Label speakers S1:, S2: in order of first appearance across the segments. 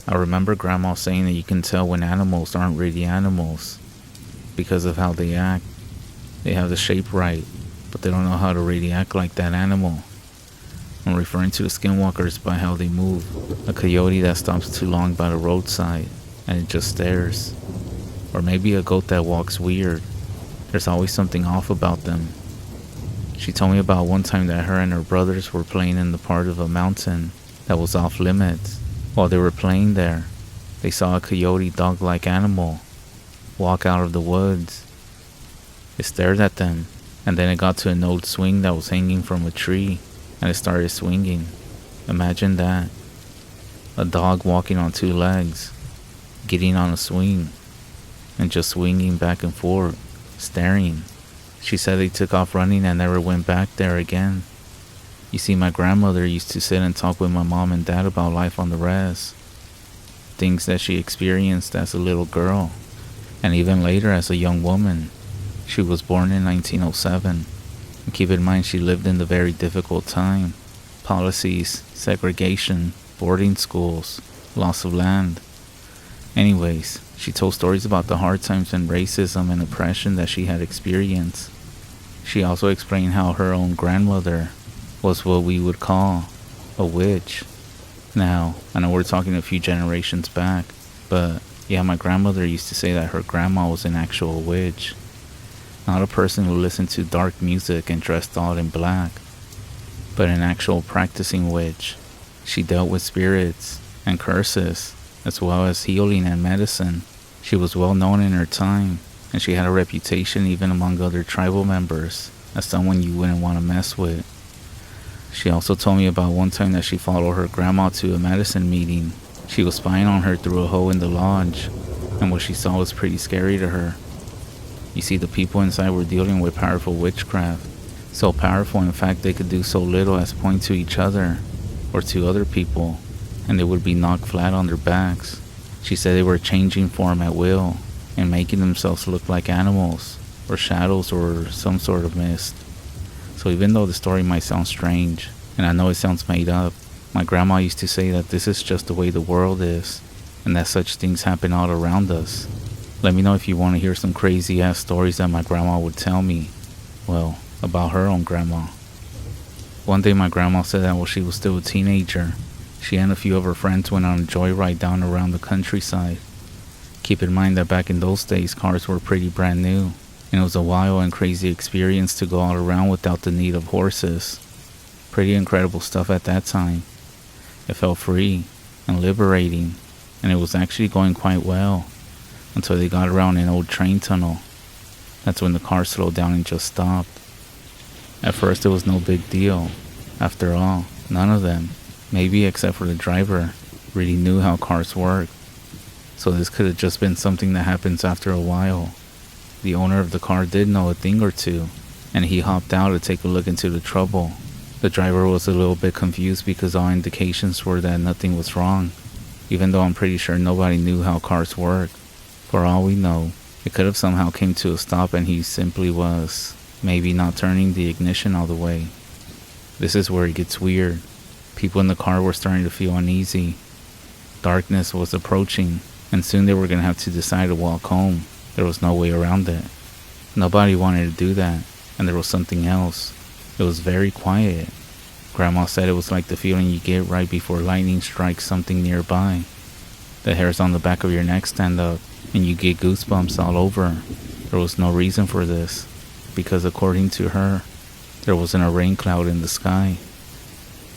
S1: I remember Grandma saying that you can tell when animals aren't really animals because of how they act. They have the shape right, but they don't know how to really act like that animal. I'm referring to the skinwalkers by how they move. A coyote that stops too long by the roadside and it just stares. Or maybe a goat that walks weird. There's always something off about them. She told me about one time that her and her brothers were playing in the part of a mountain that was off limits. While they were playing there, they saw a coyote dog-like animal walk out of the woods. It stared at them, and then it got to an old swing that was hanging from a tree, and it started swinging. Imagine that. A dog walking on two legs, getting on a swing, and just swinging back and forth, staring. She said they took off running and never went back there again. You see, my grandmother used to sit and talk with my mom and dad about life on the REZ. Things that she experienced as a little girl, and even later as a young woman. She was born in 1907. And keep in mind she lived in the very difficult time. Policies, segregation, boarding schools, loss of land. Anyways, she told stories about the hard times and racism and oppression that she had experienced. She also explained how her own grandmother was what we would call a witch. Now, I know we're talking a few generations back, but yeah, my grandmother used to say that her grandma was an actual witch. Not a person who listened to dark music and dressed all in black, but an actual practicing witch. She dealt with spirits and curses, as well as healing and medicine. She was well known in her time, and she had a reputation even among other tribal members as someone you wouldn't want to mess with. She also told me about one time that she followed her grandma to a medicine meeting. She was spying on her through a hole in the lodge, and what she saw was pretty scary to her. You see, the people inside were dealing with powerful witchcraft. So powerful, in fact, they could do so little as point to each other, or to other people, and they would be knocked flat on their backs. She said they were changing form at will, and making themselves look like animals, or shadows, or some sort of mist. So even though the story might sound strange, and I know it sounds made up, my grandma used to say that this is just the way the world is, and that such things happen all around us. Let me know if you want to hear some crazy ass stories that my grandma would tell me. Well, about her own grandma. One day my grandma said that while she was still a teenager, she and a few of her friends went on a joyride down around the countryside. Keep in mind that back in those days cars were pretty brand new, and it was a wild and crazy experience to go all around without the need of horses. Pretty incredible stuff at that time. It felt free and liberating, and it was actually going quite well until they got around an old train tunnel. That's when the car slowed down and just stopped. At first it was no big deal. After all, none of them, maybe except for the driver, really knew how cars work. So this could have just been something that happens after a while. The owner of the car did know a thing or two, and he hopped out to take a look into the trouble. The driver was a little bit confused because all indications were that nothing was wrong, even though I'm pretty sure nobody knew how cars work. For all we know, it could have somehow came to a stop and he simply was maybe not turning the ignition all the way. This is where it gets weird. People in the car were starting to feel uneasy. Darkness was approaching, and soon they were going to have to decide to walk home. There was no way around it. Nobody wanted to do that, and there was something else. It was very quiet. Grandma said it was like the feeling you get right before lightning strikes something nearby. The hairs on the back of your neck stand up, and you get goosebumps all over. There was no reason for this, because according to her, there wasn't a rain cloud in the sky.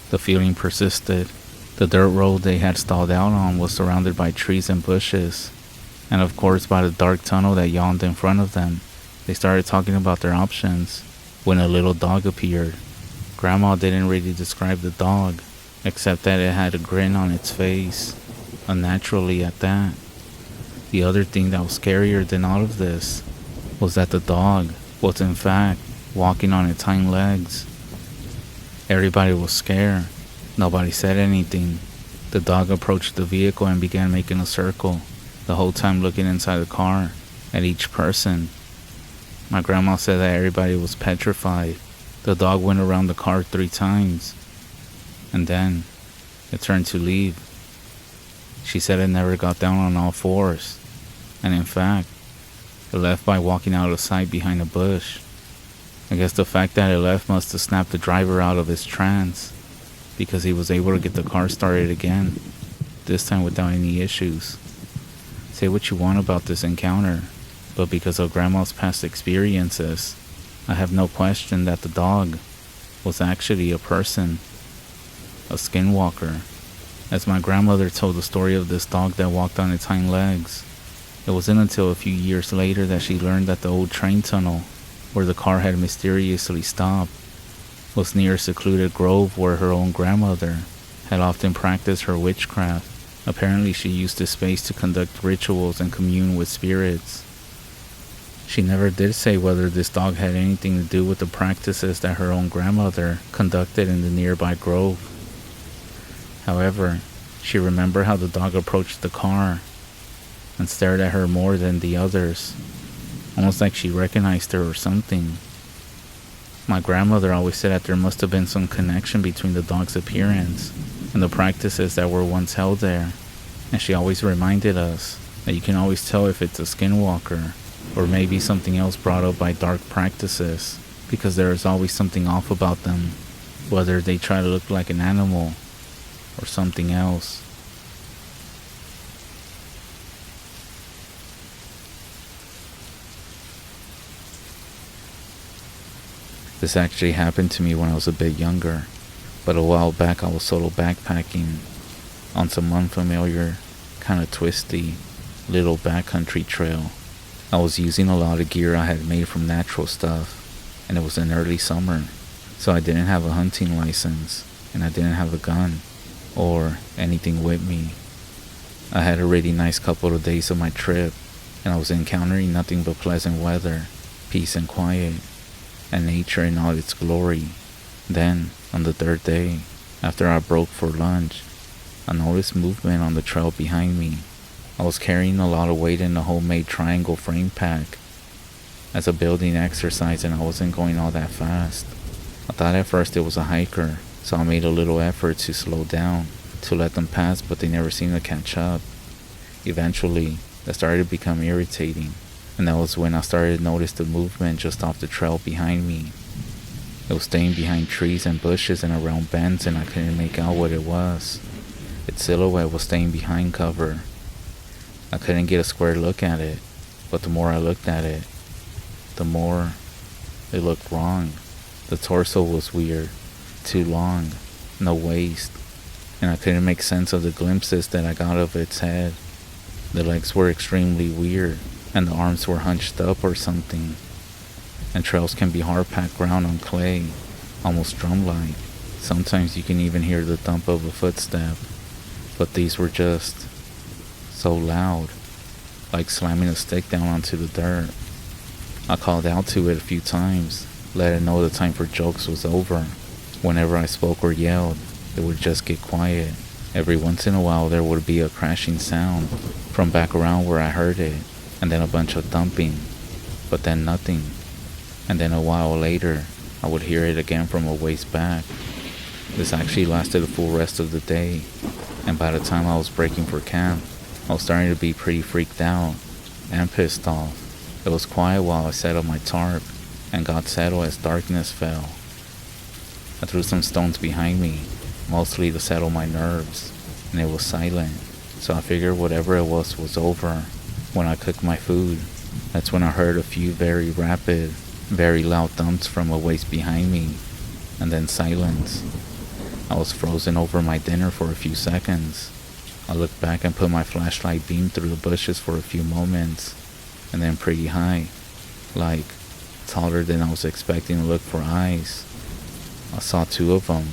S1: The feeling persisted. The dirt road they had stalled out on was surrounded by trees and bushes, and of course by the dark tunnel that yawned in front of them. They started talking about their options when a little dog appeared. Grandma didn't really describe the dog, except that it had a grin on its face, unnaturally at that. The other thing that was scarier than all of this was that the dog was in fact walking on its hind legs. Everybody was scared. Nobody said anything. The dog approached the vehicle and began making a circle, the whole time looking inside the car at each person. My grandma said that everybody was petrified. The dog went around the car 3 times, and then it turned to leave. She said it never got down on all fours, and in fact, it left by walking out of sight behind a bush. I guess the fact that it left must have snapped the driver out of his trance, because he was able to get the car started again, this time without any issues. Say what you want about this encounter, but because of Grandma's past experiences, I have no question that the dog was actually a person, a skinwalker. As my grandmother told the story of this dog that walked on its hind legs, it wasn't until a few years later that she learned that the old train tunnel, where the car had mysteriously stopped, was near a secluded grove where her own grandmother had often practiced her witchcraft. Apparently she used this space to conduct rituals and commune with spirits. She never did say whether this dog had anything to do with the practices that her own grandmother conducted in the nearby grove. However, she remembered how the dog approached the car and stared at her more than the others, almost like she recognized her or something. My grandmother always said that there must have been some connection between the dog's appearance and the practices that were once held there, and she always reminded us that you can always tell if it's a skinwalker or maybe something else brought up by dark practices, because there is always something off about them, whether they try to look like an animal or something else. This actually happened to me when I was a bit younger, but a while back I was solo backpacking on some unfamiliar, kind of twisty, little backcountry trail. I was using a lot of gear I had made from natural stuff, and it was in early summer, so I didn't have a hunting license, and I didn't have a gun, or anything with me. I had a really nice couple of days of my trip, and I was encountering nothing but pleasant weather, peace and quiet, and nature in all its glory. Then, on the third day, after I broke for lunch, I noticed movement on the trail behind me. I was carrying a lot of weight in a homemade triangle frame pack as a building exercise, and I wasn't going all that fast. I thought at first it was a hiker, so I made a little effort to slow down to let them pass, but they never seemed to catch up. Eventually, that started to become irritating, and that was when I started to notice the movement just off the trail behind me. It was staying behind trees and bushes and around bends, and I couldn't make out what it was. Its silhouette was staying behind cover. I couldn't get a square look at it, but the more I looked at it, the more it looked wrong. The torso was weird, too long, no waist, and I couldn't make sense of the glimpses that I got of its head. The legs were extremely weird, and the arms were hunched up or something. And trails can be hard-packed ground on clay, almost drum-like. Sometimes you can even hear the thump of a footstep, but these were just so loud, like slamming a stick down onto the dirt. I called out to it a few times, let it know the time for jokes was over. Whenever I spoke or yelled, it would just get quiet. Every once in a while there would be a crashing sound from back around where I heard it, and then a bunch of thumping, but then nothing. And then a while later, I would hear it again from a ways back. This actually lasted the full rest of the day, and by the time I was breaking for camp, I was starting to be pretty freaked out and pissed off. It was quiet while I set up my tarp, and got settled as darkness fell. I threw some stones behind me, mostly to settle my nerves, and it was silent, so I figured whatever it was over. When I cooked my food, that's when I heard a few very rapid, very loud thumps from a ways behind me, and then silence. I was frozen over my dinner for a few seconds. I looked back and put my flashlight beam through the bushes for a few moments, and then pretty high, like taller than I was expecting to look for eyes. I saw two of them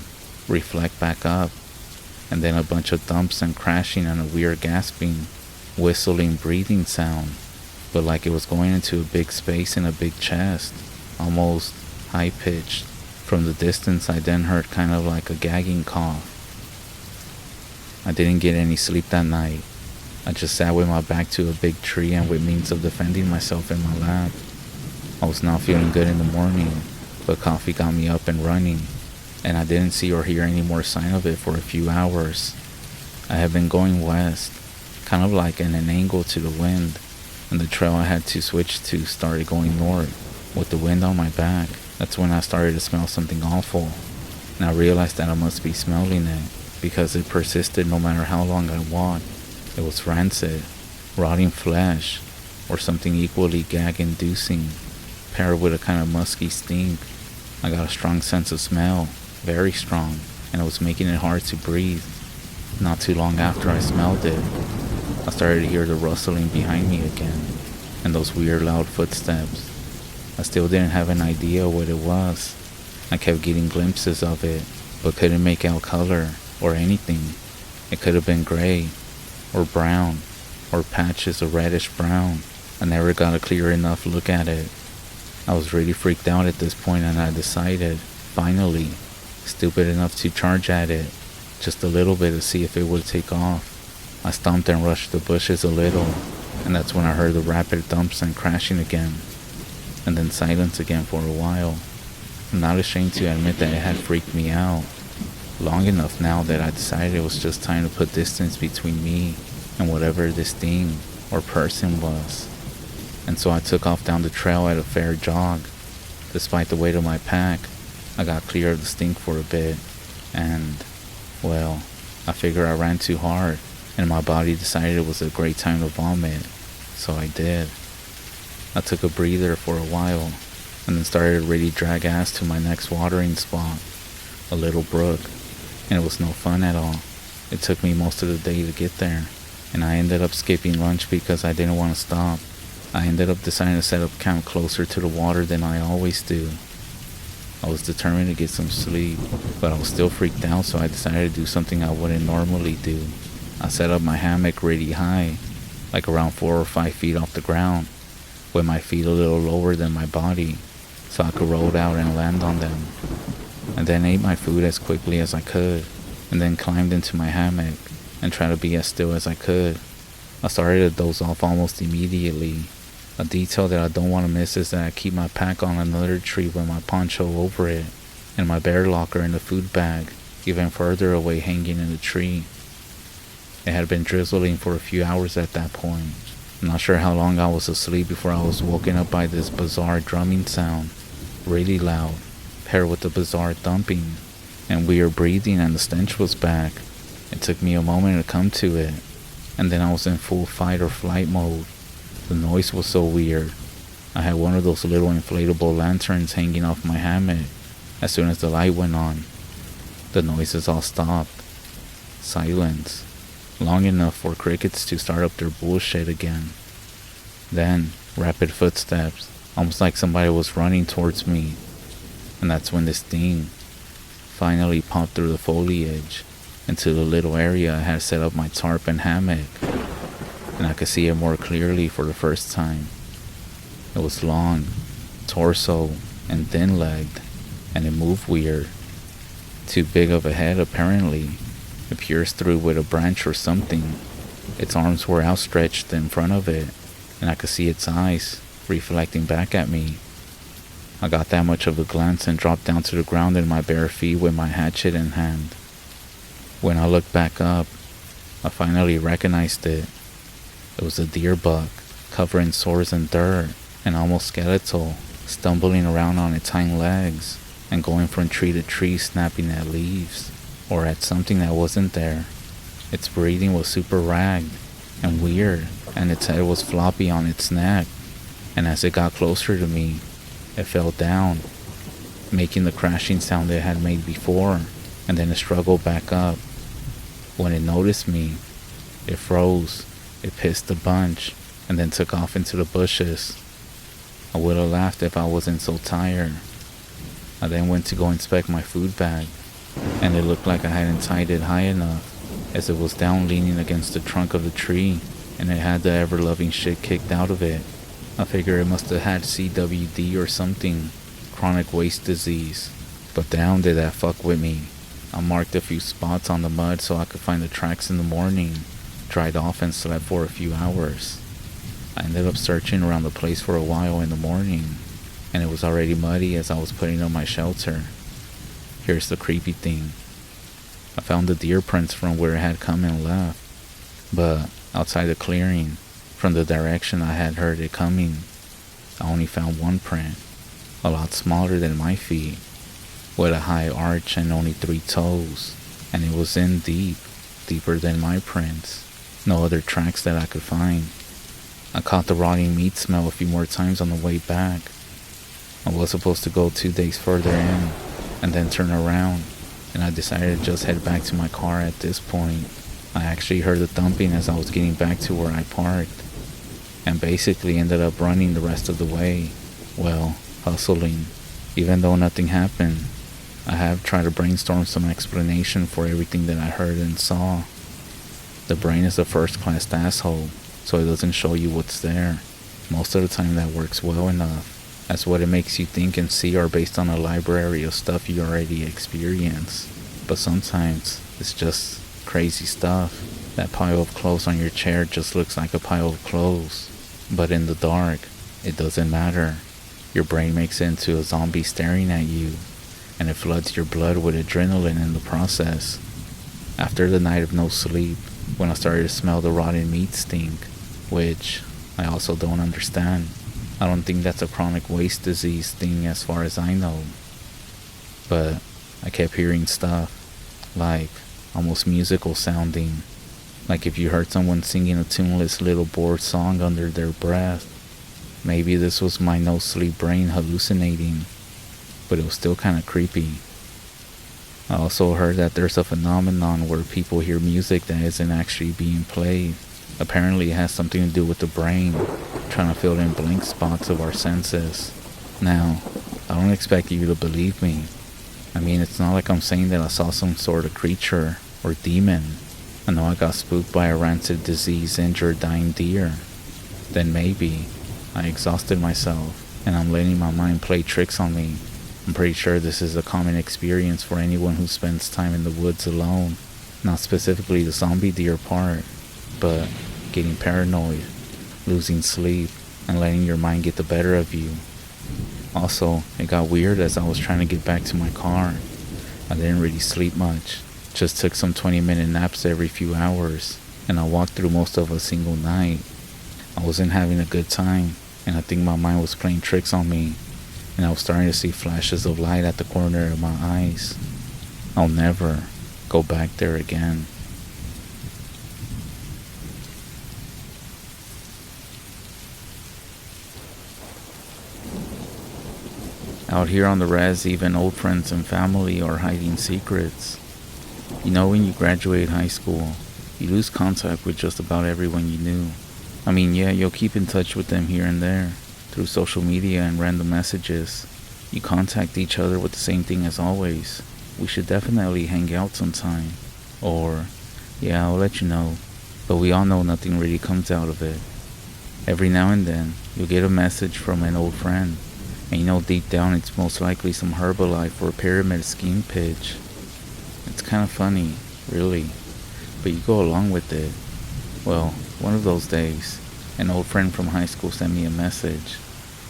S1: reflect back up, and then a bunch of thumps and crashing and a weird gasping, whistling, breathing sound, but like it was going into a big space in a big chest, almost high-pitched. From the distance, I then heard kind of like a gagging cough. I didn't get any sleep that night. I just sat with my back to a big tree and with means of defending myself in my lap. I was not feeling good in the morning, but coffee got me up and running, and I didn't see or hear any more sign of it for a few hours. I had been going west, kind of like in an angle to the wind, and the trail I had to switch to started going north. With the wind on my back, that's when I started to smell something awful, and I realized that I must be smelling it, because it persisted no matter how long I walked. It was rancid, rotting flesh, or something equally gag-inducing, paired with a kind of musky stink. I got a strong sense of smell, very strong, and it was making it hard to breathe. Not too long after I smelled it, I started to hear the rustling behind me again, and those weird loud footsteps. I still didn't have an idea what it was. I kept getting glimpses of it, but couldn't make out color or anything. It could have been gray, or brown, or patches of reddish brown. I never got a clear enough look at it. I was really freaked out at this point, and I decided, finally, stupid enough to charge at it, just a little bit to see if it would take off. I stomped and rushed the bushes a little, and that's when I heard the rapid thumps and crashing again, and then silence again for a while. I'm not ashamed to admit that it had freaked me out, long enough now that I decided it was just time to put distance between me and whatever this thing or person was. And so I took off down the trail at a fair jog. Despite the weight of my pack, I got clear of the stink for a bit, and, well, I figured I ran too hard, and my body decided it was a great time to vomit, so I did. I took a breather for a while, and then started to really drag ass to my next watering spot, a little brook, and it was no fun at all. It took me most of the day to get there, and I ended up skipping lunch because I didn't want to stop. I ended up deciding to set up camp closer to the water than I always do. I was determined to get some sleep, but I was still freaked out, so I decided to do something I wouldn't normally do. I set up my hammock really high, like around 4 or 5 feet off the ground, with my feet a little lower than my body, so I could roll out and land on them. And then ate my food as quickly as I could, and then climbed into my hammock and tried to be as still as I could. I started to doze off almost immediately. A detail that I don't want to miss is that I keep my pack on another tree with my poncho over it, and my bear locker in the food bag, even further away hanging in the tree. It had been drizzling for a few hours at that point. I'm not sure how long I was asleep before I was woken up by this bizarre drumming sound, really loud, paired with the bizarre thumping, and weird breathing, and the stench was back. It took me a moment to come to it, and then I was in full fight or flight mode. The noise was so weird. I had one of those little inflatable lanterns hanging off my hammock. As soon as the light went on, the noises all stopped. Silence. Long enough for crickets to start up their bullshit again. Then, rapid footsteps, almost like somebody was running towards me. And that's when this thing finally popped through the foliage into the little area I had set up my tarp and hammock. And I could see it more clearly for the first time. It was long, torso, and thin-legged, and it moved weird. Too big of a head, apparently. It pierced through with a branch or something. Its arms were outstretched in front of it, and I could see its eyes reflecting back at me. I got that much of a glance and dropped down to the ground in my bare feet with my hatchet in hand. When I looked back up, I finally recognized it. It was a deer buck, covered in sores and dirt, and almost skeletal, stumbling around on its hind legs, and going from tree to tree snapping at leaves, or at something that wasn't there. Its breathing was super ragged and weird, and its head was floppy on its neck, and as it got closer to me, it fell down, making the crashing sound it had made before, and then it struggled back up. When it noticed me, it froze. It pissed a bunch, and then took off into the bushes. I would have laughed if I wasn't so tired. I then went to go inspect my food bag, and it looked like I hadn't tied it high enough, as it was down leaning against the trunk of the tree, and it had the ever-loving shit kicked out of it. I figured it must have had CWD or something, chronic waste disease. But damn did that fuck with me. I marked a few spots on the mud so I could find the tracks in the morning, dried off, and slept for a few hours. I ended up searching around the place for a while in the morning, and it was already muddy as I was putting up my shelter. Here's the creepy thing. I found the deer prints from where it had come and left, but outside the clearing, from the direction I had heard it coming, I only found one print, a lot smaller than my feet, with a high arch and only 3 toes, and it was in deep, deeper than my prints. No other tracks that I could find. I caught the rotting meat smell a few more times on the way back. I was supposed to go 2 days further in, and then turn around, and I decided to just head back to my car at this point. I actually heard the thumping as I was getting back to where I parked, and basically ended up running the rest of the way. Well, hustling. Even though nothing happened, I have tried to brainstorm some explanation for everything that I heard and saw. The brain is a first-class asshole, so it doesn't show you what's there. Most of the time that works well enough, as what it makes you think and see are based on a library of stuff you already experience. But sometimes, it's just crazy stuff. That pile of clothes on your chair just looks like a pile of clothes. But in the dark, it doesn't matter. Your brain makes it into a zombie staring at you, and it floods your blood with adrenaline in the process. After the night of no sleep, when I started to smell the rotten meat stink, which I also don't understand. I don't think that's a chronic waste disease thing as far as I know. But I kept hearing stuff, like almost musical sounding, like if you heard someone singing a tuneless little bored song under their breath. Maybe this was my no-sleep brain hallucinating, but it was still kind of creepy. I also heard that there's a phenomenon where people hear music that isn't actually being played. Apparently it has something to do with the brain, trying to fill in blank spots of our senses. Now, I don't expect you to believe me. I mean, it's not like I'm saying that I saw some sort of creature or demon. I know I got spooked by a rancid, disease-injured, dying deer. Then maybe I exhausted myself, and I'm letting my mind play tricks on me. I'm pretty sure this is a common experience for anyone who spends time in the woods alone. Not specifically the zombie deer part, but getting paranoid, losing sleep, and letting your mind get the better of you. Also, it got weird as I was trying to get back to my car. I didn't really sleep much, just took some 20-minute naps every few hours, and I walked through most of a single night. I wasn't having a good time, and I think my mind was playing tricks on me, and I was starting to see flashes of light at the corner of my eyes. I'll never go back there again. Out here on the REZ, even old friends and family are hiding secrets. You know, when you graduate high school, you lose contact with just about everyone you knew. I mean, yeah, you'll keep in touch with them here and there, through social media and random messages. You contact each other with the same thing as always. We should definitely hang out sometime. Or, yeah, I'll let you know. But we all know nothing really comes out of it. Every now and then, you'll get a message from an old friend. And you know deep down it's most likely some Herbalife or pyramid scheme pitch. It's kind of funny, really, but you go along with it. Well, one of those days, an old friend from high school sent me a message.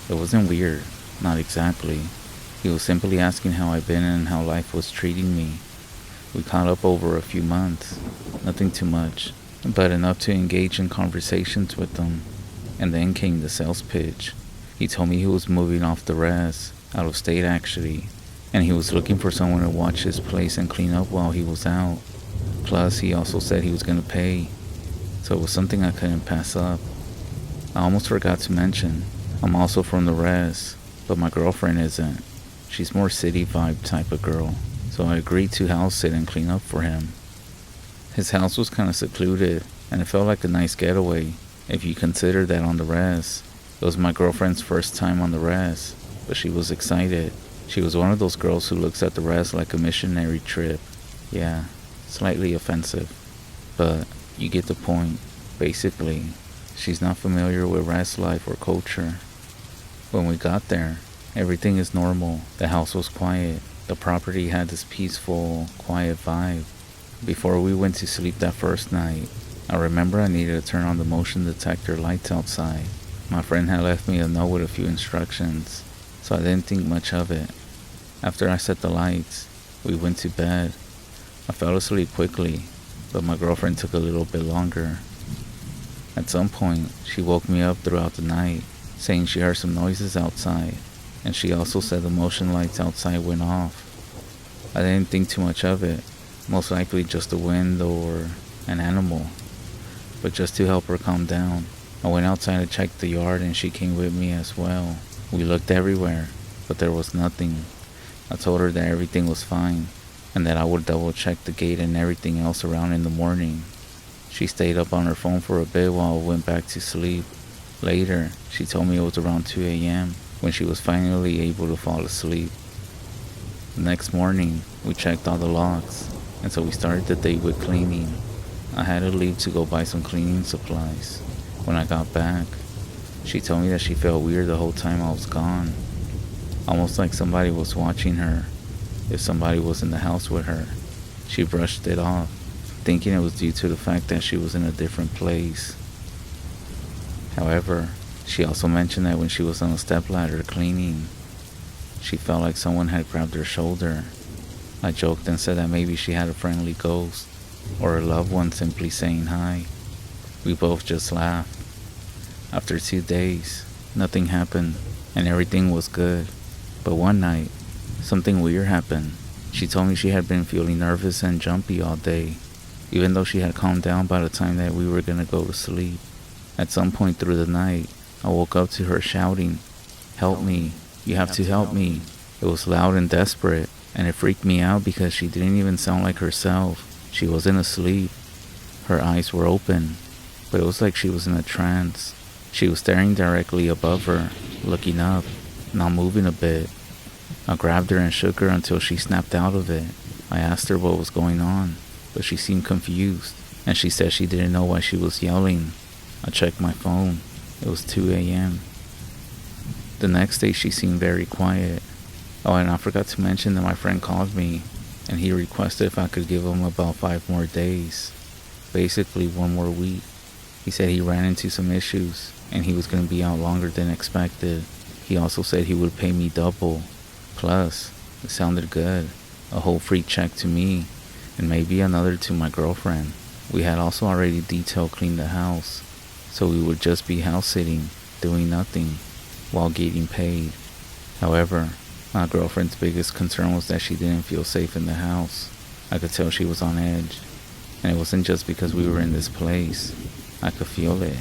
S1: It wasn't weird, not exactly. He was simply asking how I've been and how life was treating me. We caught up over a few months, nothing too much, but enough to engage in conversations with him. And then came the sales pitch. He told me he was moving off the REZ, out of state actually, and he was looking for someone to watch his place and clean up while he was out. Plus, he also said he was going to pay, so it was something I couldn't pass up. I almost forgot to mention, I'm also from the REZ, but my girlfriend isn't. She's more city vibe type of girl, so I agreed to house sit and clean up for him. His house was kind of secluded, and it felt like a nice getaway, if you consider that on the REZ. It was my girlfriend's first time on the REZ, but she was excited. She was one of those girls who looks at the REZ like a missionary trip. Yeah, slightly offensive, but you get the point. Basically, she's not familiar with REZ life or culture. When we got there, everything is normal. The house was quiet. The property had this peaceful, quiet vibe. Before we went to sleep that first night, I remember I needed to turn on the motion detector lights outside. My friend had left me a note with a few instructions, so I didn't think much of it. After I set the lights, we went to bed. I fell asleep quickly, but my girlfriend took a little bit longer. At some point, she woke me up throughout the night, saying she heard some noises outside, and she also said the motion lights outside went off. I didn't think too much of it, most likely just the wind or an animal. But just to help her calm down, I went outside to check the yard and she came with me as well. We looked everywhere, but there was nothing. I told her that everything was fine, and that I would double check the gate and everything else around in the morning. She stayed up on her phone for a bit while I went back to sleep. Later, she told me it was around 2 a.m. when she was finally able to fall asleep. The next morning, we checked all the locks, and so we started the day with cleaning. I had to leave to go buy some cleaning supplies. When I got back, she told me that she felt weird the whole time I was gone, almost like somebody was watching her, if somebody was in the house with her. She brushed it off, thinking it was due to the fact that she was in a different place. However, she also mentioned that when she was on a stepladder cleaning, she felt like someone had grabbed her shoulder. I joked and said that maybe she had a friendly ghost, or a loved one simply saying hi. We both just laughed. After 2 days, nothing happened, and everything was good. But one night, something weird happened. She told me she had been feeling nervous and jumpy all day, even though she had calmed down by the time that we were gonna go to sleep. At some point through the night, I woke up to her shouting, "Help me, you have to help me." It was loud and desperate, and it freaked me out because she didn't even sound like herself. She wasn't asleep. Her eyes were open, but it was like she was in a trance. She was staring directly above her, looking up, not moving a bit. I grabbed her and shook her until she snapped out of it. I asked her what was going on, but she seemed confused, and she said she didn't know why she was yelling. I checked my phone. It was 2 a.m. The next day she seemed very quiet. Oh, and I forgot to mention that my friend called me, and he requested if I could give him about 5 more days. Basically 1 more week. He said he ran into some issues, and he was going to be out longer than expected. He also said he would pay me double. Plus, it sounded good. A whole free check to me, and maybe another to my girlfriend. We had also already detail cleaned the house, so we would just be house sitting, doing nothing, while getting paid. However, my girlfriend's biggest concern was that she didn't feel safe in the house. I could tell she was on edge, and it wasn't just because we were in this place. I could feel it.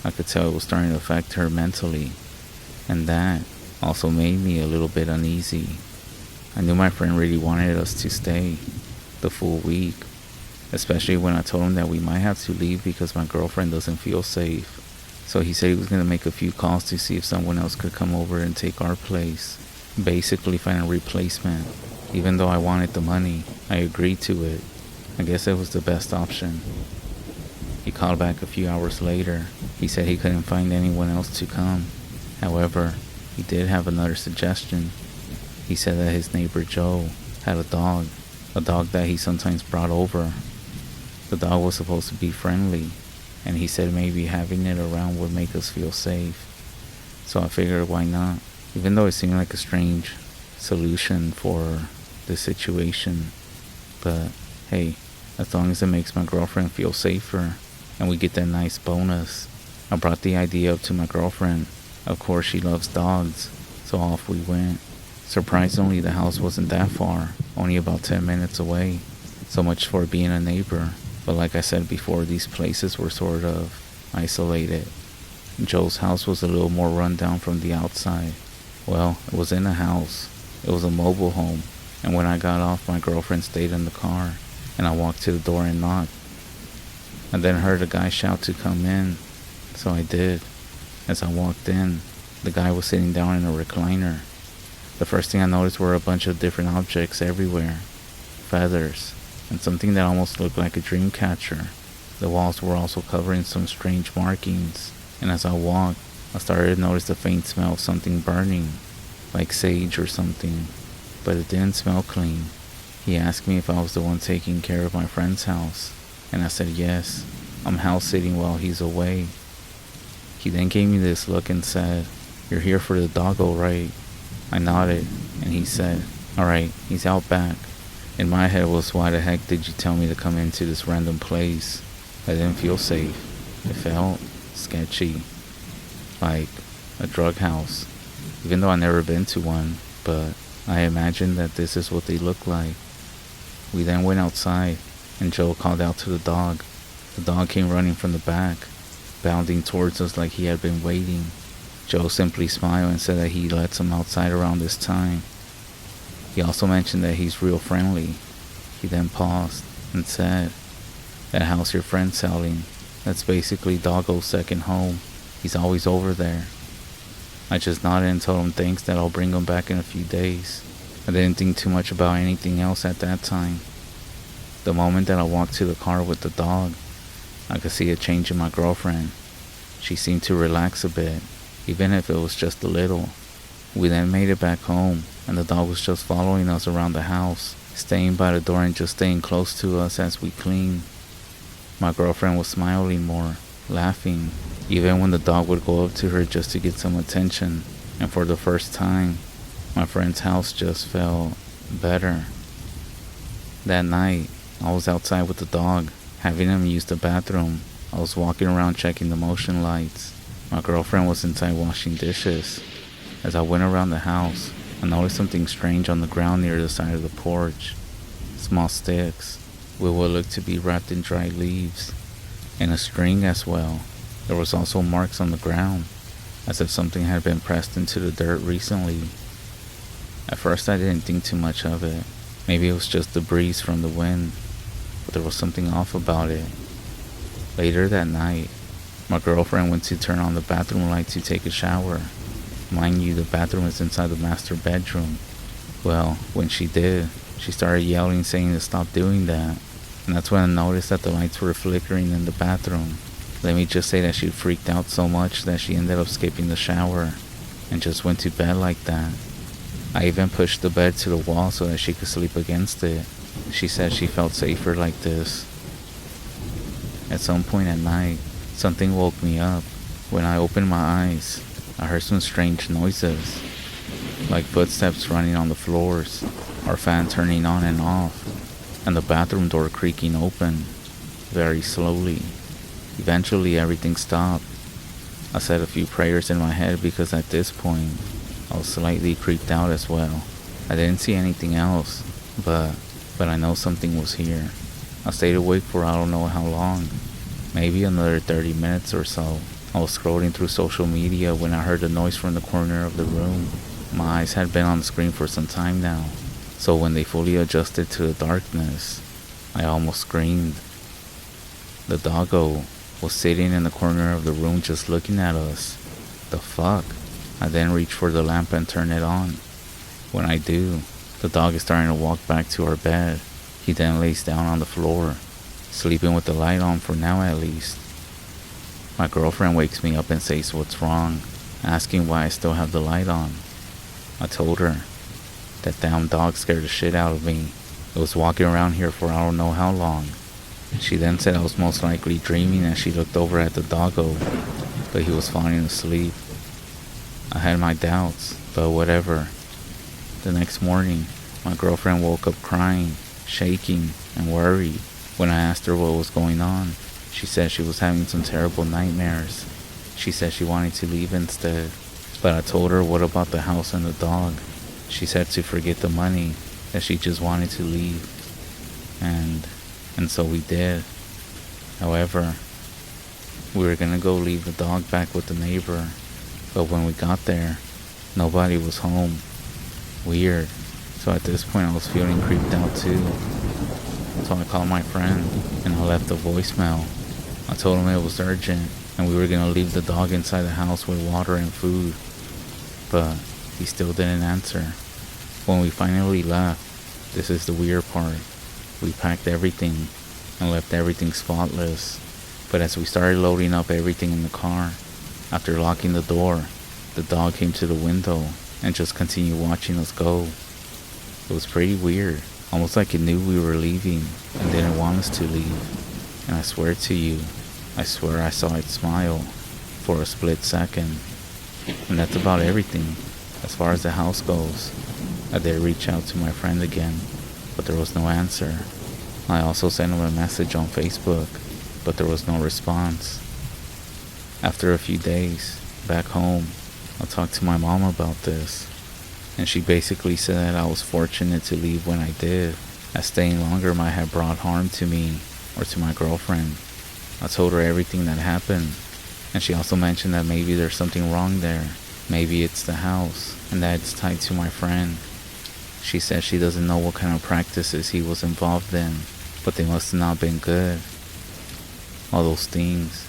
S1: I could tell it was starting to affect her mentally, and that also made me a little bit uneasy. I knew my friend really wanted us to stay the full week, especially when I told him that we might have to leave because my girlfriend doesn't feel safe. So he said he was going to make a few calls to see if someone else could come over and take our place. Basically find a replacement. Even though I wanted the money, I agreed to it. I guess it was the best option. He called back a few hours later. He said he couldn't find anyone else to come. However, he did have another suggestion. He said that his neighbor Joe had a dog that he sometimes brought over. The dog was supposed to be friendly, and he said maybe having it around would make us feel safe. So I figured why not, even though it seemed like a strange solution for the situation. But hey, as long as it makes my girlfriend feel safer and we get that nice bonus. I brought the idea up to my girlfriend. Of course she loves dogs, so off we went. Surprisingly, the house wasn't that far, only about 10 minutes away. So much for being a neighbor. But like I said before, these places were sort of isolated. Joe's house was a little more run down from the outside. Well, it was in a house. It was a mobile home. And when I got off, my girlfriend stayed in the car, and I walked to the door and knocked. I then heard a guy shout to come in, so I did. As I walked in, the guy was sitting down in a recliner. The first thing I noticed were a bunch of different objects everywhere. Feathers, and something that almost looked like a dream catcher. The walls were also covering some strange markings, and as I walked, I started to notice the faint smell of something burning, like sage or something, but it didn't smell clean. He asked me if I was the one taking care of my friend's house, and I said yes, I'm house sitting while he's away. He then gave me this look and said, "You're here for the doggo, right?" I nodded, and he said, "Alright, he's out back. In my head was, why the heck did you tell me to come into this random place? I didn't feel safe. It felt sketchy, like a drug house, even though I never been to one, but I imagined that this is what they look like. We then went outside, and Joe called out to the dog. The dog came running from the back, bounding towards us like he had been waiting. Joe simply smiled and said that he lets him outside around this time. He also mentioned that he's real friendly. He then paused and said, "That house your friend's selling, that's basically Doggo's second home. He's always over there." I just nodded and told him thanks, that I'll bring him back in a few days. I didn't think too much about anything else at that time. The moment that I walked to the car with the dog, I could see a change in my girlfriend. She seemed to relax a bit, even if it was just a little. We then made it back home, and the dog was just following us around the house, staying by the door and just staying close to us as we cleaned. My girlfriend was smiling more, laughing, even when the dog would go up to her just to get some attention. And for the first time, my friend's house just felt better. That night, I was outside with the dog, having him use the bathroom. I was walking around checking the motion lights. My girlfriend was inside washing dishes. As I went around the house, I noticed something strange on the ground near the side of the porch. Small sticks, with what looked to be wrapped in dry leaves, and a string as well. There was also marks on the ground, as if something had been pressed into the dirt recently. At first I didn't think too much of it. Maybe it was just the breeze from the wind, but there was something off about it. Later that night, my girlfriend went to turn on the bathroom light to take a shower. Mind you, the bathroom is inside the master bedroom. Well, when she did, she started yelling, saying to stop doing that. And that's when I noticed that the lights were flickering in the bathroom. Let me just say that she freaked out so much that she ended up skipping the shower and just went to bed like that. I even pushed the bed to the wall so that she could sleep against it. She said she felt safer like this. At some point at night, something woke me up. When I opened my eyes, I heard some strange noises, like footsteps running on the floors, our fan turning on and off, and the bathroom door creaking open, very slowly. Eventually everything stopped. I said a few prayers in my head because at this point, I was slightly creeped out as well. I didn't see anything else, but I know something was here. I stayed awake for I don't know how long, maybe another 30 minutes or so. I was scrolling through social media when I heard the noise from the corner of the room. My eyes had been on the screen for some time now, so when they fully adjusted to the darkness, I almost screamed. The doggo was sitting in the corner of the room just looking at us. The fuck? I then reached for the lamp and turned it on. When I do, the dog is starting to walk back to our bed. He then lays down on the floor, sleeping with the light on for now at least. My girlfriend wakes me up and says what's wrong, asking why I still have the light on. I told her that damn dog scared the shit out of me. It was walking around here for I don't know how long. She then said I was most likely dreaming as she looked over at the doggo, but he was falling asleep. I had my doubts, but whatever. The next morning, my girlfriend woke up crying, shaking, and worried. When I asked her what was going on, she said she was having some terrible nightmares. She said she wanted to leave instead, but I told her what about the house and the dog. She said to forget the money, that she just wanted to leave. And so we did. However, we were gonna go leave the dog back with the neighbor, but when we got there, nobody was home. Weird. So at this point I was feeling creeped out too. So I called my friend and I left a voicemail. I told him it was urgent and we were gonna leave the dog inside the house with water and food, but he still didn't answer. When we finally left, this is the weird part, we packed everything and left everything spotless. But as we started loading up everything in the car, after locking the door, the dog came to the window and just continued watching us go. It was pretty weird, almost like it knew we were leaving and didn't want us to leave. And I swear to you, I swear I saw it smile for a split second. And that's about everything as far as the house goes. I did reach out to my friend again, but there was no answer. I also sent him a message on Facebook, but there was no response. After a few days, back home, I talked to my mom about this, and she basically said that I was fortunate to leave when I did, as staying longer might have brought harm to me or to my girlfriend. I told her everything that happened, and she also mentioned that maybe there's something wrong there. Maybe it's the house, and that it's tied to my friend. She said she doesn't know what kind of practices he was involved in, but they must have not been good. All those things,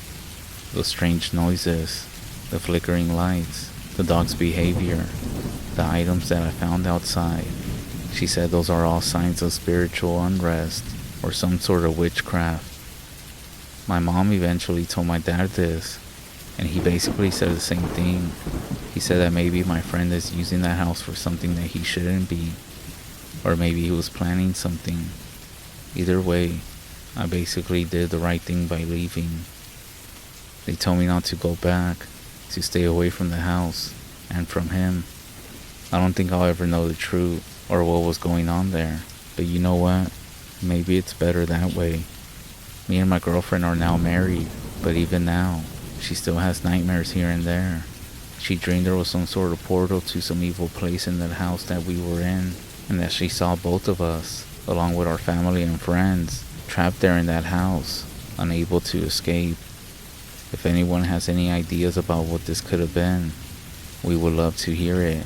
S1: those strange noises, the flickering lights, the dog's behavior, the items that I found outside. She said those are all signs of spiritual unrest or some sort of witchcraft. My mom eventually told my dad this, and he basically said the same thing. He said that maybe my friend is using that house for something that he shouldn't be, or maybe he was planning something. Either way, I basically did the right thing by leaving. They told me not to go back, to stay away from the house, and from him. I don't think I'll ever know the truth, or what was going on there, but you know what? Maybe it's better that way. Me and my girlfriend are now married, but even now, she still has nightmares here and there. She dreamed there was some sort of portal to some evil place in that house that we were in, and that she saw both of us, along with our family and friends, trapped there in that house, unable to escape. If anyone has any ideas about what this could have been, we would love to hear it.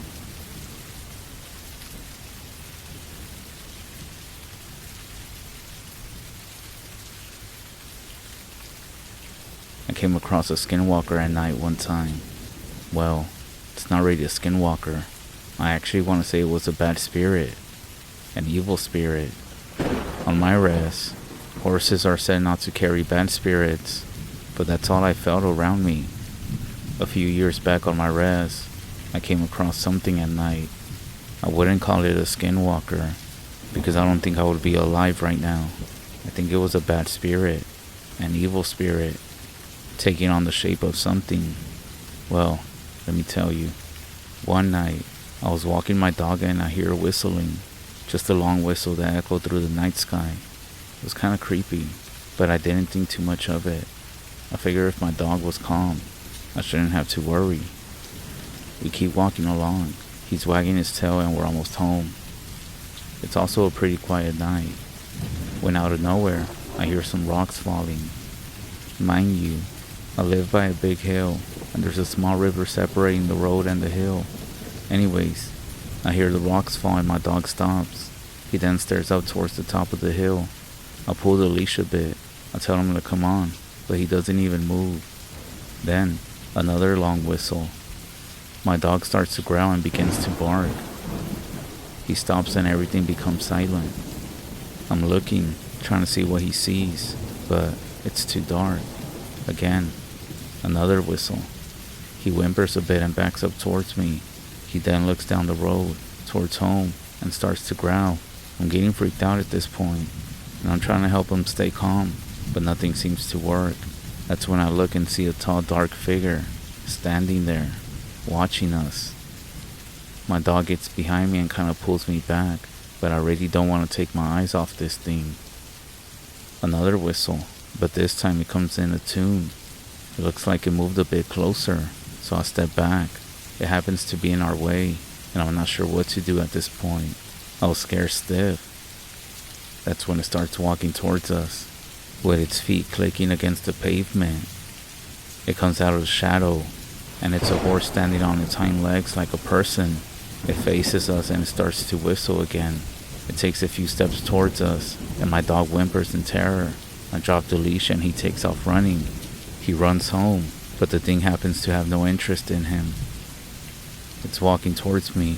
S1: I came across a skinwalker at night one time. Well, it's not really a skinwalker. I actually want to say it was a bad spirit, an evil spirit. On my REZ, horses are said not to carry bad spirits, but that's all I felt around me. A few years back on my REZ, I came across something at night. I wouldn't call it a skinwalker, because I don't think I would be alive right now. I think it was a bad spirit, an evil spirit, taking on the shape of something. Well, let me tell you. One night, I was walking my dog and I hear whistling. Just a long whistle that echoed through the night sky. It was kind of creepy, but I didn't think too much of it. I figured if my dog was calm, I shouldn't have to worry. We keep walking along. He's wagging his tail and we're almost home. It's also a pretty quiet night, when out of nowhere, I hear some rocks falling. Mind you, I live by a big hill, and there's a small river separating the road and the hill. Anyways, I hear the rocks fall and my dog stops. He then stares up towards the top of the hill. I pull the leash a bit. I tell him to come on, but he doesn't even move. Then, another long whistle. My dog starts to growl and begins to bark. He stops and everything becomes silent. I'm looking, trying to see what he sees, but it's too dark. Again, another whistle. He whimpers a bit and backs up towards me. He then looks down the road, towards home, and starts to growl. I'm getting freaked out at this point, and I'm trying to help him stay calm, but nothing seems to work. That's when I look and see a tall, dark figure, standing there, watching us. My dog gets behind me and kind of pulls me back, but I really don't want to take my eyes off this thing. Another whistle, but this time it comes in a tune. It looks like it moved a bit closer, so I step back. It happens to be in our way, and I'm not sure what to do at this point. I was scared stiff. That's when it starts walking towards us, with its feet clicking against the pavement. It comes out of the shadow, and it's a horse standing on its hind legs like a person. It faces us and it starts to whistle again. It takes a few steps towards us, and my dog whimpers in terror. I drop the leash and he takes off running. He runs home, but the thing happens to have no interest in him. It's walking towards me.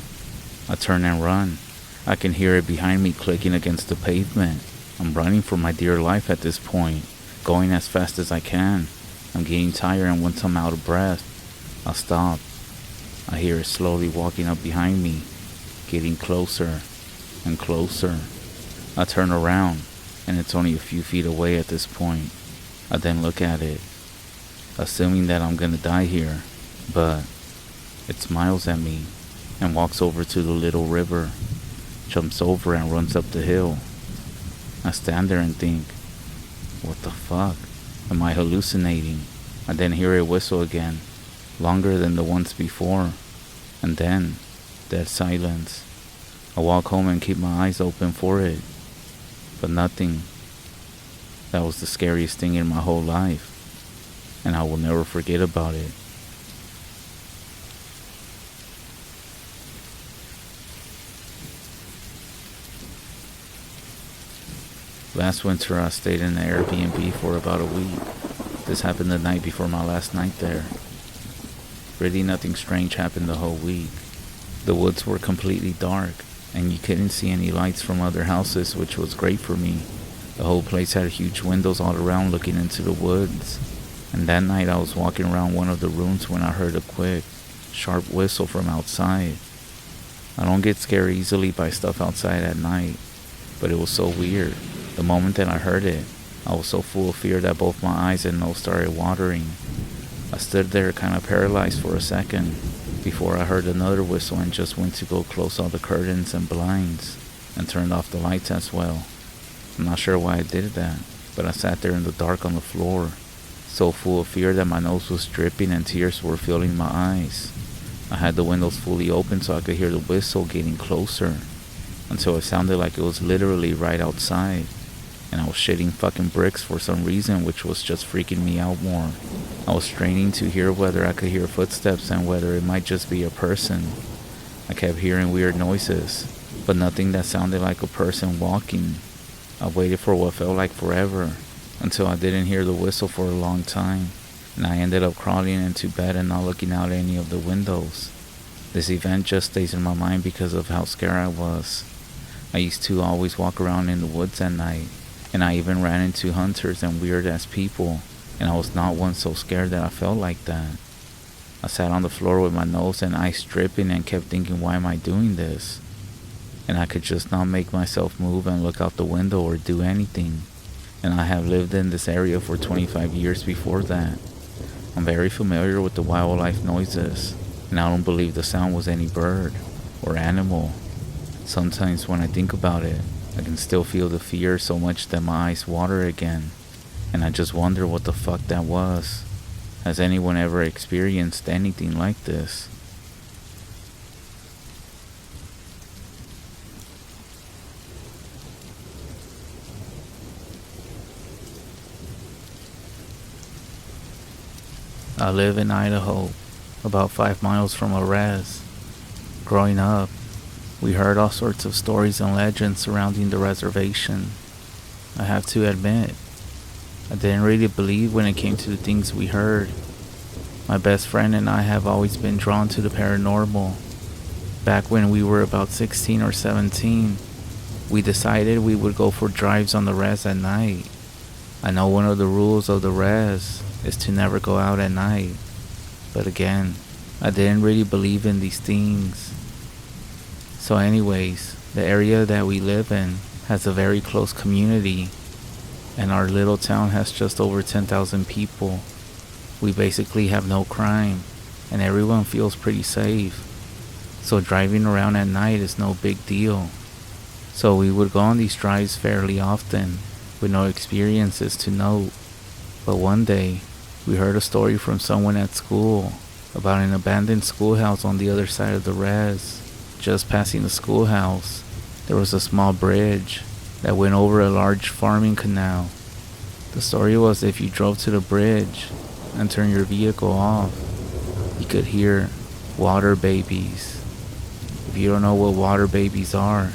S1: I turn and run. I can hear it behind me clicking against the pavement. I'm running for my dear life at this point, going as fast as I can. I'm getting tired, and once I'm out of breath, I stop. I hear it slowly walking up behind me, getting closer and closer. I turn around, and it's only a few feet away at this point. I then look at it, assuming that I'm gonna die here, but it smiles at me and walks over to the little river. jumps over and runs up the hill. I stand there and think, what the fuck? Am I hallucinating? I then hear it whistle again, longer than the ones before, and then dead silence. I walk home and keep my eyes open for it, but nothing. That was the scariest thing in my whole life, and I will never forget about it. Last winter I stayed in an Airbnb for about a week. This happened the night before my last night there. Really nothing strange happened the whole week. The woods were completely dark, and you couldn't see any lights from other houses, which was great for me. The whole place had huge windows all around looking into the woods. And that night I was walking around one of the rooms when I heard a quick, sharp whistle from outside. I don't get scared easily by stuff outside at night, but it was so weird. The moment that I heard it, I was so full of fear that both my eyes and nose started watering. I stood there kind of paralyzed for a second before I heard another whistle and just went to go close all the curtains and blinds and turned off the lights as well. I'm not sure why I did that, but I sat there in the dark on the floor, so full of fear that my nose was dripping and tears were filling my eyes. I had the windows fully open so I could hear the whistle getting closer, until it sounded like it was literally right outside, and I was shitting fucking bricks for some reason, which was just freaking me out more. I was straining to hear whether I could hear footsteps and whether it might just be a person. I kept hearing weird noises, but nothing that sounded like a person walking. I waited for what felt like forever, until I didn't hear the whistle for a long time, and I ended up crawling into bed and not looking out any of the windows. This event just stays in my mind because of how scared I was. I used to always walk around in the woods at night, and I even ran into hunters and weird-ass people, and I was not once so scared that I felt like that. I sat on the floor with my nose and eyes dripping and kept thinking, why am I doing this? And I could just not make myself move and look out the window or do anything. And I have lived in this area for 25 years before that. I'm very familiar with the wildlife noises, and I don't believe the sound was any bird or animal. Sometimes when I think about it, I can still feel the fear so much that my eyes water again, and I just wonder what the fuck that was. Has anyone ever experienced anything like this? I live in Idaho, about 5 miles from a REZ. Growing up, we heard all sorts of stories and legends surrounding the reservation. I have to admit, I didn't really believe when it came to the things we heard. My best friend and I have always been drawn to the paranormal. Back when we were about 16 or 17, we decided we would go for drives on the REZ at night. I know one of the rules of the REZ is to never go out at night, but again, I didn't really believe in these things. So anyways, the area that we live in has a very close community, and our little town has just over 10,000 people. We basically have no crime, and everyone feels pretty safe. So driving around at night is no big deal. So we would go on these drives fairly often, with no experiences to note. But one day, we heard a story from someone at school about an abandoned schoolhouse on the other side of the REZ. Just passing the schoolhouse, there was a small bridge that went over a large farming canal. The story was if you drove to the bridge and turned your vehicle off, you could hear water babies. If you don't know what water babies are,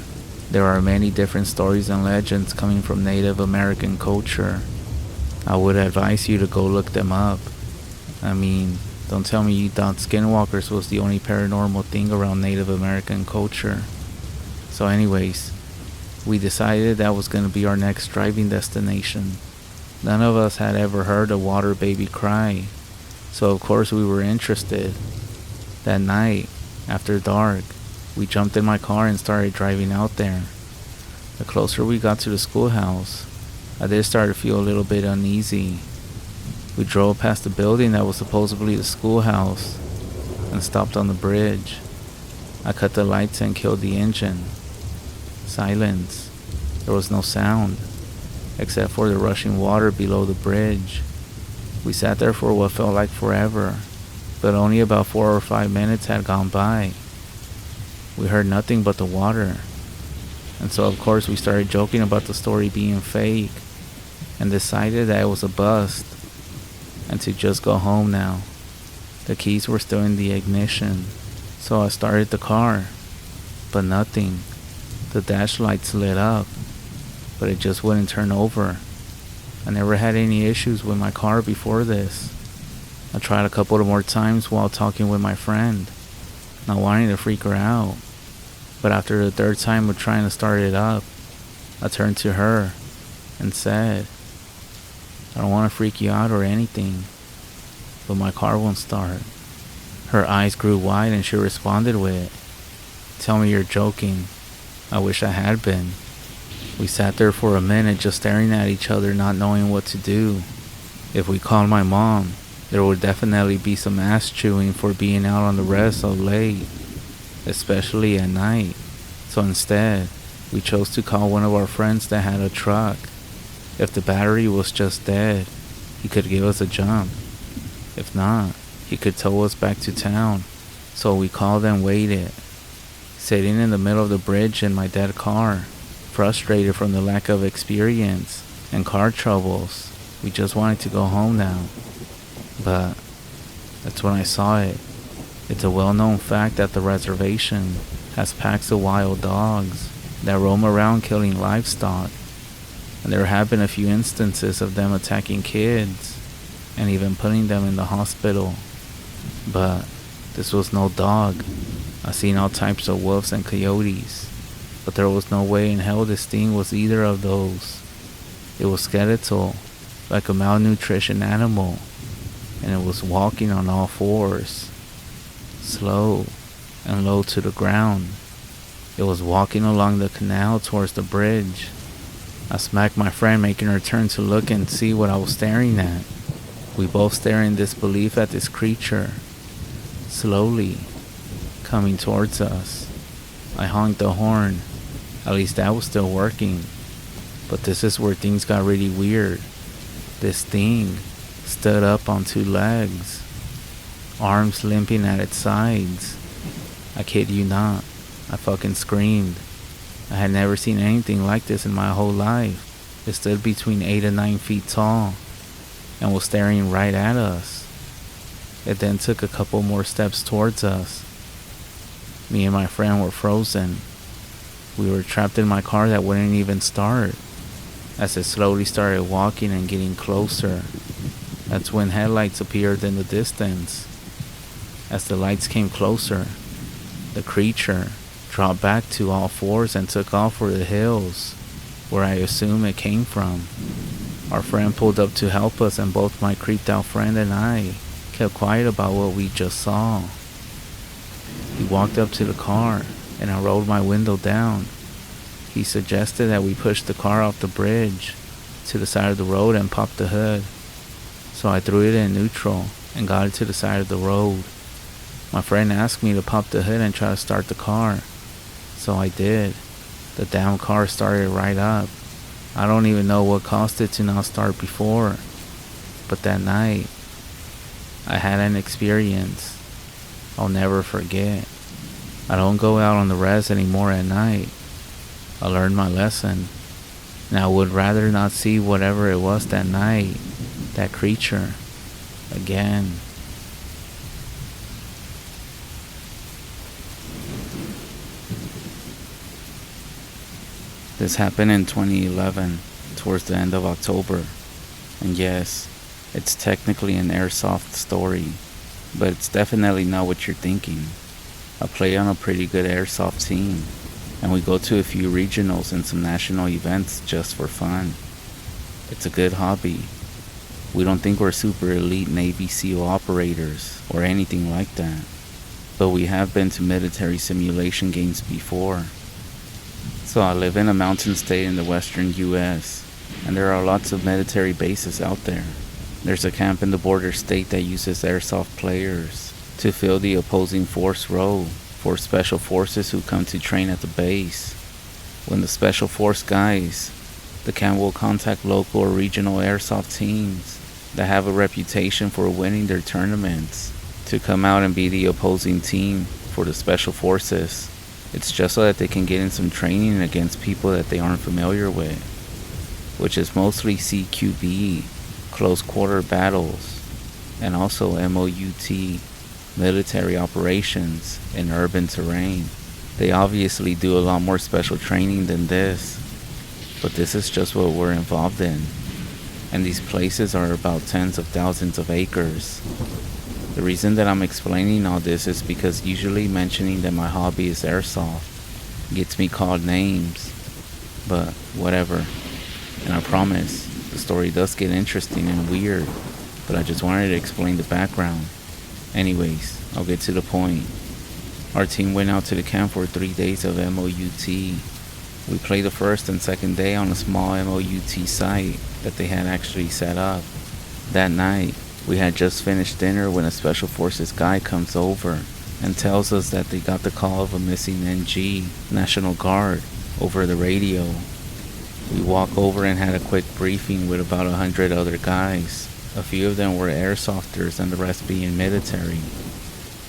S1: there are many different stories and legends coming from Native American culture. I would advise you to go look them up. I mean, don't tell me you thought Skinwalkers was the only paranormal thing around Native American culture. So anyways, we decided that was going to be our next driving destination. None of us had ever heard a water baby cry, so of course we were interested. That night, after dark, we jumped in my car and started driving out there. The closer we got to the schoolhouse, I did start to feel a little bit uneasy. We drove past the building that was supposedly the schoolhouse and stopped on the bridge. I cut the lights and killed the engine. Silence. There was no sound, except for the rushing water below the bridge. We sat there for what felt like forever, but only about 4 or 5 minutes had gone by. We heard nothing but the water, and so of course we started joking about the story being fake, and decided that it was a bust, and to just go home now. The keys were still in the ignition, so I started the car, but nothing. The dash lights lit up, but it just wouldn't turn over. I never had any issues with my car before this. I tried a couple of more times while talking with my friend, not wanting to freak her out. But after the third time of trying to start it up, I turned to her and said, "I don't want to freak you out or anything, but my car won't start." Her eyes grew wide and she responded with, "Tell me you're joking." I wish I had been. We sat there for a minute just staring at each other, not knowing what to do. If we called my mom, there would definitely be some ass chewing for being out on the REZ so late, especially at night. So instead, we chose to call one of our friends that had a truck. If the battery was just dead, he could give us a jump. If not, he could tow us back to town. So we called and waited, sitting in the middle of the bridge in my dead car, frustrated from the lack of experience and car troubles. We just wanted to go home now. But that's when I saw it. It's a well-known fact that the reservation has packs of wild dogs that roam around killing livestock, and there have been a few instances of them attacking kids and even putting them in the hospital. But this was no dog. I've seen all types of wolves and coyotes, but there was no way in hell this thing was either of those. It was skeletal, like a malnutrition animal, and it was walking on all fours, slow and low to the ground. It was walking along the canal towards the bridge. I smacked my friend, making her turn to look and see what I was staring at. We both stared in disbelief at this creature, slowly coming towards us. I honked the horn. At least that was still working. But this is where things got really weird. This thing stood up on 2 legs, arms limping at its sides. I kid you not, I fucking screamed. I had never seen anything like this in my whole life. It stood between 8 and 9 feet tall and was staring right at us. It then took a couple more steps towards us. Me and my friend were frozen. We were trapped in my car that wouldn't even start. As it slowly started walking and getting closer, that's when headlights appeared in the distance. As the lights came closer, the creature dropped back to all fours and took off for the hills, where I assume it came from. Our friend pulled up to help us, and both my creeped out friend and I kept quiet about what we just saw. He walked up to the car, and I rolled my window down. He suggested that we push the car off the bridge to the side of the road and pop the hood. So I threw it in neutral and got it to the side of the road. My friend asked me to pop the hood and try to start the car. So I did. The damn car started right up. I don't even know what caused it to not start before. But that night, I had an experience I'll never forget. I don't go out on the REZ anymore at night. I learned my lesson, and I would rather not see whatever it was that night, that creature, again. This happened in 2011, towards the end of October, and yes, it's technically an airsoft story, but it's definitely not what you're thinking. I play on a pretty good airsoft team, and we go to a few regionals and some national events just for fun. It's a good hobby. We don't think we're super elite Navy SEAL operators or anything like that, but we have been to military simulation games before. So I live in a mountain state in the western US, and there are lots of military bases out there. There's a camp in the border state that uses airsoft players to fill the opposing force role for special forces who come to train at the base. When the special force guys, the camp will contact local or regional airsoft teams that have a reputation for winning their tournaments to come out and be the opposing team for the special forces. It's just so that they can get in some training against people that they aren't familiar with, which is mostly CQB, close quarter battles, and also MOUT, military operations in urban terrain. They obviously do a lot more special training than this, but this is just what we're involved in. And these places are about tens of thousands of acres. The reason that I'm explaining all this is because usually mentioning that my hobby is airsoft gets me called names, but whatever. And I promise, the story does get interesting and weird, but I just wanted to explain the background. Anyways, I'll get to the point. Our team went out to the camp for 3 days of MOUT. We played the first and second day on a small MOUT site that they had actually set up. That night, we had just finished dinner when a special forces guy comes over and tells us that they got the call of a missing NG, National Guard, over the radio. We walk over and had a quick briefing with about 100 other guys. A few of them were airsofters and the rest being military.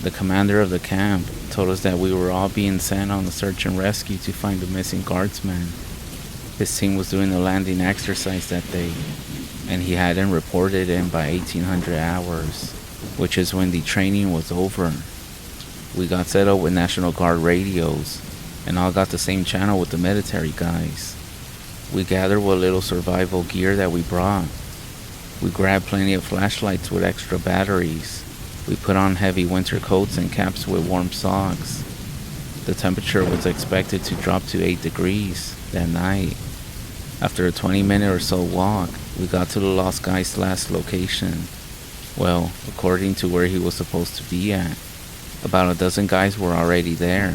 S1: The commander of the camp told us that we were all being sent on a search and rescue to find the missing guardsman. His team was doing a landing exercise that day, and he hadn't reported in by 1800 hours, which is when the training was over. We got set up with National Guard radios, and all got the same channel with the military guys. We gathered what little survival gear that we brought. We grabbed plenty of flashlights with extra batteries. We put on heavy winter coats and caps with warm socks. The temperature was expected to drop to 8 degrees that night. After a 20-minute or so walk, we got to the lost guy's last location. Well, according to where he was supposed to be at. About a dozen guys were already there,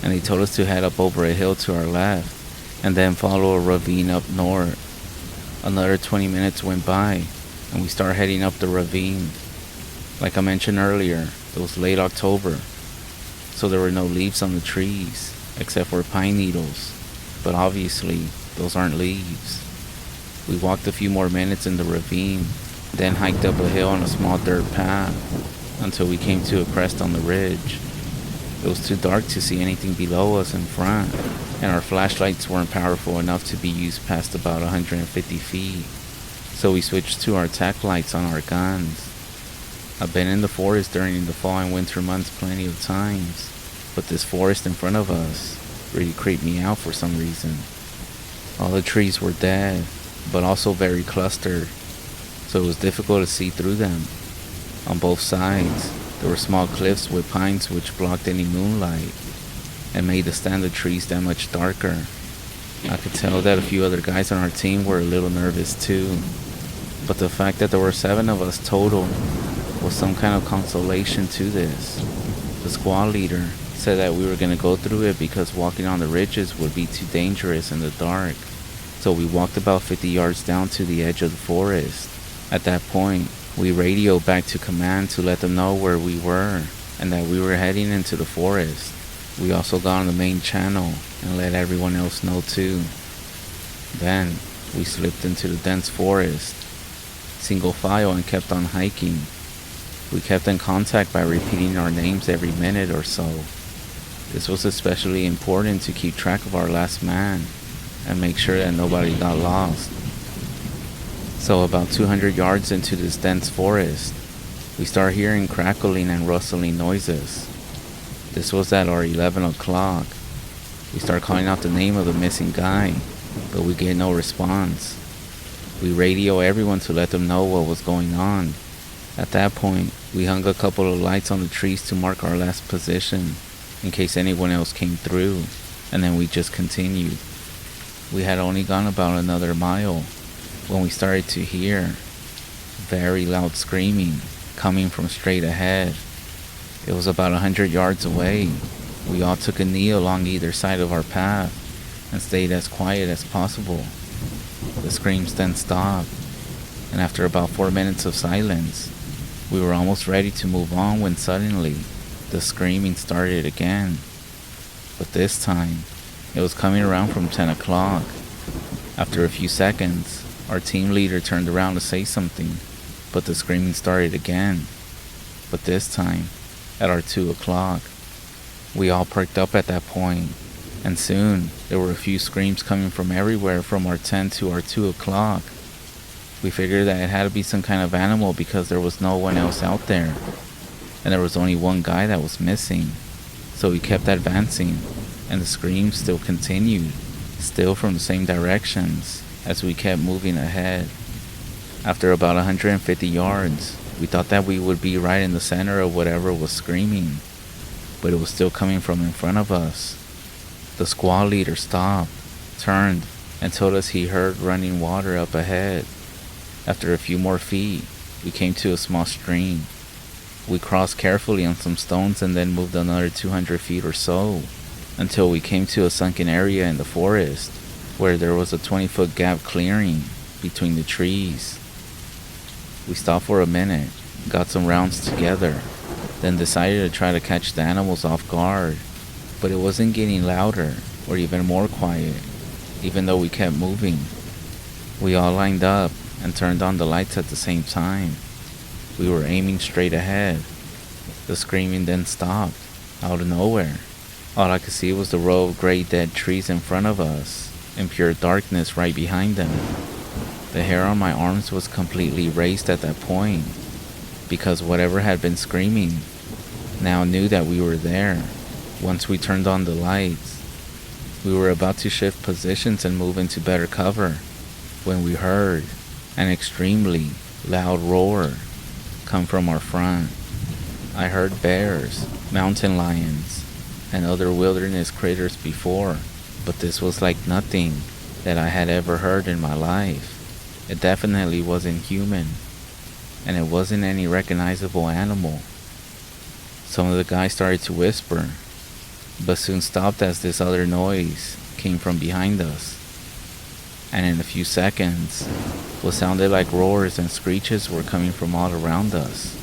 S1: and they told us to head up over a hill to our left, and then follow a ravine up north. Another 20 minutes went by, and we started heading up the ravine. Like I mentioned earlier, it was late October, so there were no leaves on the trees, except for pine needles, but obviously, those aren't leaves. We walked a few more minutes in the ravine, then hiked up a hill on a small dirt path, until we came to a crest on the ridge. It was too dark to see anything below us in front, and our flashlights weren't powerful enough to be used past about 150 feet, so we switched to our tack lights on our guns. I've been in the forest during the fall and winter months plenty of times, but this forest in front of us really creeped me out for some reason. All the trees were dead, but also very clustered, so it was difficult to see through them. On both sides, there were small cliffs with pines which blocked any moonlight and made the stand of trees that much darker. I could tell that a few other guys on our team were a little nervous too, but the fact that there were 7 of us total was some kind of consolation to this. The squad leader said that we were going to go through it because walking on the ridges would be too dangerous in the dark, so we walked about 50 yards down to the edge of the forest. At that point, we radioed back to command to let them know where we were and that we were heading into the forest. We also got on the main channel and let everyone else know too. Then, we slipped into the dense forest, single file, and kept on hiking. We kept in contact by repeating our names every minute or so. This was especially important to keep track of our last man and make sure that nobody got lost. So about 200 yards into this dense forest, we start hearing crackling and rustling noises. This was at our 11 o'clock. We start calling out the name of the missing guy, but we get no response. We radio everyone to let them know what was going on. At that point, we hung a couple of lights on the trees to mark our last position, in case anyone else came through, and then we just continued. We had only gone about another mile when we started to hear very loud screaming coming from straight ahead. It was about 100 yards away. We all took a knee along either side of our path and stayed as quiet as possible. The screams then stopped, and after about 4 minutes of silence, we were almost ready to move on when suddenly the screaming started again. But this time, It was coming around from 10 o'clock. After a few seconds, our team leader turned around to say something, but the screaming started again. But this time, at our 2 o'clock. We all perked up at that point, and soon there were a few screams coming from everywhere from our 10 to our 2 o'clock. We figured that it had to be some kind of animal because there was no one else out there, and there was only one guy that was missing. So we kept advancing, and the screams still continued, still from the same directions as we kept moving ahead. After about 150 yards, we thought that we would be right in the center of whatever was screaming, but it was still coming from in front of us. The squad leader stopped, turned, and told us he heard running water up ahead. After a few more feet, we came to a small stream. We crossed carefully on some stones and then moved another 200 feet or so, until we came to a sunken area in the forest, where there was a 20-foot gap clearing between the trees. We stopped for a minute, got some rounds together, then decided to try to catch the animals off guard, but it wasn't getting louder or even more quiet, even though we kept moving. We all lined up and turned on the lights at the same time. We were aiming straight ahead. The screaming then stopped, out of nowhere. All I could see was the row of gray dead trees in front of us, and pure darkness right behind them. The hair on my arms was completely raised at that point, because whatever had been screaming now knew that we were there. Once we turned on the lights, we were about to shift positions and move into better cover, when we heard an extremely loud roar come from our front. I heard bears, mountain lions, and other wilderness critters before, but this was like nothing that I had ever heard in my life. It definitely wasn't human, and it wasn't any recognizable animal. Some of the guys started to whisper, but soon stopped as this other noise came from behind us. And in a few seconds, what sounded like roars and screeches were coming from all around us.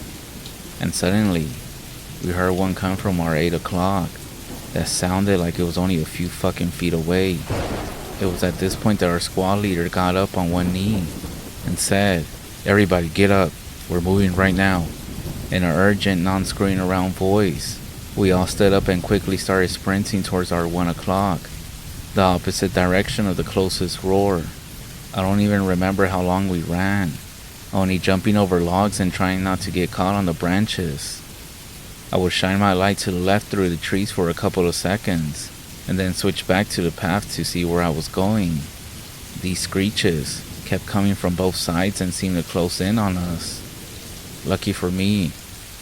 S1: And suddenly, we heard one come from our 8 o'clock that sounded like it was only a few fucking feet away. It was at this point that our squad leader got up on one knee and said, "Everybody get up, we're moving right now," in an urgent, non-screwing around voice. We all stood up and quickly started sprinting towards our 1 o'clock, the opposite direction of the closest roar. I don't even remember how long we ran, only jumping over logs and trying not to get caught on the branches. I would shine my light to the left through the trees for a couple of seconds, and then switch back to the path to see where I was going. These screeches kept coming from both sides and seemed to close in on us. Lucky for me,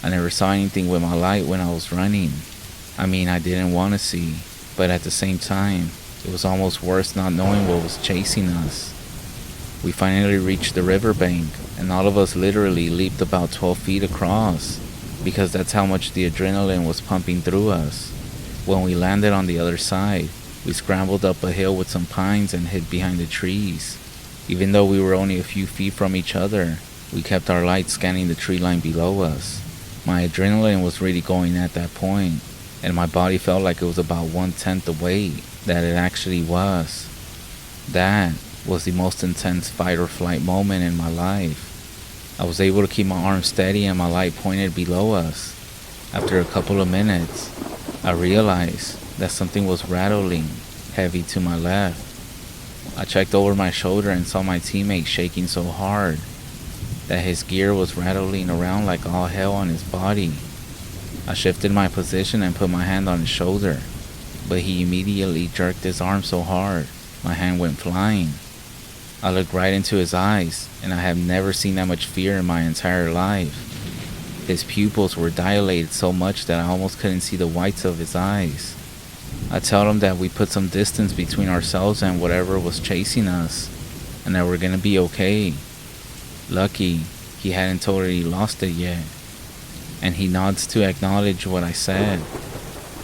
S1: I never saw anything with my light when I was running. I mean, I didn't want to see, but at the same time, it was almost worse not knowing what was chasing us. We finally reached the riverbank, and all of us literally leaped about 12 feet across, because that's how much the adrenaline was pumping through us. When we landed on the other side, we scrambled up a hill with some pines and hid behind the trees. Even though we were only a few feet from each other, we kept our lights scanning the tree line below us. My adrenaline was really going at that point, and my body felt like it was about 1/10 the weight that it actually was. That was the most intense fight or flight moment in my life. I was able to keep my arm steady and my light pointed below us. After a couple of minutes, I realized that something was rattling heavy to my left. I checked over my shoulder and saw my teammate shaking so hard that his gear was rattling around like all hell on his body. I shifted my position and put my hand on his shoulder, but he immediately jerked his arm so hard, my hand went flying. I looked right into his eyes, and I have never seen that much fear in my entire life. His pupils were dilated so much that I almost couldn't see the whites of his eyes. I told him that we put some distance between ourselves and whatever was chasing us, and that we're gonna be okay. Lucky he hadn't totally lost it yet, and he nods to acknowledge what I said.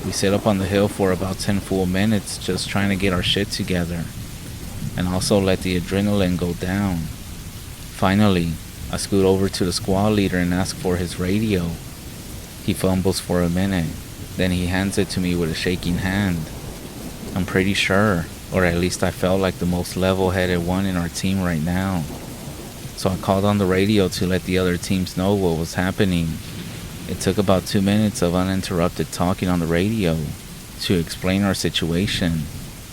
S1: We sit up on the hill for about 10 full minutes just trying to get our shit together, and also let the adrenaline go down. Finally, I scoot over to the squad leader and ask for his radio. He fumbles for a minute, then he hands it to me with a shaking hand. I'm pretty sure, or at least I felt like the most level-headed one in our team right now. So I called on the radio to let the other teams know what was happening. It took about 2 minutes of uninterrupted talking on the radio to explain our situation,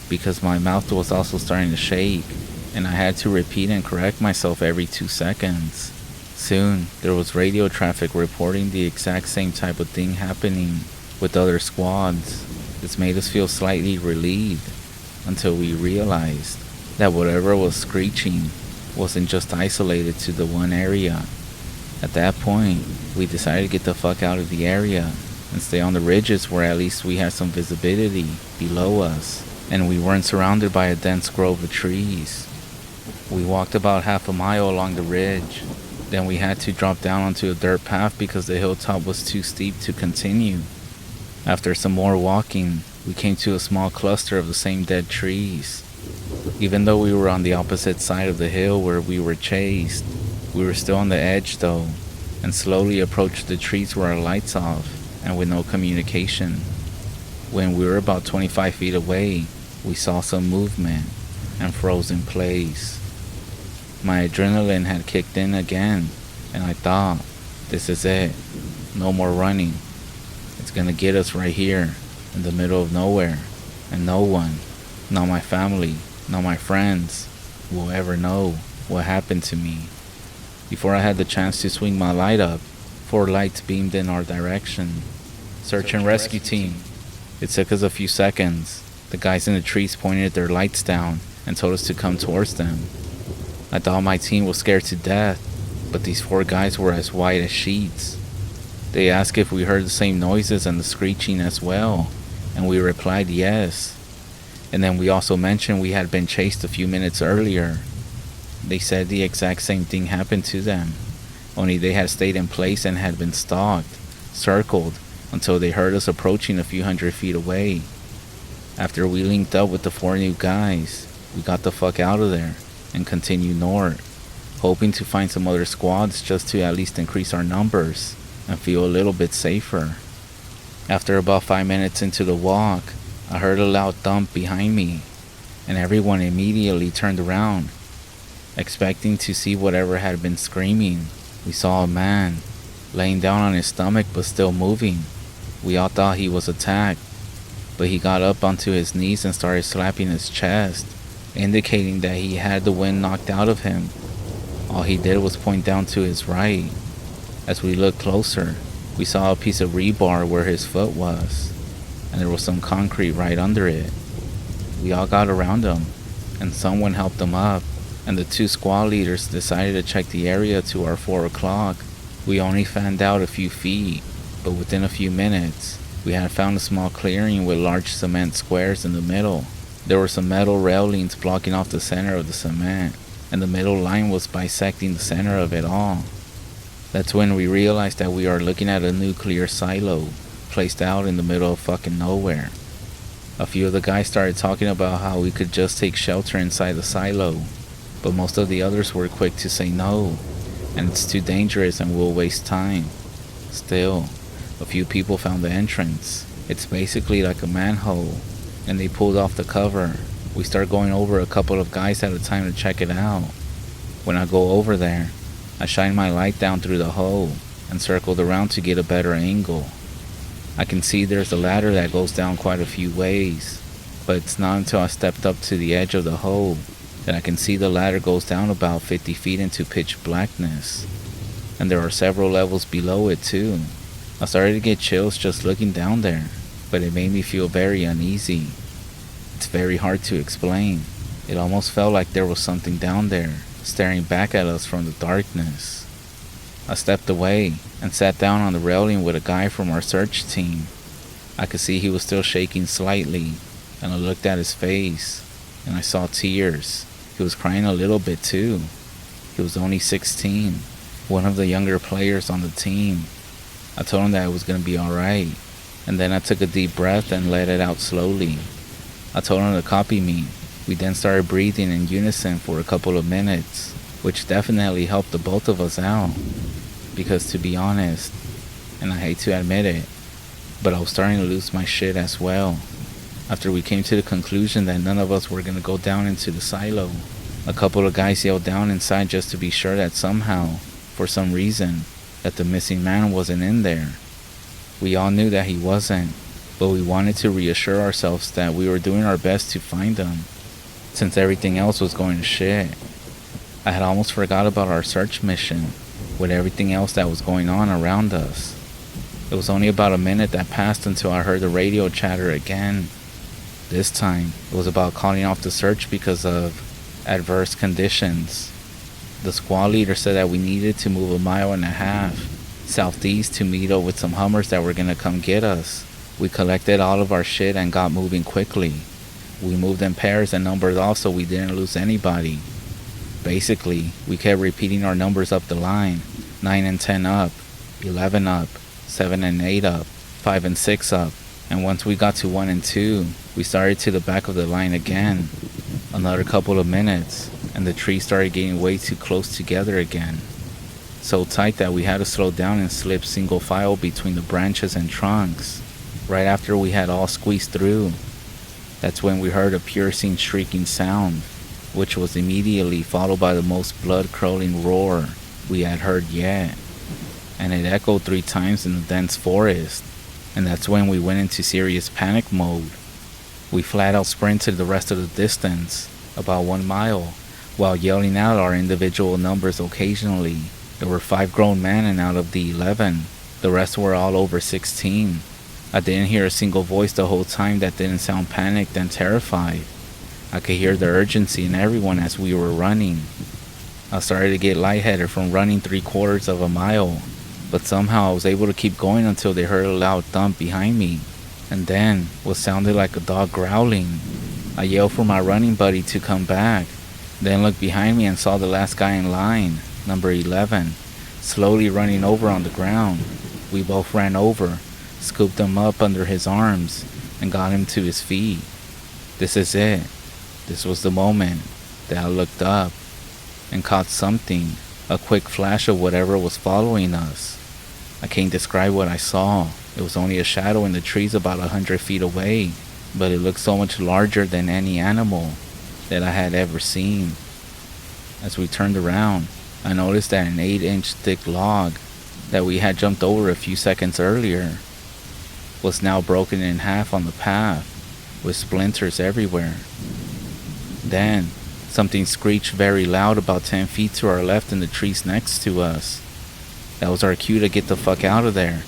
S1: because my mouth was also starting to shake, and I had to repeat and correct myself every 2 seconds. Soon, there was radio traffic reporting the exact same type of thing happening with other squads. This made us feel slightly relieved, until we realized that whatever was screeching wasn't just isolated to the one area. At that point, we decided to get the fuck out of the area and stay on the ridges where at least we had some visibility below us, and we weren't surrounded by a dense grove of trees. We walked about half a mile along the ridge. Then we had to drop down onto a dirt path because the hilltop was too steep to continue. After some more walking, we came to a small cluster of the same dead trees. Even though we were on the opposite side of the hill where we were chased, we were still on the edge though, and slowly approached the trees with our lights off and with no communication. When we were about 25 feet away, we saw some movement and froze in place. My adrenaline had kicked in again, and I thought, this is it. No more running. It's gonna get us right here, in the middle of nowhere, and no one, not my family, not my friends, will ever know what happened to me. Before I had the chance to swing my light up, 4 lights beamed in our direction. Search and rescue team. It took us a few seconds. The guys in the trees pointed their lights down and told us to come towards them. I thought my team was scared to death, but these 4 guys were as white as sheets. They asked if we heard the same noises and the screeching as well, and we replied yes. And then we also mentioned we had been chased a few minutes earlier. They said the exact same thing happened to them, only they had stayed in place and had been stalked, circled, until they heard us approaching a few hundred feet away. After we linked up with the 4 new guys, we got the fuck out of there and continued north, hoping to find some other squads just to at least increase our numbers and feel a little bit safer. After about 5 minutes into the walk, I heard a loud thump behind me, and everyone immediately turned around, expecting to see whatever had been screaming. We saw a man laying down on his stomach but still moving. We all thought he was attacked, but he got up onto his knees and started slapping his chest, indicating that he had the wind knocked out of him. All he did was point down to his right. As we looked closer, we saw a piece of rebar where his foot was, and there was some concrete right under it. We all got around him, and someone helped him up, and the 2 squad leaders decided to check the area to our 4 o'clock. We only fanned out a few feet, but within a few minutes, we had found a small clearing with large cement squares in the middle. There were some metal railings blocking off the center of the cement, and the middle line was bisecting the center of it all. That's when we realized that we are looking at a nuclear silo, placed out in the middle of fucking nowhere. A few of the guys started talking about how we could just take shelter inside the silo, but most of the others were quick to say no, and it's too dangerous and will waste time. Still, a few people found the entrance. It's basically like a manhole, and they pulled off the cover. We start going over a couple of guys at a time to check it out. When I go over there, I shine my light down through the hole and circled around to get a better angle. I can see there's a ladder that goes down quite a few ways, but it's not until I stepped up to the edge of the hole that I can see the ladder goes down about 50 feet into pitch blackness, and there are several levels below it too. I started to get chills just looking down there, but it made me feel very uneasy. It's very hard to explain. It almost felt like there was something down there, staring back at us from the darkness. I stepped away and sat down on the railing with a guy from our search team. I could see he was still shaking slightly, and I looked at his face, and I saw tears. He was crying a little bit too. He was only 16, one of the younger players on the team. I told him that it was going to be alright, and then I took a deep breath and let it out slowly. I told him to copy me. We then started breathing in unison for a couple of minutes, which definitely helped the both of us out. Because to be honest, and I hate to admit it, but I was starting to lose my shit as well. after we came to the conclusion that none of us were going to go down into the silo. A couple of guys yelled down inside just to be sure that somehow, for some reason, that the missing man wasn't in there. We all knew that he wasn't, but we wanted to reassure ourselves that we were doing our best to find him, since everything else was going to shit. I had almost forgot about our search mission, with everything else that was going on around us. It was only about a minute that passed until I heard the radio chatter again. This time, it was about calling off the search because of adverse conditions. The squad leader said that we needed to move 1.5 miles southeast to meet up with some Hummers that were gonna come get us. We collected all of our shit and got moving quickly. We moved in pairs and numbered off so we didn't lose anybody. Basically, we kept repeating our numbers up the line. 9 and 10 up, 11 up, 7 and 8 up, 5 and 6 up, and once we got to 1 and 2, we started to the back of the line again. Another couple of minutes, and the trees started getting way too close together again. So tight that we had to slow down and slip single file between the branches and trunks. Right after we had all squeezed through, that's when we heard a piercing, shrieking sound, which was immediately followed by the most blood-curdling roar we had heard yet. And it echoed 3 times in the dense forest, and that's when we went into serious panic mode. We flat out sprinted the rest of the distance, about 1 mile, while yelling out our individual numbers occasionally. There were 5 grown men, and out of the 11, the rest were all over 16. I didn't hear a single voice the whole time that didn't sound panicked and terrified. I could hear the urgency in everyone as we were running. I started to get lightheaded from running 3/4 of a mile, but somehow I was able to keep going until they heard a loud thump behind me, and then what sounded like a dog growling. I yelled for my running buddy to come back, then looked behind me and saw the last guy in line, number 11, slowly running over on the ground. We both ran over, scooped him up under his arms, and got him to his feet. This is it. This was the moment that I looked up and caught something, a quick flash of whatever was following us. I can't describe what I saw. It was only a shadow in the trees about 100 feet away, but it looked so much larger than any animal that I had ever seen. As we turned around, I noticed that an 8-inch thick log that we had jumped over a few seconds earlier was now broken in half on the path, with splinters everywhere. Then, something screeched very loud about 10 feet to our left in the trees next to us. That was our cue to get the fuck out of there.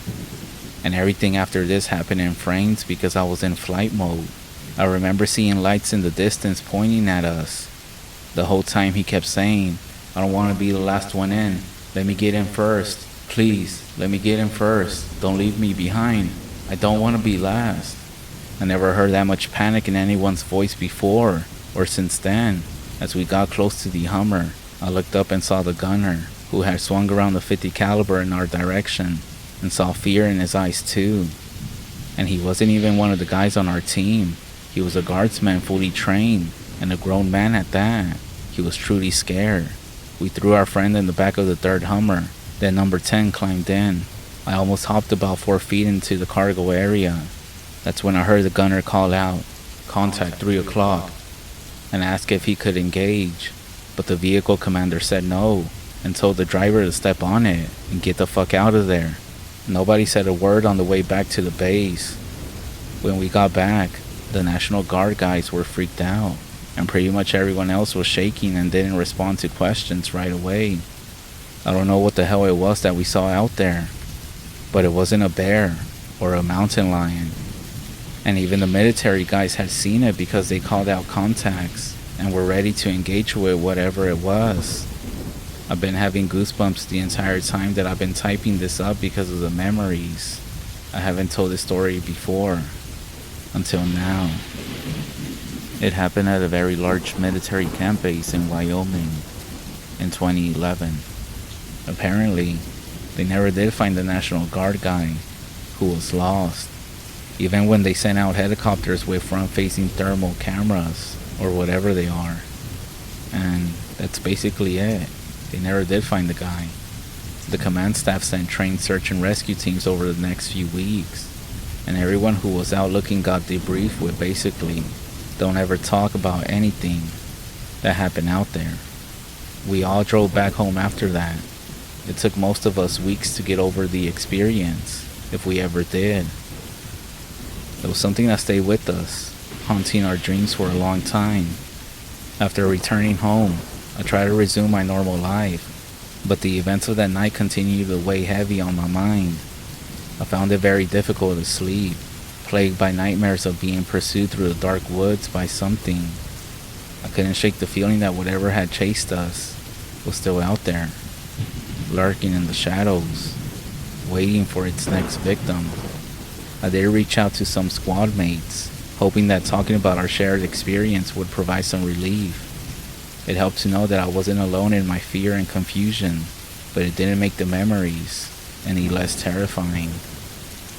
S1: And everything after this happened in frames because I was in flight mode. I remember seeing lights in the distance pointing at us. The whole time he kept saying, "I don't want to be the last one in. Let me get in first. Please, let me get in first. Don't leave me behind. I don't want to be last." I never heard that much panic in anyone's voice before, or since then. As we got close to the Hummer, I looked up and saw the gunner, who had swung around the .50 caliber in our direction, and saw fear in his eyes too. And he wasn't even one of the guys on our team. He was a guardsman fully trained, and a grown man at that. He was truly scared. We threw our friend in the back of the 3rd Hummer, then number 10 climbed in. I almost hopped about 4 feet into the cargo area. That's when I heard the gunner call out, "Contact 3 o'clock," and ask if he could engage, but the vehicle commander said no and told the driver to step on it and get the fuck out of there. Nobody said a word on the way back to the base. When we got back, the National Guard guys were freaked out, and pretty much everyone else was shaking and didn't respond to questions right away. I don't know what the hell it was that we saw out there, but it wasn't a bear or a mountain lion. And even the military guys had seen it because they called out contacts and were ready to engage with whatever it was. I've been having goosebumps the entire time that I've been typing this up because of the memories. I haven't told this story before, until now. It happened at a very large military camp base in Wyoming in 2011. Apparently, they never did find the National Guard guy who was lost, even when they sent out helicopters with front-facing thermal cameras, or whatever they are. And that's basically it. They never did find the guy. The command staff sent trained search and rescue teams over the next few weeks. and everyone who was out looking got debriefed with basically, don't ever talk about anything that happened out there. We all drove back home after that. It took most of us weeks to get over the experience, if we ever did. It was something that stayed with us, haunting our dreams for a long time. After returning home, I tried to resume my normal life, but the events of that night continued to weigh heavy on my mind. I found it very difficult to sleep, plagued by nightmares of being pursued through the dark woods by something. I couldn't shake the feeling that whatever had chased us was still out there, lurking in the shadows, waiting for its next victim. I did reach out to some squad mates, hoping that talking about our shared experience would provide some relief. It helped to know that I wasn't alone in my fear and confusion, but it didn't make the memories any less terrifying.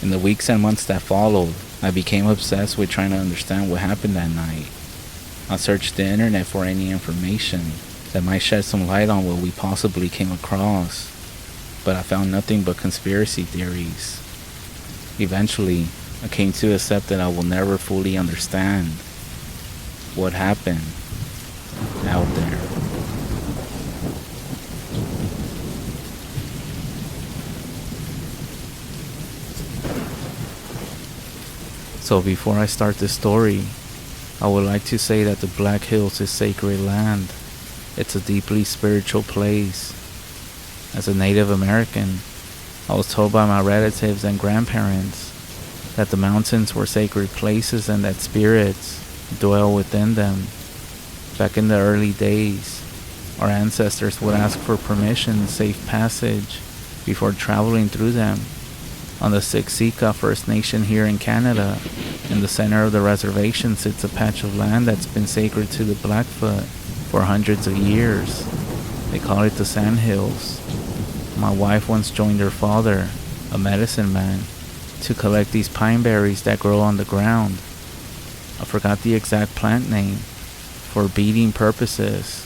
S1: In the weeks and months that followed, I became obsessed with trying to understand what happened that night. I searched the internet for any information that might shed some light on what we possibly came across, but I found nothing but conspiracy theories. Eventually, I came to accept that I will never fully understand what happened out there. So before I start this story, I would like to say that the Black Hills is sacred land. It's a deeply spiritual place. As a Native American, I was told by my relatives and grandparents that the mountains were sacred places and that spirits dwell within them. Back in the early days, our ancestors would ask for permission, safe passage, before traveling through them. On the Siksika First Nation here in Canada, in the center of the reservation sits a patch of land that's been sacred to the Blackfoot for hundreds of years. They call it the Sandhills. My wife once joined her father, a medicine man, to collect these pine berries that grow on the ground. I forgot the exact plant name. For beading purposes.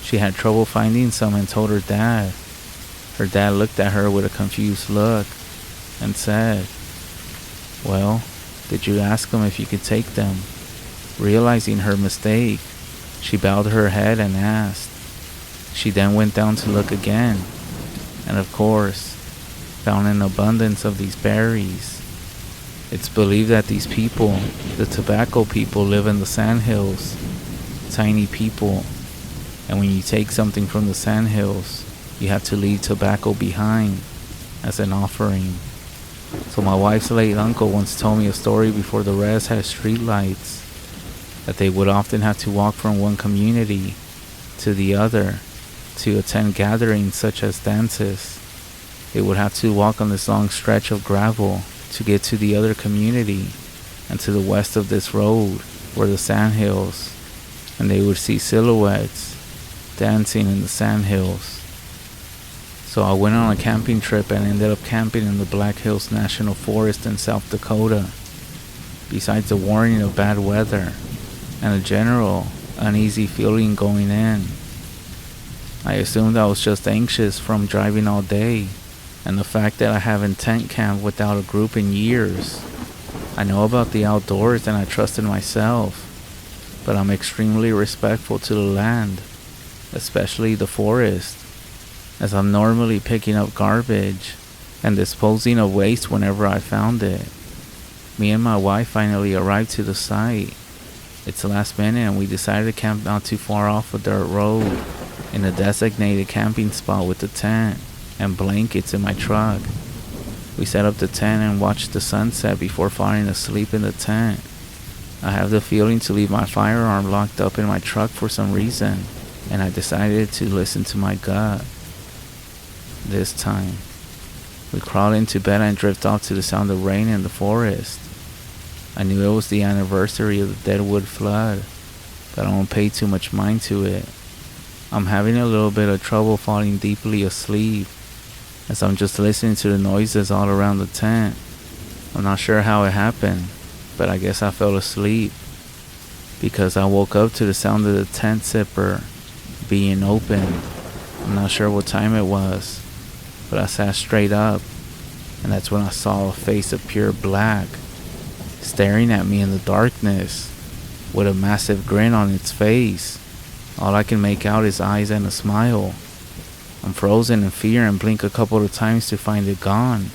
S1: She had trouble finding some and told her dad. Her dad looked at her with a confused look and said, "Well, did you ask him if you could take them?" Realizing her mistake, she bowed her head and asked. She then went down to look again, and of course, found an abundance of these berries. It's believed that these people, the tobacco people, live in the sandhills, tiny people, and when you take something from the sandhills, you have to leave tobacco behind as an offering. So my wife's late uncle once told me a story before the REZ had street lights, that they would often have to walk from one community to the other to attend gatherings such as dances. They would have to walk on this long stretch of gravel to get to the other community, and to the west of this road were the sandhills, and they would see silhouettes dancing in the sandhills. So I went on a camping trip and ended up camping in the Black Hills National Forest in South Dakota. Besides the warning of bad weather and a general uneasy feeling going in, I assumed I was just anxious from driving all day and the fact that I haven't tent camped without a group in years. I know about the outdoors and I trust in myself, but I'm extremely respectful to the land, especially the forest, as I'm normally picking up garbage and disposing of waste whenever I found it. Me and my wife finally arrived to the site. It's last minute and we decided to camp not too far off a dirt road in a designated camping spot with a tent and blankets in my truck. We set up the tent and watched the sunset before falling asleep in the tent. I have the feeling to leave my firearm locked up in my truck for some reason, and I decided to listen to my gut. This time, we crawled into bed and drifted off to the sound of rain in the forest. I knew it was the anniversary of the Deadwood flood, but I don't pay too much mind to it. I'm having a little bit of trouble falling deeply asleep, as I'm just listening to the noises all around the tent. I'm not sure how it happened, but I guess I fell asleep, because I woke up to the sound of the tent zipper being opened. I'm not sure what time it was, but I sat straight up, and that's when I saw a face of pure black staring at me in the darkness with a massive grin on its face. All I can make out is eyes and a smile. I'm frozen in fear and blink a couple of times to find it gone.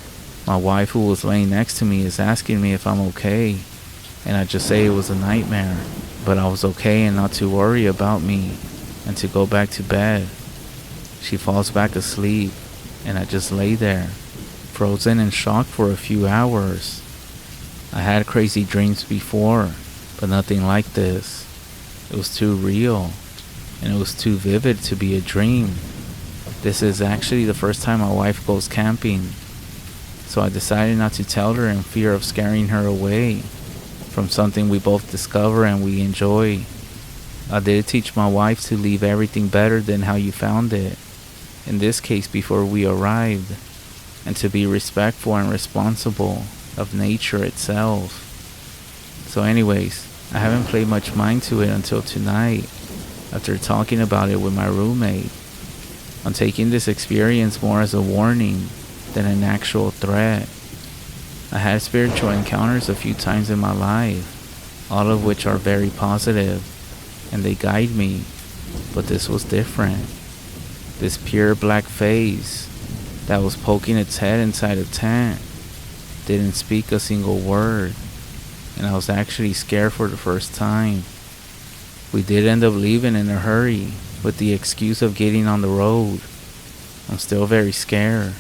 S1: My wife, who was laying next to me, is asking me if I'm okay, and I just say it was a nightmare, but I was okay and not to worry about me and to go back to bed. She falls back asleep, and I just lay there, frozen in shock for a few hours. I had crazy dreams before, but nothing like this. It was too real, and it was too vivid to be a dream. This is actually the first time my wife goes camping, so I decided not to tell her in fear of scaring her away from something we both discover and we enjoy. I did teach my wife to leave everything better than how you found it, in this case before we arrived, and to be respectful and responsible of nature itself. So anyways, I haven't paid much mind to it until tonight, after talking about it with my roommate. I'm taking this experience more as a warning than an actual threat. I had spiritual encounters a few times in my life, all of which are very positive, and they guide me, but this was different. This pure black face that was poking its head inside a tent didn't speak a single word, and I was actually scared for the first time. We did end up leaving in a hurry with the excuse of getting on the road. I'm still very scared.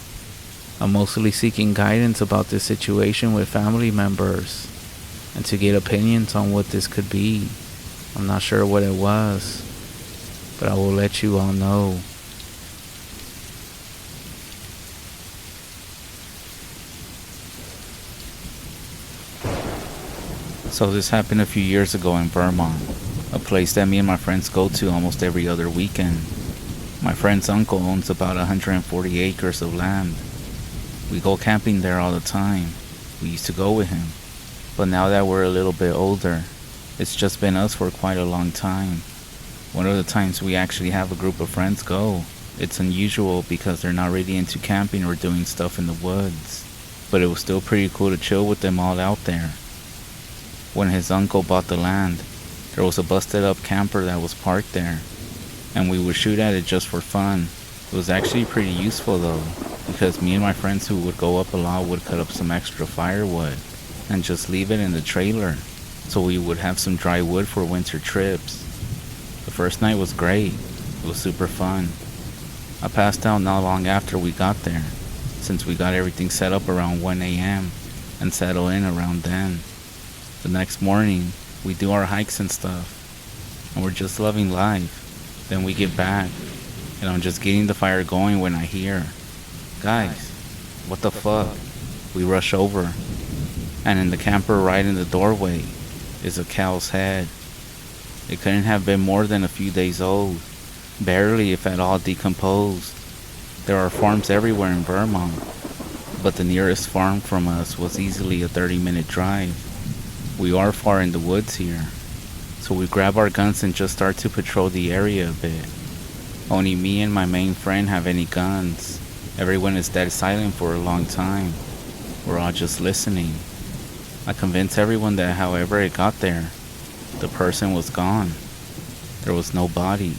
S1: I'm mostly seeking guidance about this situation with family members and to get opinions on what this could be. I'm not sure what it was, but I will let you all know. So this happened a few years ago in Vermont, a place that me and my friends go to almost every other weekend. My friend's uncle owns about 140 acres of land. We go camping there all the time. We used to go with him, but now that we're a little bit older, it's just been us for quite a long time. One of the times we actually have a group of friends go. It's unusual because they're not really into camping or doing stuff in the woods, but it was still pretty cool to chill with them all out there. When his uncle bought the land, there was a busted up camper that was parked there, and we would shoot at it just for fun. It was actually pretty useful though, because me and my friends who would go up a lot would cut up some extra firewood and just leave it in the trailer, so we would have some dry wood for winter trips. The first night was great. It was super fun. I passed out not long after we got there, since we got everything set up around 1 a.m. and settled in around then. The next morning, we do our hikes and stuff, and we're just loving life. Then we get back, and I'm just getting the fire going when I hear, "Guys, what the fuck?" We rush over, and in the camper right in the doorway is a cow's head. It couldn't have been more than a few days old, barely if at all decomposed. There are farms everywhere in Vermont, but the nearest farm from us was easily a 30-minute drive. We are far in the woods here, so we grab our guns and just start to patrol the area a bit. Only me and my main friend have any guns. Everyone is dead silent for a long time. We're all just listening. I convince everyone that however it got there, the person was gone. There was no body,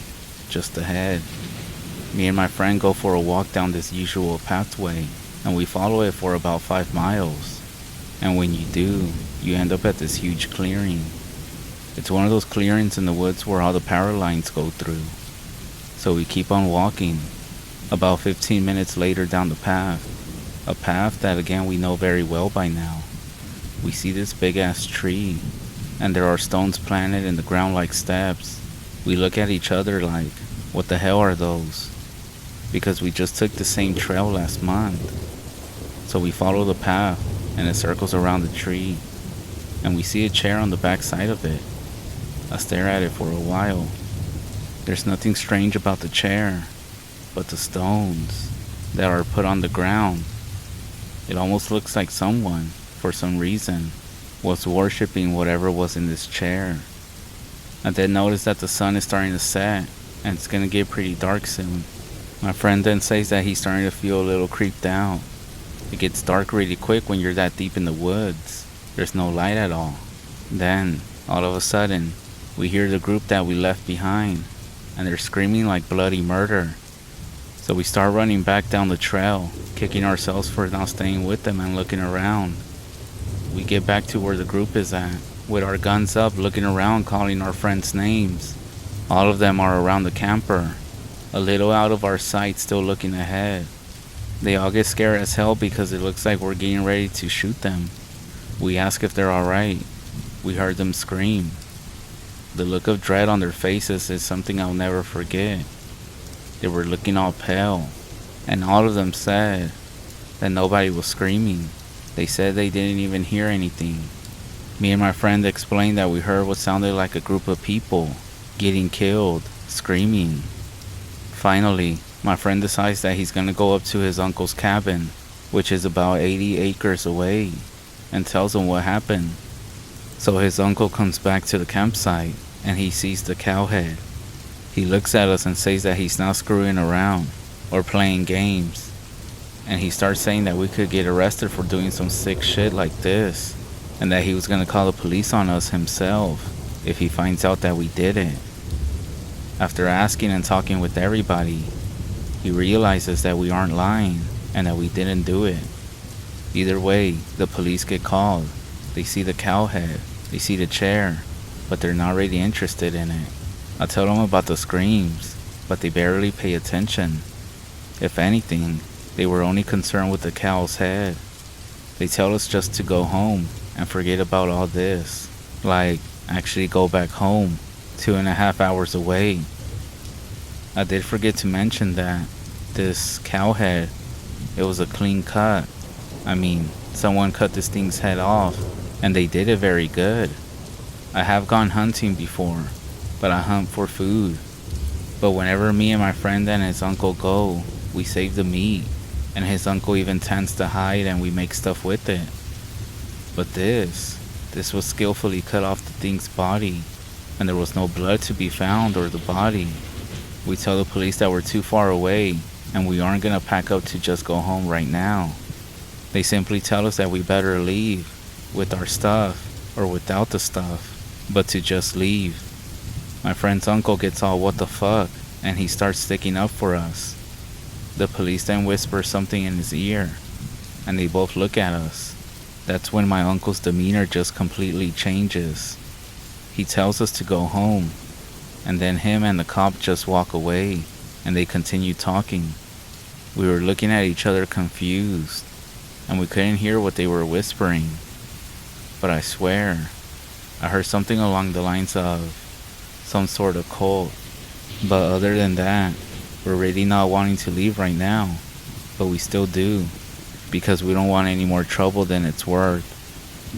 S1: just a head. Me and my friend go for a walk down this usual pathway, and we follow it for about 5 miles. And when you do, you end up at this huge clearing. It's one of those clearings in the woods where all the power lines go through. So we keep on walking. About 15 minutes later down the path, a path that again we know very well by now, we see this big ass tree, and there are stones planted in the ground like steps. We look at each other like, what the hell are those? Because we just took the same trail last month. So we follow the path, and it circles around the tree, and we see a chair on the back side of it. I stare at it for a while. There's nothing strange about the chair, but the stones that are put on the ground. It almost looks like someone, for some reason, was worshipping whatever was in this chair. I then notice that the sun is starting to set, and it's gonna get pretty dark soon. My friend then says that he's starting to feel a little creeped out. It gets dark really quick when you're that deep in the woods. There's no light at all. Then, all of a sudden, we hear the group that we left behind, and they're screaming like bloody murder. So we start running back down the trail, kicking ourselves for not staying with them and looking around. We get back to where the group is at, with our guns up, looking around, calling our friends' names. All of them are around the camper, a little out of our sight, still looking ahead. They all get scared as hell because it looks like we're getting ready to shoot them. We ask if they're alright. We heard them scream. The look of dread on their faces is something I'll never forget. They were looking all pale, and all of them said that nobody was screaming. They said they didn't even hear anything. Me and my friend explained that we heard what sounded like a group of people getting killed, screaming. Finally, my friend decides that he's gonna go up to his uncle's cabin, which is about 80 acres away, and tells him what happened. So his uncle comes back to the campsite, and he sees the cow head. He looks at us and says that he's not screwing around or playing games. And he starts saying that we could get arrested for doing some sick shit like this, and that he was gonna call the police on us himself if he finds out that we did it. After asking and talking with everybody, he realizes that we aren't lying and that we didn't do it. Either way, the police get called. They see the cow head, they see the chair, but they're not really interested in it. I tell them about the screams, but they barely pay attention. If anything, they were only concerned with the cow's head. They tell us just to go home and forget about all this. Like, actually go back home, 2.5 hours away. I did forget to mention that this cow head, it was a clean cut. I mean, someone cut this thing's head off, and they did it very good. I have gone hunting before, but I hunt for food. But whenever me and my friend and his uncle go, we save the meat, and his uncle even tends to hide and we make stuff with it. But this was skillfully cut off the thing's body, and there was no blood to be found or the body. We tell the police that we're too far away and we aren't gonna pack up to just go home right now. They simply tell us that we better leave with our stuff or without the stuff, but to just leave. My friend's uncle gets all what the fuck, and he starts sticking up for us. The police then whisper something in his ear, and they both look at us. That's when my uncle's demeanor just completely changes. He tells us to go home, and then him and the cop just walk away, and they continue talking. We were looking at each other confused, and we couldn't hear what they were whispering. But I swear, I heard something along the lines of some sort of cult. But other than that, we're really not wanting to leave right now, but we still do, because we don't want any more trouble than it's worth.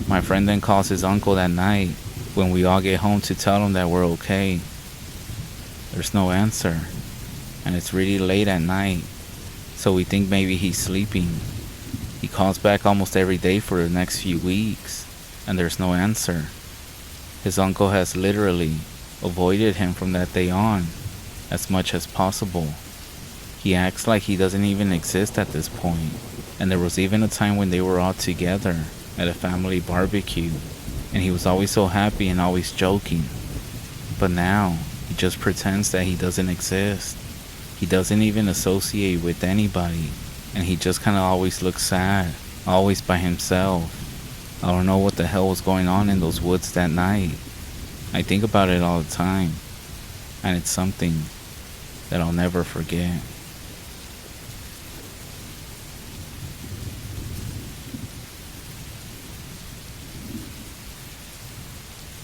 S1: My friend then calls his uncle that night when we all get home to tell him that we're okay. There's no answer, and it's really late at night, so we think maybe he's sleeping. He calls back almost every day for the next few weeks, and there's no answer. His uncle has literally avoided him from that day on as much as possible. He acts like he doesn't even exist at this point, and there was even a time when they were all together at a family barbecue, and he was always so happy and always joking. But now, he just pretends that he doesn't exist. He doesn't even associate with anybody, and he just kinda always looks sad, always by himself. I don't know what the hell was going on in those woods that night. I think about it all the time, and it's something that I'll never forget.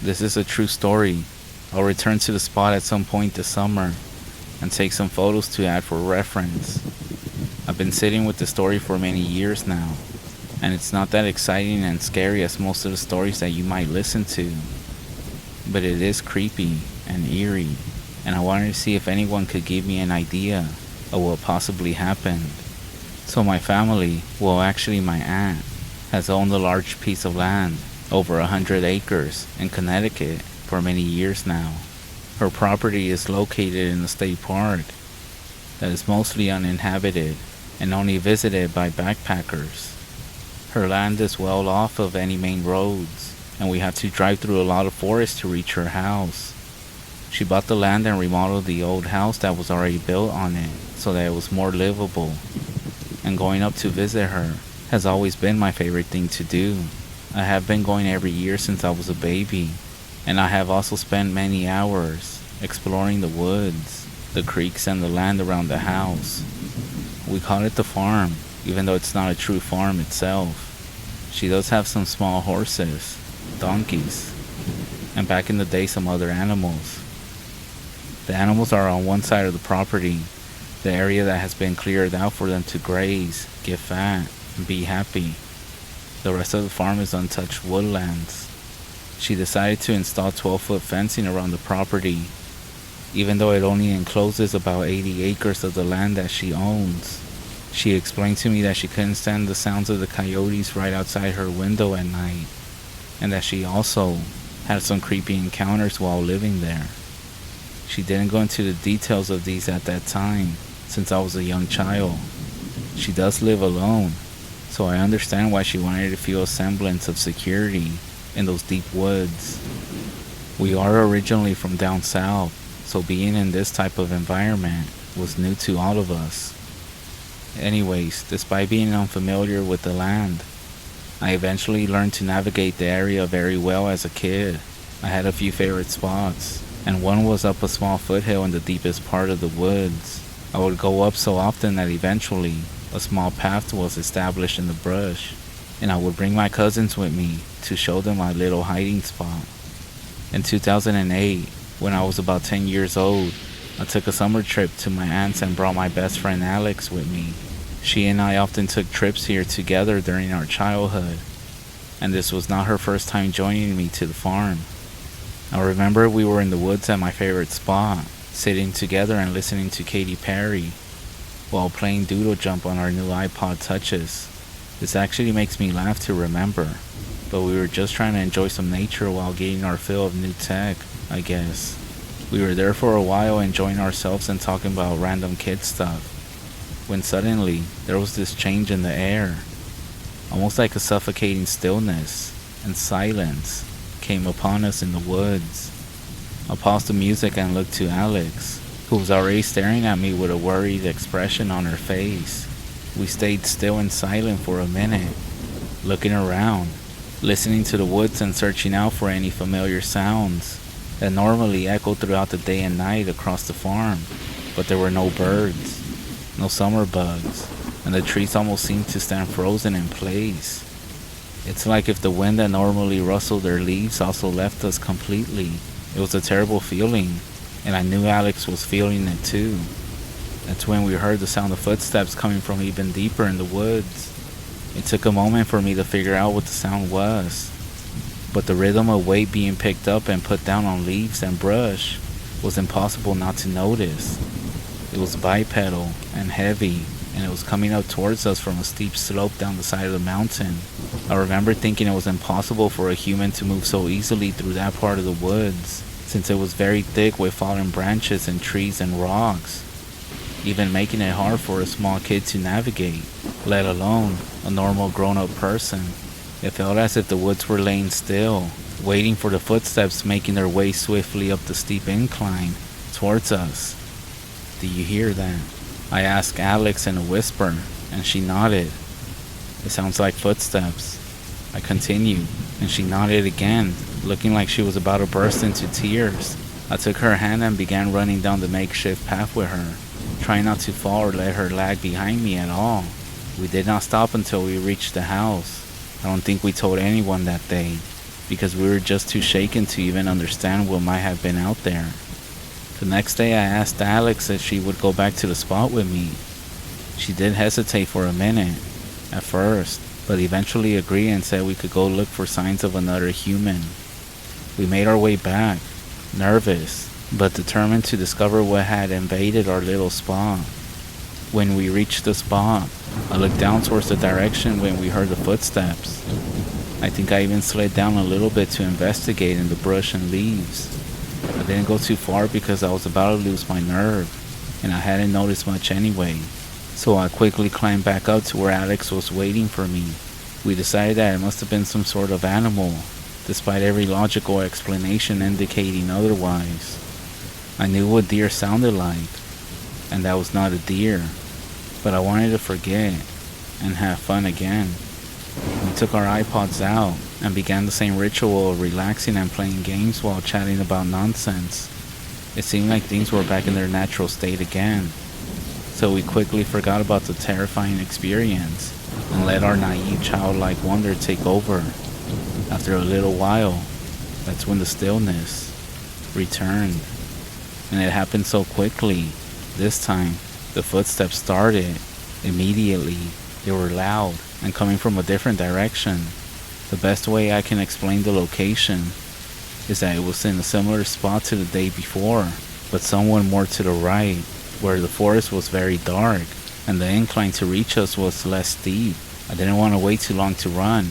S1: This is a true story. I'll return to the spot at some point this summer and take some photos to add for reference. I've been sitting with the story for many years now, and it's not that exciting and scary as most of the stories that you might listen to, but it is creepy and eerie, and I wanted to see if anyone could give me an idea of what possibly happened. So my family, well actually my aunt, has owned a large piece of land, over 100 acres, in Connecticut for many years now. Her property is located in a state park that is mostly uninhabited, and only visited by backpackers. Her land is well off of any main roads, and we had to drive through a lot of forest to reach her house. She bought the land and remodeled the old house that was already built on it so that it was more livable, and going up to visit her has always been my favorite thing to do. I have been going every year since I was a baby, and I have also spent many hours exploring the woods, the creeks, and the land around the house. We call it the farm, even though it's not a true farm itself. She does have some small horses, donkeys, and back in the day some other animals. The animals are on one side of the property, the area that has been cleared out for them to graze, get fat, and be happy. The rest of the farm is untouched woodlands. She decided to install 12-foot fencing around the property, even though it only encloses about 80 acres of the land that she owns. She explained to me that she couldn't stand the sounds of the coyotes right outside her window at night, and that she also had some creepy encounters while living there. She didn't go into the details of these at that time, since I was a young child. She does live alone, so I understand why she wanted to feel a semblance of security in those deep woods. We are originally from down south, so being in this type of environment was new to all of us. Anyways, despite being unfamiliar with the land, I eventually learned to navigate the area very well as a kid. I had a few favorite spots, and one was up a small foothill in the deepest part of the woods. I would go up so often that eventually a small path was established in the brush, and I would bring my cousins with me to show them my little hiding spot. In 2008, when I was about 10 years old, I took a summer trip to my aunt's and brought my best friend Alex with me. She and I often took trips here together during our childhood, and this was not her first time joining me to the farm. I remember we were in the woods at my favorite spot, sitting together and listening to Katy Perry, while playing Doodle Jump on our new iPod Touches. This actually makes me laugh to remember, but we were just trying to enjoy some nature while getting our fill of new tech, I guess. We were there for a while enjoying ourselves and talking about random kid stuff, when suddenly there was this change in the air, almost like a suffocating stillness and silence came upon us in the woods. I paused the music and looked to Alex, who was already staring at me with a worried expression on her face. We stayed still and silent for a minute, looking around, listening to the woods and searching out for any familiar sounds that normally echoed throughout the day and night across the farm, but there were no birds, no summer bugs, and the trees almost seemed to stand frozen in place. It's like if the wind that normally rustled their leaves also left us completely. It was a terrible feeling, and I knew Alex was feeling it too. That's when we heard the sound of footsteps coming from even deeper in the woods. It took a moment for me to figure out what the sound was, but the rhythm of weight being picked up and put down on leaves and brush was impossible not to notice. It was bipedal and heavy, and it was coming up towards us from a steep slope down the side of the mountain. I remember thinking it was impossible for a human to move so easily through that part of the woods, since it was very thick with fallen branches and trees and rocks, even making it hard for a small kid to navigate, let alone a normal grown-up person. It felt as if the woods were laying still, waiting for the footsteps making their way swiftly up the steep incline towards us. "Do you hear that?" I asked Alex in a whisper, and she nodded. "It sounds like footsteps." I continued, and she nodded again, looking like she was about to burst into tears. I took her hand and began running down the makeshift path with her, trying not to fall or let her lag behind me at all. We did not stop until we reached the house. I don't think we told anyone that day, because we were just too shaken to even understand what might have been out there. The next day I asked Alex if she would go back to the spot with me. She did hesitate for a minute, at first, but eventually agreed and said we could go look for signs of another human. We made our way back, nervous, but determined to discover what had invaded our little spot. When we reached the spot, I looked down towards the direction when we heard the footsteps. I think I even slid down a little bit to investigate in the brush and leaves. I didn't go too far because I was about to lose my nerve, and I hadn't noticed much anyway. So I quickly climbed back up to where Alex was waiting for me. We decided that it must have been some sort of animal, despite every logical explanation indicating otherwise. I knew what deer sounded like, and that was not a deer, but I wanted to forget and have fun again. We took our iPods out and began the same ritual of relaxing and playing games while chatting about nonsense. It seemed like things were back in their natural state again, so we quickly forgot about the terrifying experience and let our naive childlike wonder take over. After a little while, that's when the stillness returned, and it happened so quickly. This time, the footsteps started immediately. They were loud and coming from a different direction. The best way I can explain the location is that it was in a similar spot to the day before, but somewhat more to the right, where the forest was very dark and the incline to reach us was less steep. I didn't want to wait too long to run,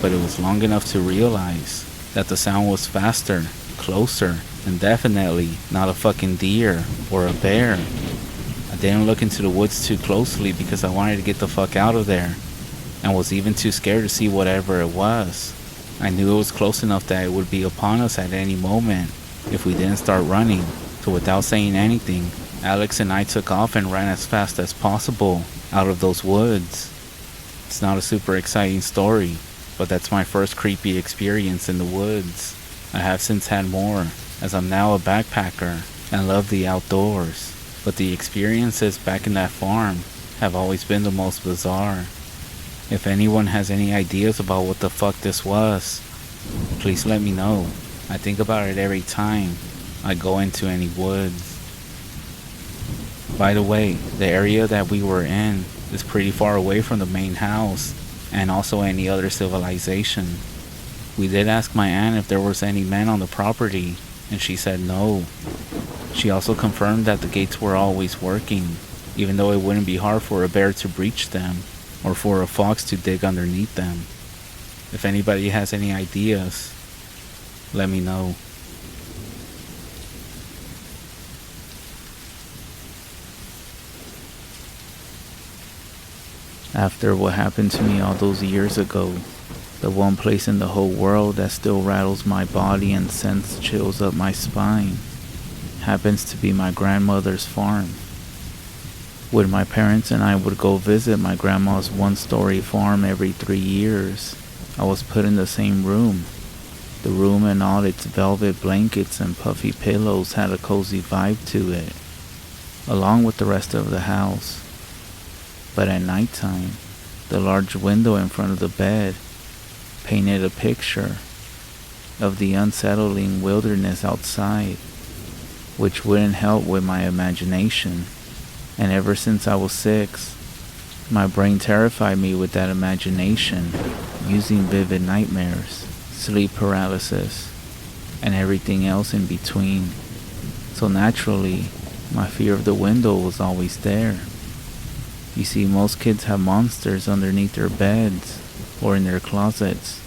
S1: but it was long enough to realize that the sound was faster, closer, and definitely not a fucking deer or a bear. I didn't look into the woods too closely because I wanted to get the fuck out of there, and was even too scared to see whatever it was. I knew it was close enough that it would be upon us at any moment if we didn't start running, so without saying anything, Alex and I took off and ran as fast as possible out of those woods. It's not a super exciting story, but that's my first creepy experience in the woods. I have since had more, as I'm now a backpacker and love the outdoors, but the experiences back in that farm have always been the most bizarre. If anyone has any ideas about what the fuck this was, please let me know. I think about it every time I go into any woods. By the way, the area that we were in is pretty far away from the main house and also any other civilization. We did ask my aunt if there was any men on the property, and she said no. She also confirmed that the gates were always working, even though it wouldn't be hard for a bear to breach them or for a fox to dig underneath them. If anybody has any ideas, let me know. After what happened to me all those years ago, the one place in the whole world that still rattles my body and sends chills up my spine happens to be my grandmother's farm. When my parents and I would go visit my grandma's one-story farm every 3 years, I was put in the same room. The room and all its velvet blankets and puffy pillows had a cozy vibe to it, along with the rest of the house. But at nighttime, the large window in front of the bed painted a picture of the unsettling wilderness outside, which wouldn't help with my imagination. And ever since I was 6, my brain terrified me with that imagination, using vivid nightmares, sleep paralysis, and everything else in between. So naturally, my fear of the window was always there. You see, most kids have monsters underneath their beds or in their closets.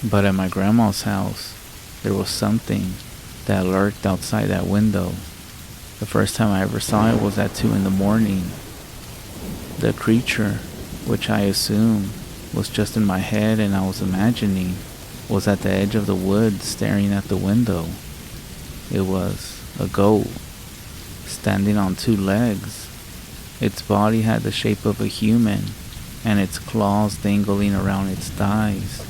S1: But at my grandma's house, there was something that lurked outside that window. The first time I ever saw it was at 2 in the morning. The creature, which I assume was just in my head and I was imagining, was at the edge of the woods staring at the window. It was a goat, standing on 2 legs. Its body had the shape of a human, and its claws dangling around its thighs.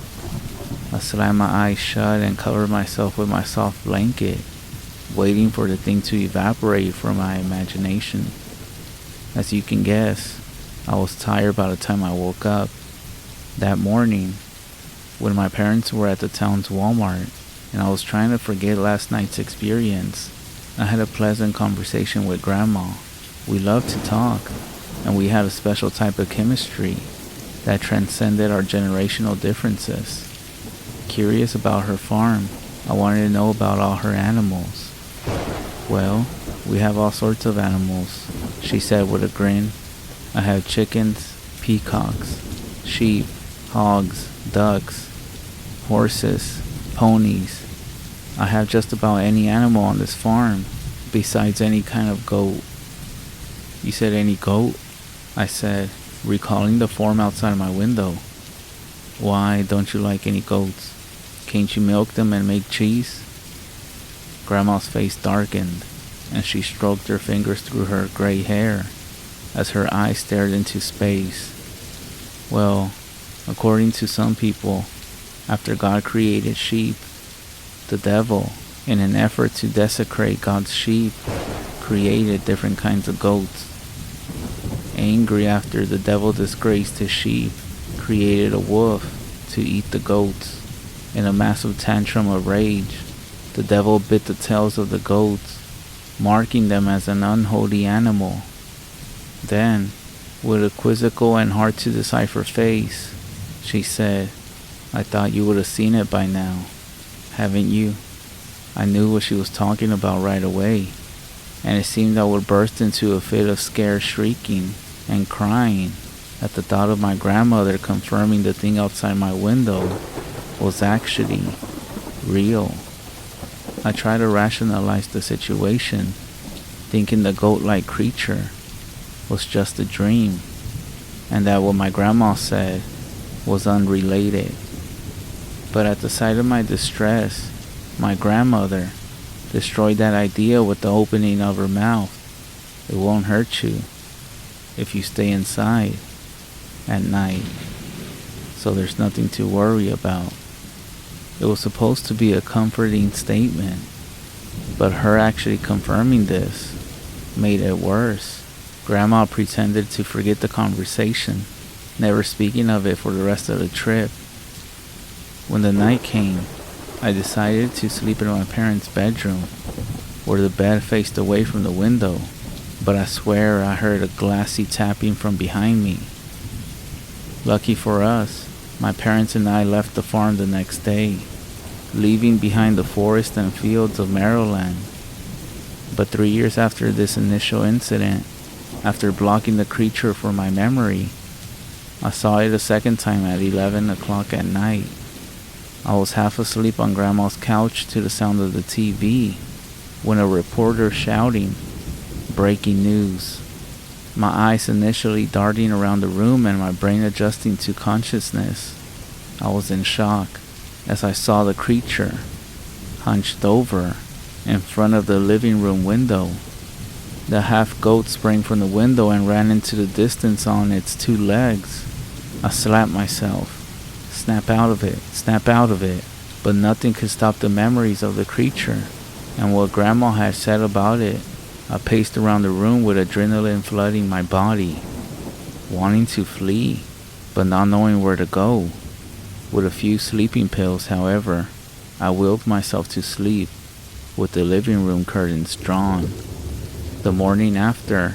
S1: I slammed my eyes shut and covered myself with my soft blanket, waiting for the thing to evaporate from my imagination. As you can guess, I was tired by the time I woke up. That morning, when my parents were at the town's Walmart, and I was trying to forget last night's experience, I had a pleasant conversation with Grandma. We loved to talk, and we had a special type of chemistry that transcended our generational differences. Curious about her farm, I wanted to know about all her animals. Well, we have all sorts of animals, she said with a grin. I have chickens, peacocks, sheep, hogs, ducks, horses, ponies. I have just about any animal on this farm, besides any kind of goat. You said any goat? I said, recalling the form outside my window. Why don't you like any goats? Can't you milk them and make cheese? Grandma's face darkened, and she stroked her fingers through her gray hair as her eyes stared into space. Well, according to some people, after God created sheep, the devil, in an effort to desecrate God's sheep, created different kinds of goats. Angry after the devil disgraced his sheep, created a wolf to eat the goats. In a massive tantrum of rage, the devil bit the tails of the goats, marking them as an unholy animal. Then, with a quizzical and hard to decipher face, she said, I thought you would have seen it by now, haven't you? I knew what she was talking about right away, and it seemed I would burst into a fit of scared shrieking and crying at the thought of my grandmother confirming the thing outside my window was actually real. I tried to rationalize the situation, thinking the goat-like creature was just a dream, and that what my grandma said was unrelated. But at the sight of my distress, my grandmother destroyed that idea with the opening of her mouth. It won't hurt you if you stay inside at night, so there's nothing to worry about. It was supposed to be a comforting statement, but her actually confirming this made it worse. Grandma pretended to forget the conversation, never speaking of it for the rest of the trip. When the night came, I decided to sleep in my parents' bedroom, where the bed faced away from the window, but I swear I heard a glassy tapping from behind me. Lucky for us, my parents and I left the farm the next day, leaving behind the forest and fields of Maryland. But 3 years after this initial incident, after blocking the creature from my memory, I saw it a second time at 11 o'clock at night. I was half asleep on Grandma's couch to the sound of the TV when a reporter shouting, "Breaking news." My eyes initially darting around the room and my brain adjusting to consciousness. I was in shock as I saw the creature hunched over in front of the living room window. The half goat sprang from the window and ran into the distance on its 2 legs. I slapped myself. Snap out of it, snap out of it. But nothing could stop the memories of the creature and what Grandma had said about it. I paced around the room with adrenaline flooding my body, wanting to flee, but not knowing where to go. With a few sleeping pills, however, I willed myself to sleep with the living room curtains drawn. The morning after,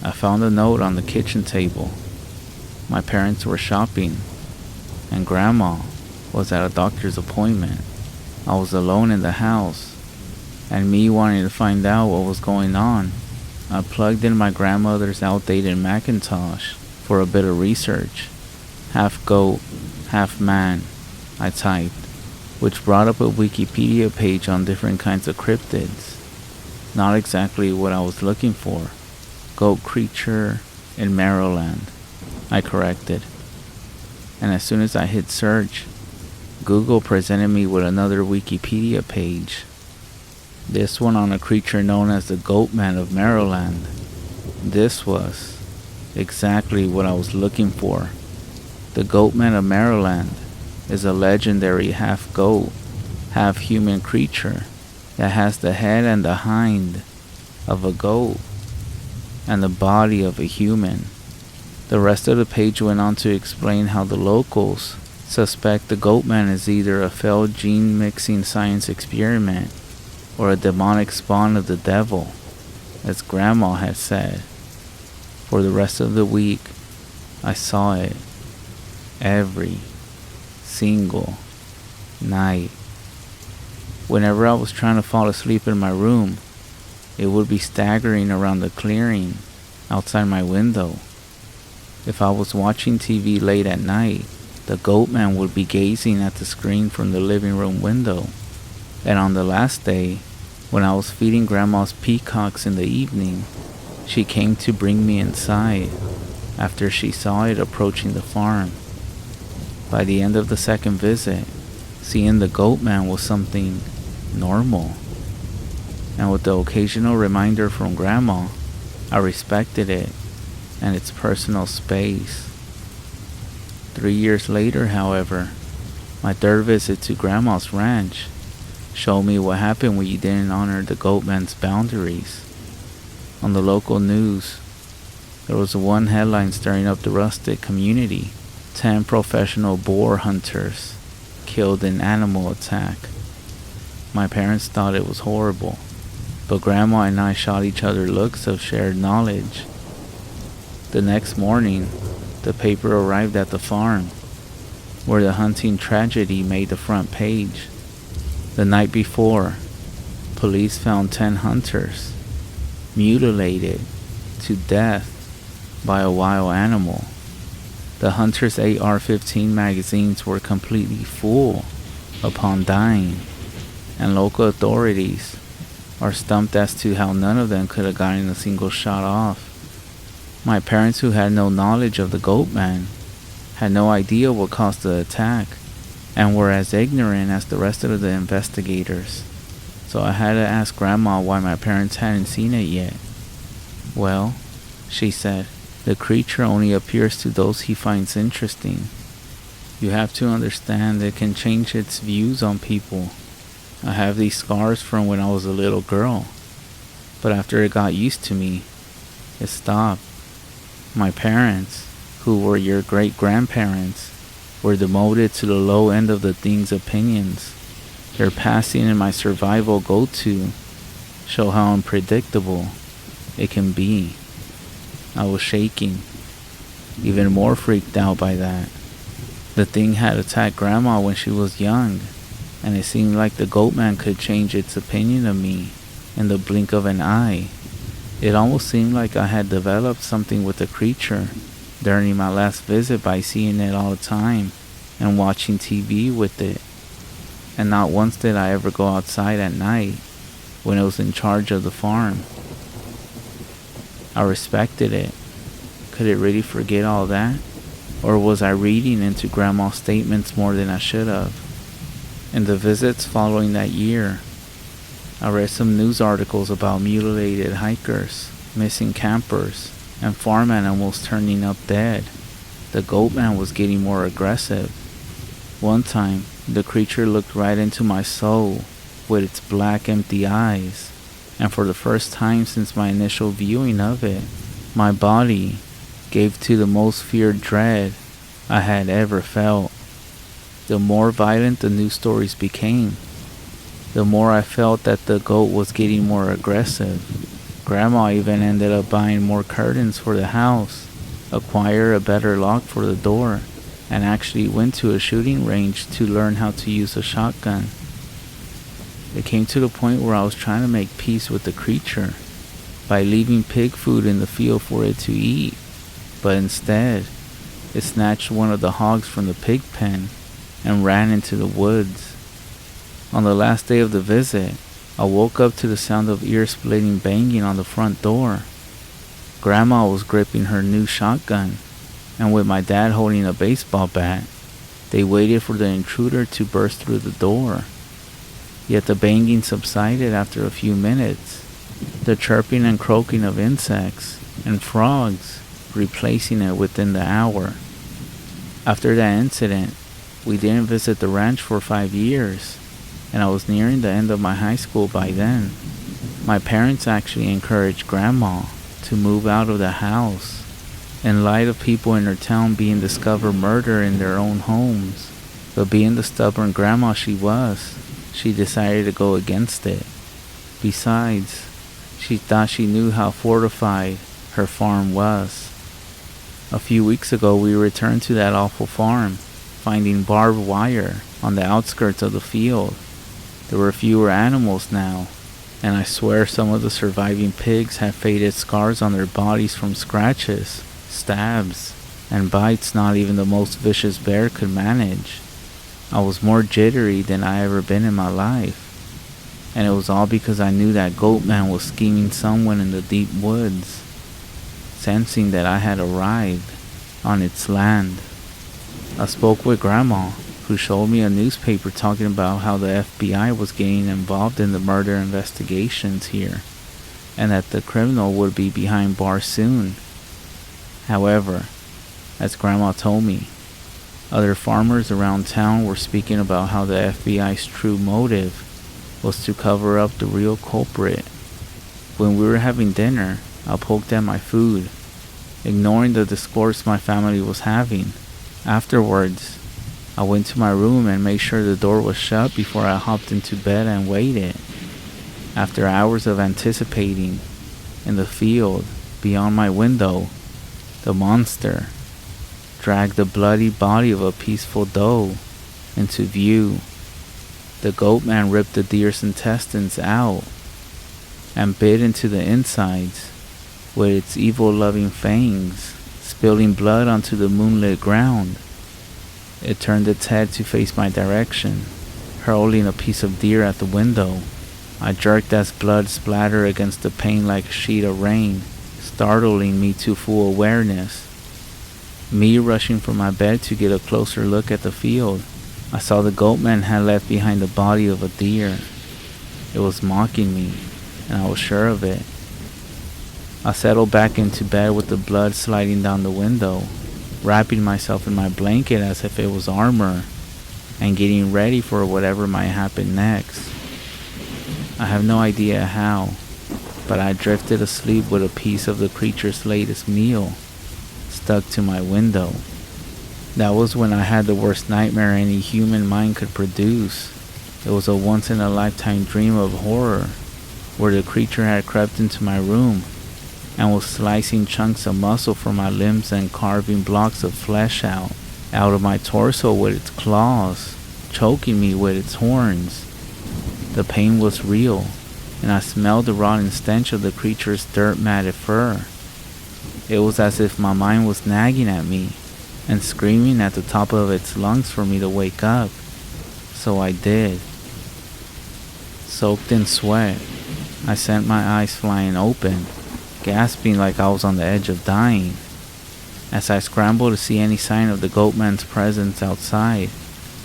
S1: I found a note on the kitchen table. My parents were shopping, and Grandma was at a doctor's appointment. I was alone in the house, and me wanting to find out what was going on, I plugged in my grandmother's outdated Macintosh for a bit of research. Half goat, half man, I typed, which brought up a Wikipedia page on different kinds of cryptids. Not exactly what I was looking for. Goat creature in Maryland, I corrected. And as soon as I hit search, Google presented me with another Wikipedia page. This one on a creature known as the Goatman of Maryland. This was exactly what I was looking for. The Goatman of Maryland is a legendary half-goat, half-human creature that has the head and the hind of a goat and the body of a human. The rest of the page went on to explain how the locals suspect the Goatman is either a failed gene-mixing science experiment or a demonic spawn of the devil, as Grandma had said. For the rest of the week, I saw it every single night. Whenever I was trying to fall asleep in my room, it would be staggering around the clearing outside my window. If I was watching TV late at night, the Goatman would be gazing at the screen from the living room window. And on the last day, when I was feeding Grandma's peacocks in the evening, she came to bring me inside after she saw it approaching the farm. By the end of the second visit, seeing the goat man was something normal. And with the occasional reminder from Grandma, I respected it and its personal space. 3 years later, however, my third visit to Grandma's ranch showed me what happened when you didn't honor the goat man's boundaries. On the local news, there was one headline stirring up the rustic community: 10 professional boar hunters killed in animal attack. My parents thought it was horrible, but Grandma and I shot each other looks of shared knowledge. The next morning, the paper arrived at the farm, where the hunting tragedy made the front page. The night before, police found 10 hunters mutilated to death by a wild animal. The hunters' AR-15 magazines were completely full upon dying, and local authorities are stumped as to how none of them could have gotten a single shot off. My parents, who had no knowledge of the goat man, had no idea what caused the attack, and were as ignorant as the rest of the investigators. So I had to ask Grandma why my parents hadn't seen it yet. Well, she said, the creature only appears to those he finds interesting. You have to understand it can change its views on people. I have these scars from when I was a little girl, but after it got used to me, it stopped. My parents, who were your great-grandparents, were demoted to the low end of the thing's opinions. Their passing and my survival go-to show how unpredictable it can be. I was shaking, even more freaked out by that. The thing had attacked Grandma when she was young, and it seemed like the goat man could change its opinion of me in the blink of an eye. It almost seemed like I had developed something with the creature during my last visit by seeing it all the time and watching TV with it. And not once did I ever go outside at night when it was in charge of the farm. I respected it. Could it really forget all that? Or was I reading into Grandma's statements more than I should have? In the visits following that year, I read some news articles about mutilated hikers, missing campers, and farm animals turning up dead. The goat man was getting more aggressive. One time, the creature looked right into my soul with its black, empty eyes, and for the first time since my initial viewing of it, my body gave to the most feared dread I had ever felt. The more violent the news stories became, the more I felt that the goat was getting more aggressive. Grandma even ended up buying more curtains for the house, acquired a better lock for the door, and actually went to a shooting range to learn how to use a shotgun. It came to the point where I was trying to make peace with the creature by leaving pig food in the field for it to eat, but instead, it snatched one of the hogs from the pig pen and ran into the woods. On the last day of the visit, I woke up to the sound of ear-splitting banging on the front door. Grandma was gripping her new shotgun, and with my dad holding a baseball bat, they waited for the intruder to burst through the door. Yet the banging subsided after a few minutes, the chirping and croaking of insects and frogs replacing it within the hour. After that incident, we didn't visit the ranch for 5 years, and I was nearing the end of my high school by then. My parents actually encouraged Grandma to move out of the house in light of people in her town being discovered murdered in their own homes. But being the stubborn grandma she was, she decided to go against it. Besides, she thought she knew how fortified her farm was. A few weeks ago, we returned to that awful farm, finding barbed wire on the outskirts of the field. There were fewer animals now, and I swear some of the surviving pigs had faded scars on their bodies from scratches, stabs, and bites not even the most vicious bear could manage. I was more jittery than I ever been in my life, and it was all because I knew that goat man was scheming someone in the deep woods. sensing that I had arrived on its land. I spoke with Grandma, who showed me a newspaper talking about how the FBI was getting involved in the murder investigations here, and that the criminal would be behind bars soon. However, as Grandma told me, other farmers around town were speaking about how the FBI's true motive was to cover up the real culprit. When we were having dinner, I poked at my food, ignoring the discourse my family was having. Afterwards, I went to my room and made sure the door was shut before I hopped into bed and waited. After hours of anticipating, in the field beyond my window, the monster dragged the bloody body of a peaceful doe into view. The goat man ripped the deer's intestines out and bit into the insides with its evil-loving fangs, spilling blood onto the moonlit ground. It turned its head to face my direction, hurling a piece of deer at the window. I jerked as blood splattered against the pane like a sheet of rain, startling me to full awareness. Me rushing from my bed to get a closer look at the field, I saw the goatman had left behind the body of a deer. It was mocking me, and I was sure of it. I settled back into bed with the blood sliding down the window, wrapping myself in my blanket as if it was armor, and getting ready for whatever might happen next. I have no idea how, but I drifted asleep with a piece of the creature's latest meal stuck to my window. That was when I had the worst nightmare any human mind could produce. It was a once-in-a-lifetime dream of horror, where the creature had crept into my room and was slicing chunks of muscle from my limbs and carving blocks of flesh out of my torso with its claws, choking me with its horns. The pain was real, and I smelled the rotten stench of the creature's dirt-matted fur. It was as if my mind was nagging at me and screaming at the top of its lungs for me to wake up. So I did. Soaked in sweat, I sent my eyes flying open, gasping like I was on the edge of dying. As I scrambled to see any sign of the goatman's presence outside,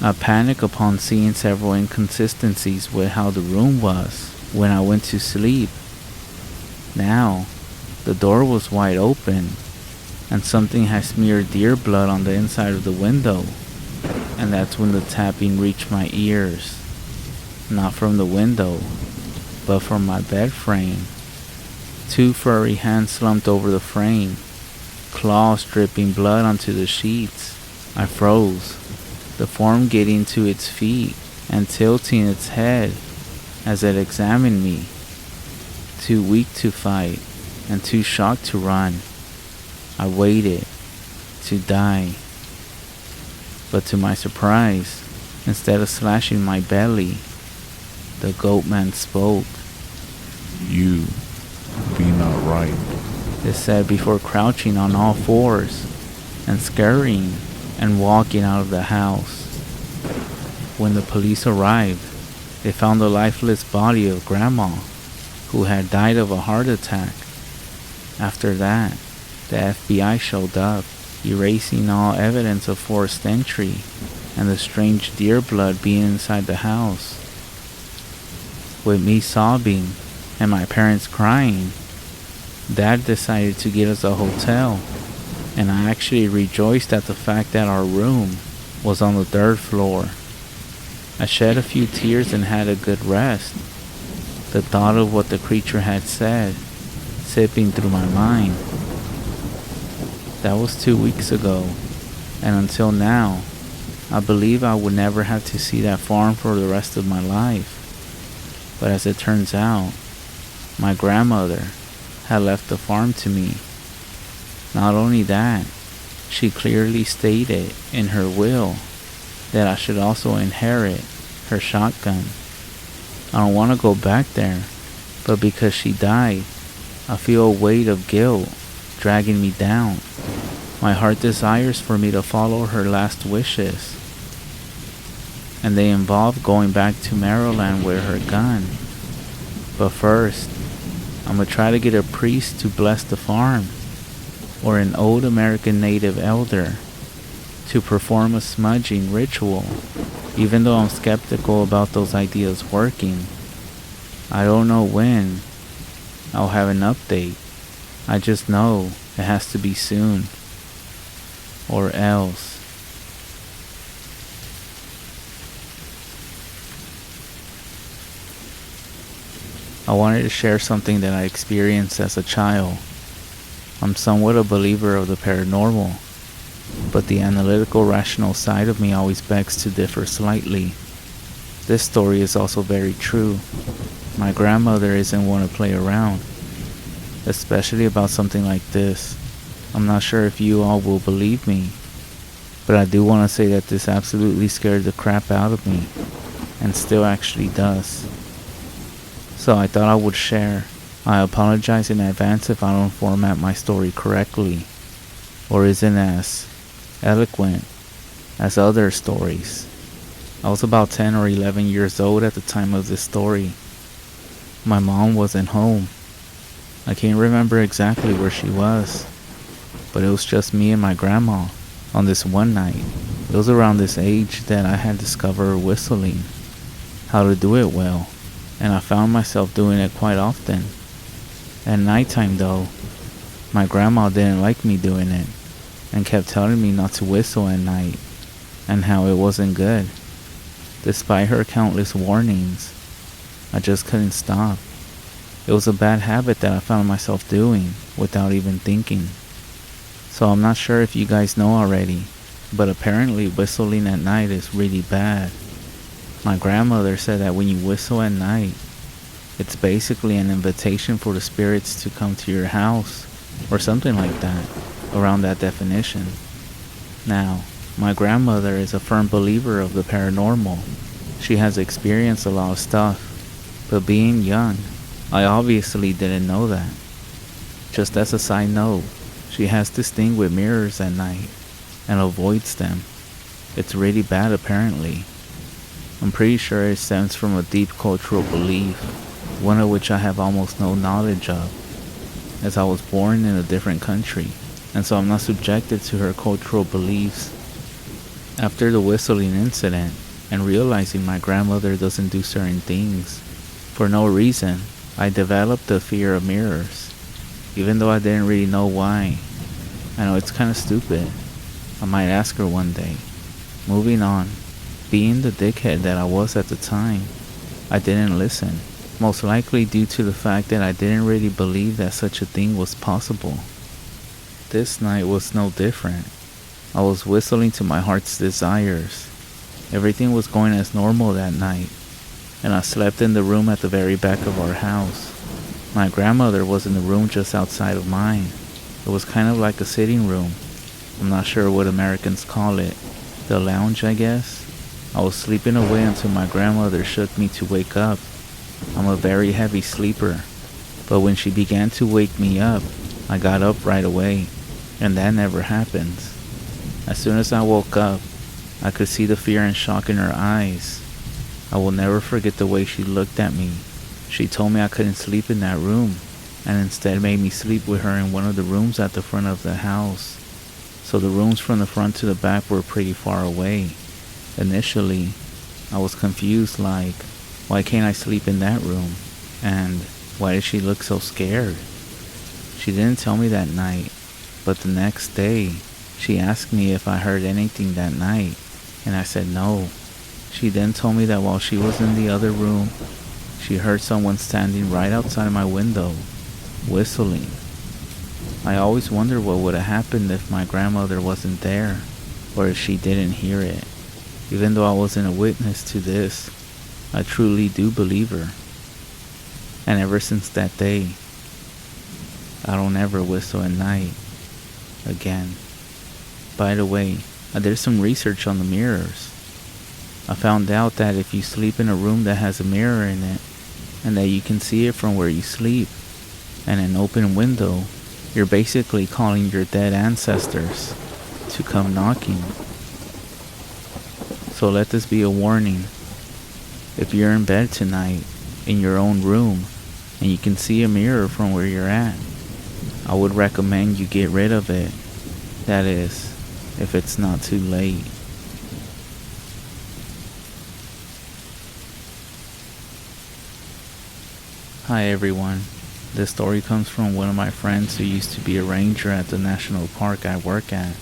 S1: I panicked upon seeing several inconsistencies with how the room was when I went to sleep. Now, the door was wide open, and something had smeared deer blood on the inside of the window, and that's when the tapping reached my ears. Not from the window, but from my bed frame. Two furry hands slumped over the frame, claws dripping blood onto the sheets. I froze, the form getting to its feet and tilting its head as it examined me. Too weak to fight and too shocked to run, I waited to die. But to my surprise, instead of slashing my belly, the goatman spoke.
S2: "You be not right,"
S1: it said before crouching on all fours and scurrying and walking out of the house. When the police arrived, they found the lifeless body of Grandma, who had died of a heart attack. After that, the FBI showed up, erasing all evidence of forced entry and the strange deer blood being inside the house. With me sobbing and my parents crying, Dad decided to get us a hotel, and I actually rejoiced at the fact that our room was on the 3rd floor. I shed a few tears and had a good rest, the thought of what the creature had said sipping through my mind. That was 2 weeks ago, and until now, I believe I would never have to see that farm for the rest of my life. But as it turns out, my grandmother had left the farm to me. Not only that, she clearly stated in her will that I should also inherit her shotgun. I don't want to go back there, but because she died, I feel a weight of guilt dragging me down. My heart desires for me to follow her last wishes, and they involve going back to Maryland with her gun. But first, I'm gonna try to get a priest to bless the farm or an old American native elder to perform a smudging ritual. Even though I'm skeptical about those ideas working, I don't know when I'll have an update. I just know it has to be soon, or else. I wanted to share something that I experienced as a child. I'm somewhat a believer of the paranormal, but the analytical rational side of me always begs to differ slightly. This story is also very true. My grandmother isn't one to play around, especially about something like this. I'm not sure if you all will believe me, but I do want to say that this absolutely scared the crap out of me, and still actually does. So I thought I would share. I apologize in advance if I don't format my story correctly, or isn't as eloquent as other stories. I was about 10 or 11 years old at the time of this story. My mom wasn't home. I can't remember exactly where she was, but it was just me and my grandma on this one night. It was around this age that I had discovered whistling, how to do it well, and I found myself doing it quite often. At nighttime though, my grandma didn't like me doing it, and kept telling me not to whistle at night, and how it wasn't good. Despite her countless warnings, I just couldn't stop. It was a bad habit that I found myself doing without even thinking. So I'm not sure if you guys know already, but apparently whistling at night is really bad. My grandmother said that when you whistle at night, it's basically an invitation for the spirits to come to your house, or something like that, around that definition. Now, my grandmother is a firm believer of the paranormal. She has experienced a lot of stuff, but being young, I obviously didn't know that. Just as a side note, she has this thing with mirrors at night, and avoids them. It's really bad apparently. I'm pretty sure it stems from a deep cultural belief, one of which I have almost no knowledge of, as I was born in a different country, and so I'm not subjected to her cultural beliefs. After the whistling incident, and realizing my grandmother doesn't do certain things, for no reason, I developed a fear of mirrors, even though I didn't really know why. I know it's kinda stupid. I might ask her one day. Moving on. Being the dickhead that I was at the time, I didn't listen, most likely due to the fact that I didn't really believe that such a thing was possible. This night was no different. I was whistling to my heart's desires. Everything was going as normal that night, and I slept in the room at the very back of our house. My grandmother was in the room just outside of mine. It was kind of like a sitting room. I'm not sure what Americans call it. The lounge, I guess? I was sleeping away until my grandmother shook me to wake up. I'm a very heavy sleeper, but when she began to wake me up, I got up right away, and that never happens. As soon as I woke up, I could see the fear and shock in her eyes. I will never forget the way she looked at me. She told me I couldn't sleep in that room, and instead made me sleep with her in one of the rooms at the front of the house. So the rooms from the front to the back were pretty far away. Initially, I was confused, like, why can't I sleep in that room? And why did she look so scared? She didn't tell me that night, but the next day, she asked me if I heard anything that night, and I said no. She then told me that while she was in the other room, she heard someone standing right outside my window, whistling. I always wondered what would have happened if my grandmother wasn't there, or if she didn't hear it. Even though I wasn't a witness to this, I truly do believe her. And ever since that day, I don't ever whistle at night again. By the way, I did some research on the mirrors. I found out that if you sleep in a room that has a mirror in it, and that you can see it from where you sleep, and an open window, you're basically calling your dead ancestors to come knocking. So let this be a warning. If you're in bed tonight, in your own room, and you can see a mirror from where you're at, I would recommend you get rid of it. That is, if it's not too late. Hi everyone. This story comes from one of my friends who used to be a ranger at the national park I work at,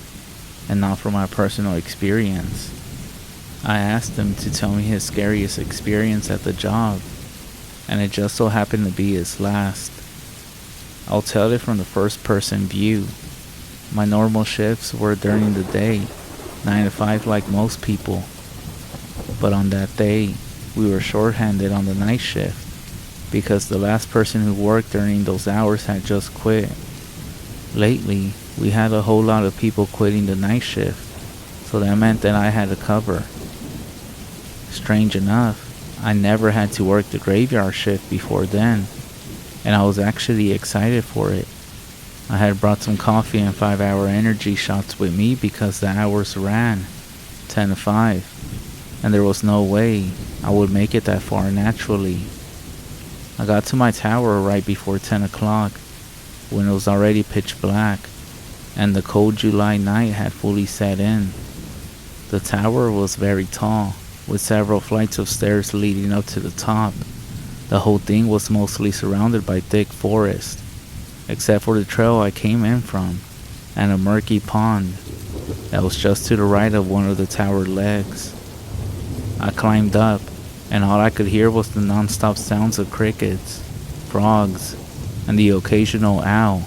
S1: and not from my personal experience. I asked him to tell me his scariest experience at the job, and it just so happened to be his last. I'll tell it from the first person view. My normal shifts were during the day, 9 to 5 like most people. But on that day, we were shorthanded on the night shift, because the last person who worked during those hours had just quit. Lately, we had a whole lot of people quitting the night shift, so that meant that I had to cover. Strange enough, I never had to work the graveyard shift before then, and I was actually excited for it. I had brought some coffee and 5-hour energy shots with me because the hours ran 10 to 5, and there was no way I would make it that far naturally. I got to my tower right before 10 o'clock, when it was already pitch black, and the cold July night had fully set in. The tower was very tall, with several flights of stairs leading up to the top. The whole thing was mostly surrounded by thick forest, except for the trail I came in from, and a murky pond that was just to the right of one of the tower legs. I climbed up, and all I could hear was the non-stop sounds of crickets, frogs, and the occasional owl.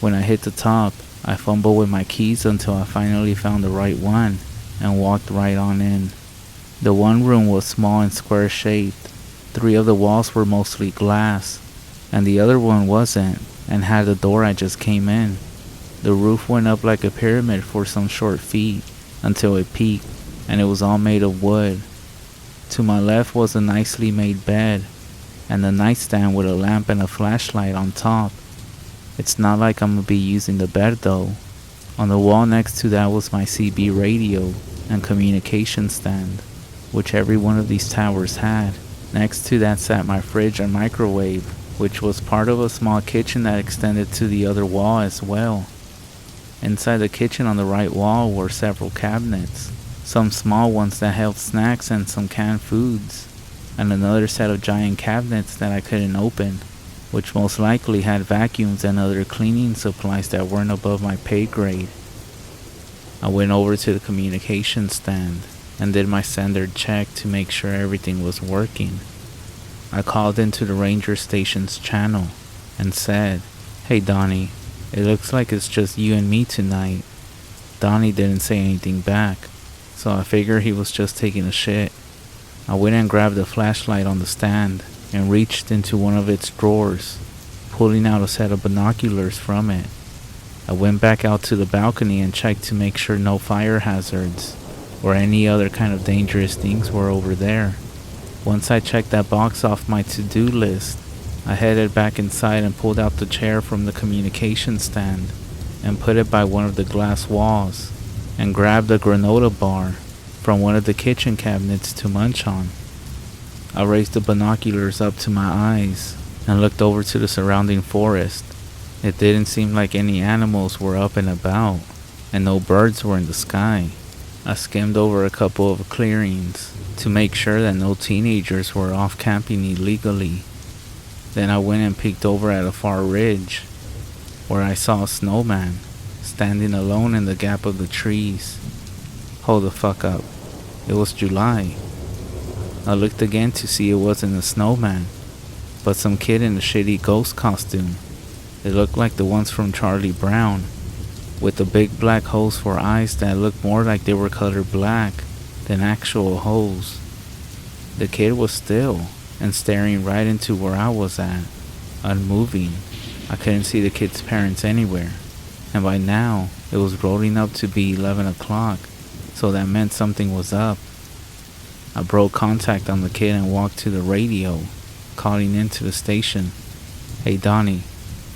S1: When I hit the top, I fumbled with my keys until I finally found the right one and walked right on in. The one room was small and square-shaped. 3 of the walls were mostly glass, and the other one wasn't, and had the door I just came in. The roof went up like a pyramid for some short feet, until it peaked, and it was all made of wood. To my left was a nicely made bed, and a nightstand with a lamp and a flashlight on top. It's not like I'm gonna be using the bed though. On the wall next to that was my CB radio and communication stand, which every one of these towers had. Next to that sat my fridge and microwave, which was part of a small kitchen that extended to the other wall as well. Inside the kitchen on the right wall were several cabinets, some small ones that held snacks and some canned foods, and another set of giant cabinets that I couldn't open, which most likely had vacuums and other cleaning supplies that weren't above my pay grade. I went over to the communication stand and did my standard check to make sure everything was working. I called into the ranger station's channel and said, "Hey Donnie, it looks like it's just you and me tonight." Donnie didn't say anything back, so I figured he was just taking a shit. I went and grabbed a flashlight on the stand and reached into one of its drawers, pulling out a set of binoculars from it. I went back out to the balcony and checked to make sure no fire hazards or any other kind of dangerous things were over there. Once I checked that box off my to-do list, I headed back inside and pulled out the chair from the communication stand and put it by one of the glass walls, and grabbed a granola bar from one of the kitchen cabinets to munch on. I raised the binoculars up to my eyes and looked over to the surrounding forest. It didn't seem like any animals were up and about, and no birds were in the sky. I skimmed over a couple of clearings to make sure that no teenagers were off camping illegally. Then I went and peeked over at a far ridge, where I saw a snowman standing alone in the gap of the trees. Hold the fuck up. It was July. I looked again to see it wasn't a snowman, but some kid in a shitty ghost costume. It looked like the ones from Charlie Brown, with the big black holes for eyes that looked more like they were colored black than actual holes. The kid was still and staring right into where I was at, unmoving. I couldn't see the kid's parents anywhere, and by now it was rolling up to be 11 o'clock, so that meant something was up. I broke contact on the kid and walked to the radio, calling into the station. "Hey Donnie,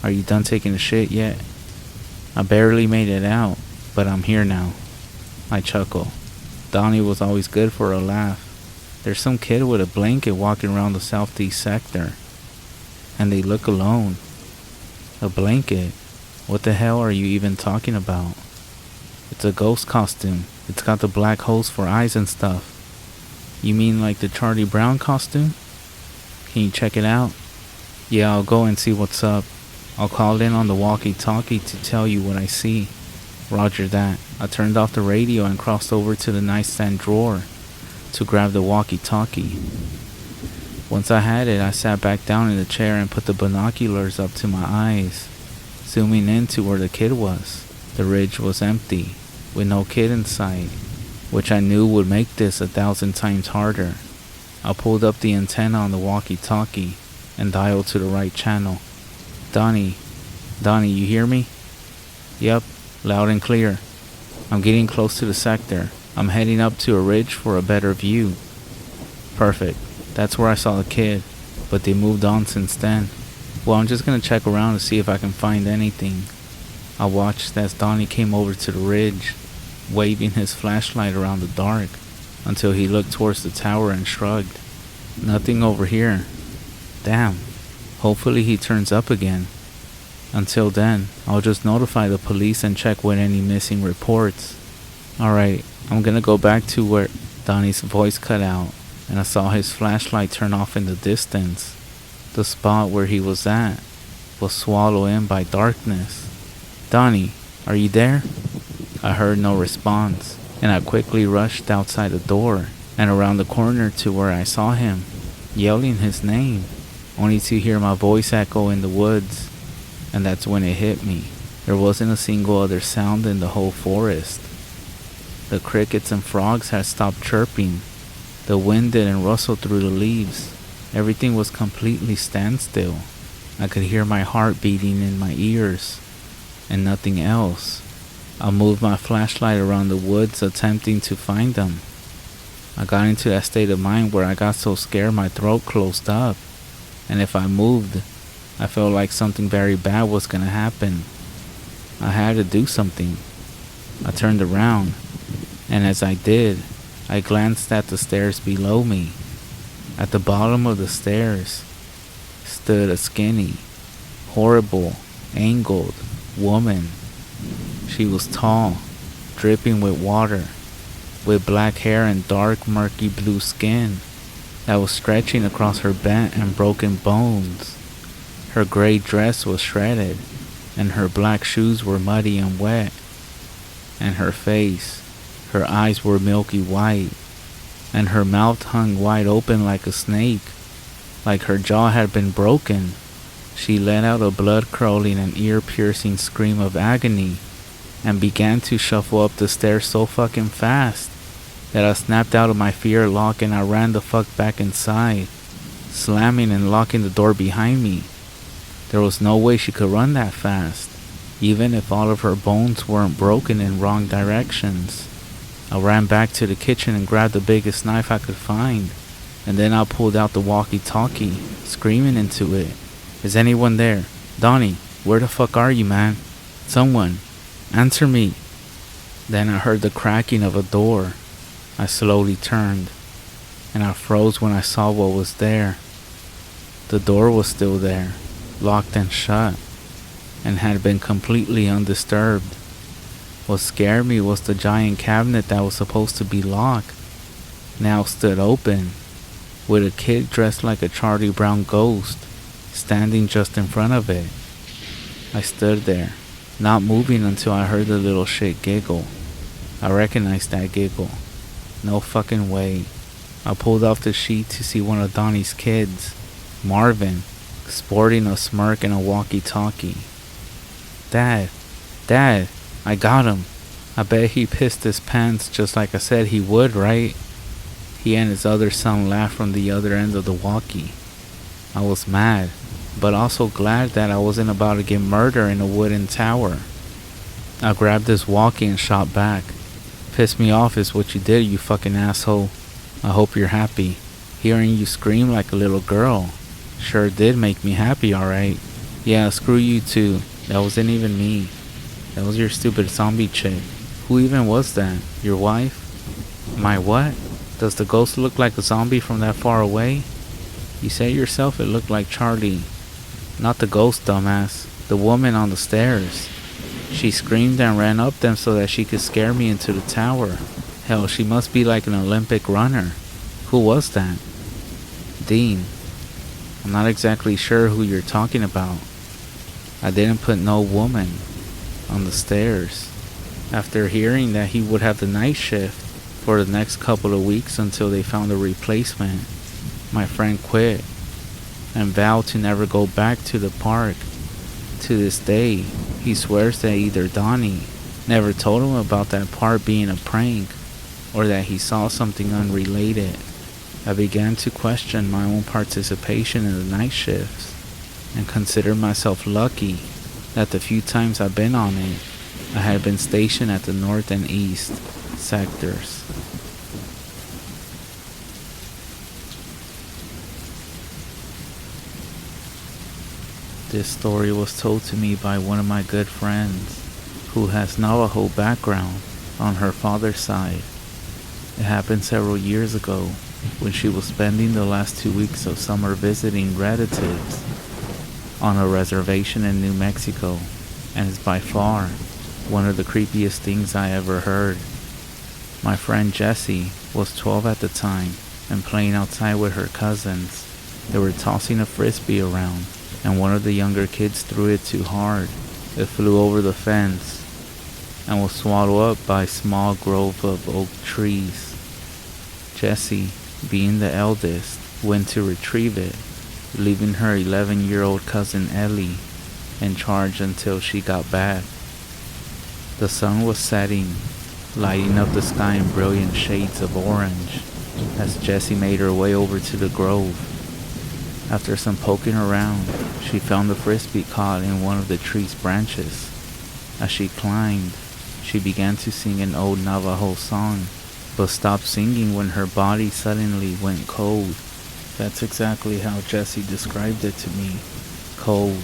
S1: are you done taking a shit yet?" I barely made it out, but I'm here now. I chuckled. Donnie was always good for a laugh. There's some kid with a blanket walking around the southeast sector, and they look alone. A blanket? What the hell are you even talking about? It's a ghost costume. It's got the black holes for eyes and stuff. You mean like the Charlie Brown costume? Can you check it out? Yeah, I'll go and see what's up. I'll call in on the walkie-talkie to tell you what I see. Roger that. I turned off the radio and crossed over to the nightstand drawer to grab the walkie-talkie. Once I had it, I sat back down in the chair and put the binoculars up to my eyes, zooming into where the kid was. The ridge was empty, with no kid in sight, which I knew would make this 1,000 times harder. I pulled up the antenna on the walkie-talkie and dialed to the right channel. Donnie, you hear me? Yep, loud and clear. I'm getting close to the sector. I'm heading up to a ridge for a better view. Perfect. That's where I saw the kid, but they moved on since then. Well, I'm just gonna check around to see if I can find anything. I watched as Donnie came over to the ridge, waving his flashlight around the dark, until he looked towards the tower and shrugged. Nothing over here. Damn. Hopefully he turns up again. Until then, I'll just notify the police and check with any missing reports. Alright, I'm gonna go back to where Donnie's voice cut out, and I saw his flashlight turn off in the distance. The spot where he was at was swallowed in by darkness. Donnie, are you there? I heard no response, and I quickly rushed outside the door and around the corner to where I saw him, yelling his name, only to hear my voice echo in the woods. And that's when it hit me. There wasn't a single other sound in the whole forest. The crickets and frogs had stopped chirping. The wind didn't rustle through the leaves. Everything was completely standstill. I could hear my heart beating in my ears, and nothing else. I moved my flashlight around the woods, attempting to find them. I got into that state of mind where I got so scared my throat closed up, and if I moved, I felt like something very bad was gonna happen. I had to do something. I turned around, and as I did, I glanced at the stairs below me. At the bottom of the stairs stood a skinny, horrible, angled woman. She was tall, dripping with water, with black hair and dark, murky blue skin that was stretching across her bent and broken bones. Her gray dress was shredded, and her black shoes were muddy and wet. And her face, her eyes were milky white, and her mouth hung wide open like a snake, like her jaw had been broken. She let out a blood-curdling and ear-piercing scream of agony, and began to shuffle up the stairs so fucking fast that I snapped out of my fear lock and I ran the fuck back inside, slamming and locking the door behind me. There was no way she could run that fast, even if all of her bones weren't broken in wrong directions. I ran back to the kitchen and grabbed the biggest knife I could find, and then I pulled out the walkie-talkie, screaming into it. Is anyone there? Donnie, where the fuck are you, man? Someone, answer me. Then I heard the cracking of a door. I slowly turned, and I froze when I saw what was there. The door was still there, locked and shut, and had been completely undisturbed. What scared me was the giant cabinet that was supposed to be locked now stood open, with a kid dressed like a Charlie Brown ghost standing just in front of it. I stood there, not moving until I heard the little shit giggle. I recognized that giggle. No fucking way. I pulled off the sheet to see one of Donnie's kids, Marvin, sporting a smirk and a walkie-talkie. Dad, I got him. I bet he pissed his pants just like I said he would, right? He and his other son laughed from the other end of the walkie. I was mad, but also glad that I wasn't about to get murdered in a wooden tower. I grabbed his walkie and shot back. Pissed me off is what you did, you fucking asshole. I hope you're happy. Hearing you scream like a little girl sure did make me happy, alright. Yeah, screw you too. That wasn't even me. That was your stupid zombie chick. Who even was that? Your wife? My what? Does the ghost look like a zombie from that far away? You said yourself it looked like Charlie. Not the ghost, dumbass. The woman on the stairs. She screamed and ran up them so that she could scare me into the tower. Hell, she must be like an Olympic runner. Who was that? Dean. I'm not exactly sure who you're talking about. I didn't put no woman on the stairs. After hearing that he would have the night shift for the next couple of weeks until they found a replacement, my friend quit and vowed to never go back to the park. To this day, he swears that either Donnie never told him about that part being a prank or that he saw something unrelated. I began to question my own participation in the night shifts and consider myself lucky that the few times I've been on it, I had been stationed at the north and east sectors. This story was told to me by one of my good friends who has Navajo background on her father's side. It happened several years ago when she was spending the last 2 weeks of summer visiting relatives on a reservation in New Mexico, and is by far one of the creepiest things I ever heard. My friend Jessie was 12 at the time and playing outside with her cousins. They were tossing a frisbee around, and one of the younger kids threw it too hard. It flew over the fence and was swallowed up by a small grove of oak trees. Jessie, being the eldest, went to retrieve it, leaving her 11-year-old cousin Ellie in charge until she got back. The sun was setting, lighting up the sky in brilliant shades of orange as Jessie made her way over to the grove. After some poking around, she found the frisbee caught in one of the tree's branches. As she climbed, she began to sing an old Navajo song, but stopped singing when her body suddenly went cold. That's exactly how Jessie described it to me. Cold,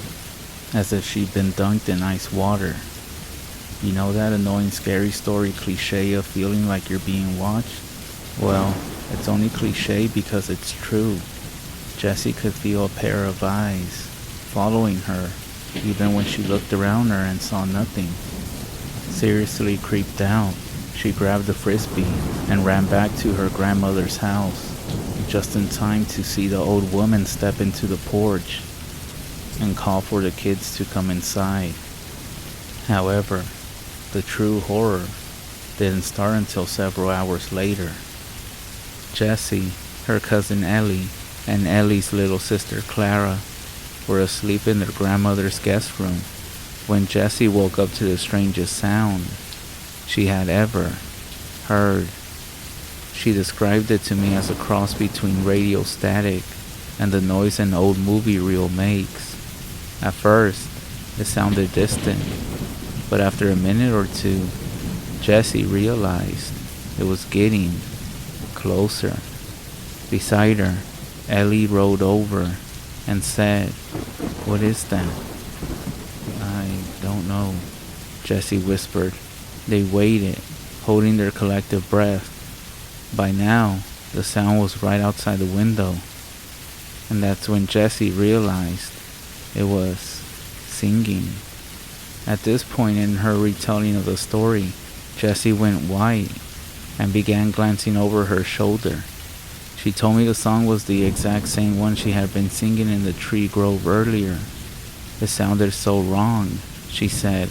S1: as if she'd been dunked in ice water. You know that annoying scary story cliche of feeling like you're being watched? Well, it's only cliche because it's true. Jessie could feel a pair of eyes following her, even when she looked around her and saw nothing. Seriously creeped out, she grabbed the frisbee and ran back to her grandmother's house, just in time to see the old woman step into the porch and call for the kids to come inside. However, the true horror didn't start until several hours later. Jessie, her cousin Ellie, and Ellie's little sister Clara were asleep in their grandmother's guest room when Jessie woke up to the strangest sound she had ever heard. She described it to me as a cross between radio static and the noise an old movie reel makes. At first, it sounded distant, but after a minute or two, Jessie realized it was getting closer. Beside her, Ellie rolled over and said, "What is that?" "I don't know," Jessie whispered. They waited, holding their collective breath. By now, the sound was right outside the window, and that's when Jessie realized it was singing. At this point in her retelling of the story, Jessie went white and began glancing over her shoulder. She told me the song was the exact same one she had been singing in the tree grove earlier. It sounded so wrong, she said,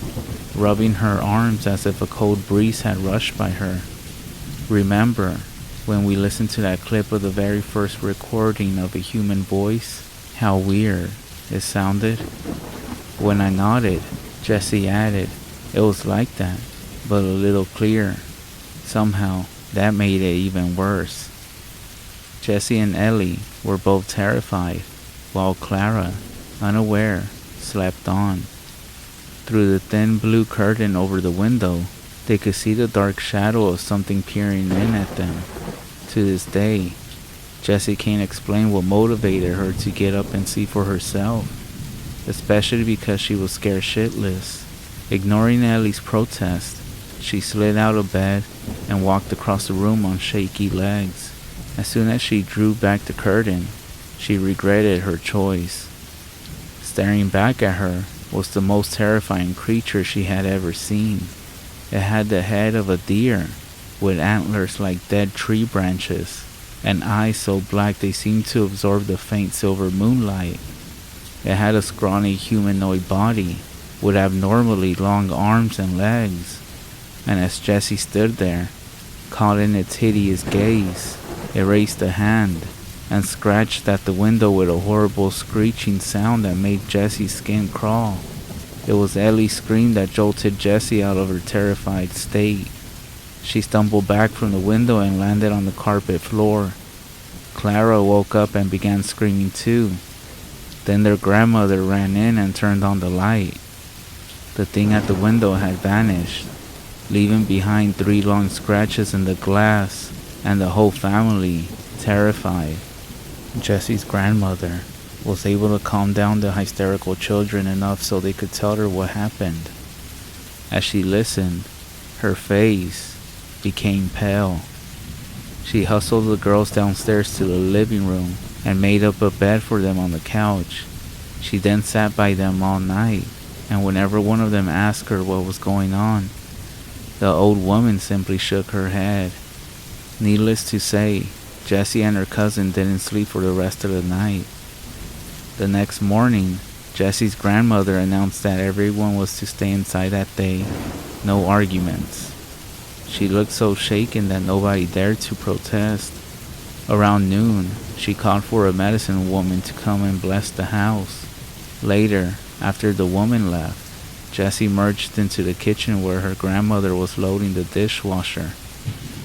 S1: rubbing her arms as if a cold breeze had rushed by her. Remember when we listened to that clip of the very first recording of a human voice? How weird it sounded? When I nodded, Jessie added, "It was like that, but a little clearer." Somehow, that made it even worse. Jessie and Ellie were both terrified, while Clara, unaware, slept on. Through the thin blue curtain over the window, they could see the dark shadow of something peering in at them. To this day, Jessie can't explain what motivated her to get up and see for herself, especially because she was scared shitless. Ignoring Ellie's protest, she slid out of bed and walked across the room on shaky legs. As soon as she drew back the curtain, she regretted her choice. Staring back at her, was the most terrifying creature she had ever seen. It had the head of a deer, with antlers like dead tree branches, and eyes so black they seemed to absorb the faint silver moonlight. It had a scrawny humanoid body, with abnormally long arms and legs, and as Jessie stood there, caught in its hideous gaze, it raised a hand and scratched at the window with a horrible screeching sound that made Jessie's skin crawl. It was Ellie's scream that jolted Jessie out of her terrified state. She stumbled back from the window and landed on the carpet floor. Clara woke up and began screaming too. Then their grandmother ran in and turned on the light. The thing at the window had vanished, leaving behind 3 long scratches in the glass, and the whole family terrified. Jessie's grandmother was able to calm down the hysterical children enough so they could tell her what happened. As she listened, her face became pale. She hustled the girls downstairs to the living room and made up a bed for them on the couch. She then sat by them all night, and whenever one of them asked her what was going on, the old woman simply shook her head. Needless to say, Jessie and her cousin didn't sleep for the rest of the night. The next morning, Jessie's grandmother announced that everyone was to stay inside that day, no arguments. She looked so shaken that nobody dared to protest. Around noon, she called for a medicine woman to come and bless the house. Later, after the woman left, Jessie merged into the kitchen where her grandmother was loading the dishwasher.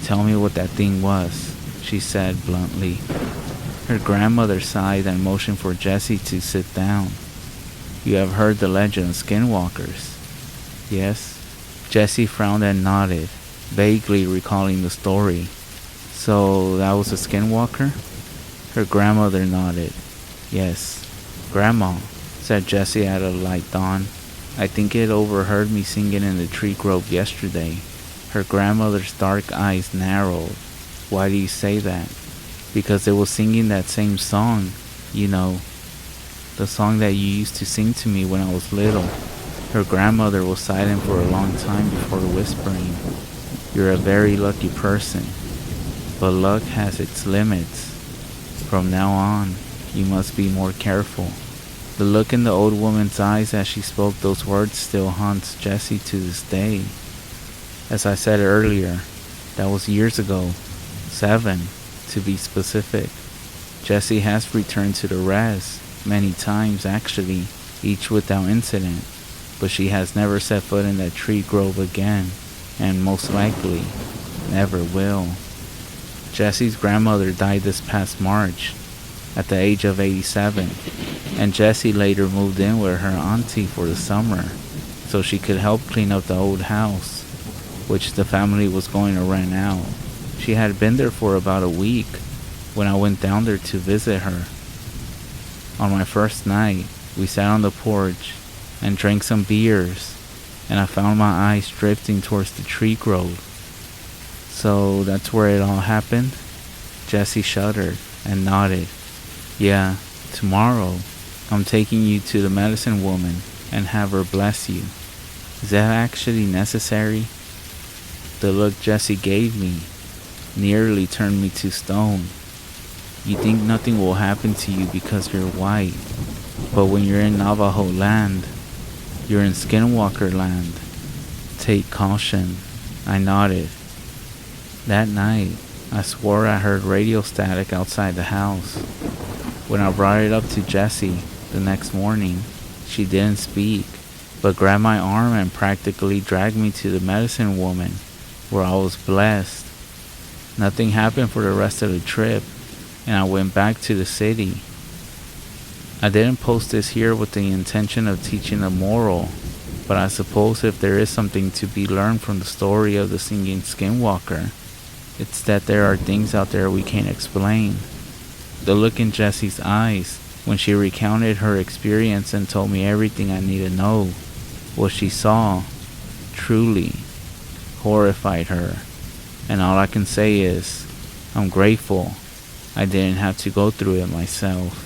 S1: "Tell me what that thing was," she said bluntly. Her grandmother sighed and motioned for Jessie to sit down. "You have heard the legend of Skinwalkers?" "Yes." Jessie frowned and nodded, vaguely recalling the story. "So that was a Skinwalker?" Her grandmother nodded. "Yes." "Grandma," said Jessie at a light dawn, "I think it overheard me singing in the tree grove yesterday." Her grandmother's dark eyes narrowed. "Why do you say that?" "Because it was singing that same song, you know, the song that you used to sing to me when I was little." Her grandmother was silent for a long time before whispering, "You're a very lucky person, but luck has its limits. From now on, you must be more careful." The look in the old woman's eyes as she spoke those words still haunts Jessie to this day. As I said earlier, that was years ago, 7 to be specific. Jessie has returned to the REZ many times actually, each without incident, but she has never set foot in that tree grove again, and most likely never will. Jessie's grandmother died this past March at the age of 87, and Jessie later moved in with her auntie for the summer so she could help clean up the old house, which the family was going to rent out. She had been there for about a week when I went down there to visit her. On my first night, we sat on the porch and drank some beers, and I found my eyes drifting towards the tree grove. "So that's where it all happened?" Jessie shuddered and nodded. "Yeah, tomorrow I'm taking you to the medicine woman and have her bless you." "Is that actually necessary?" The look Jessie gave me nearly turned me to stone. "You think nothing will happen to you because you're white, but when you're in Navajo land, you're in Skinwalker land. Take caution." I nodded. That night, I swore I heard radio static outside the house. When I brought it up to Jessie the next morning, she didn't speak, but grabbed my arm and practically dragged me to the medicine woman, where I was blessed. Nothing happened for the rest of the trip, and I went back to the city. I didn't post this here with the intention of teaching a moral, but I suppose if there is something to be learned from the story of the singing Skinwalker, it's that there are things out there we can't explain. The look in Jessie's eyes when she recounted her experience and told me everything I need to know, what she saw, truly horrified her. And all I can say is, I'm grateful I didn't have to go through it myself.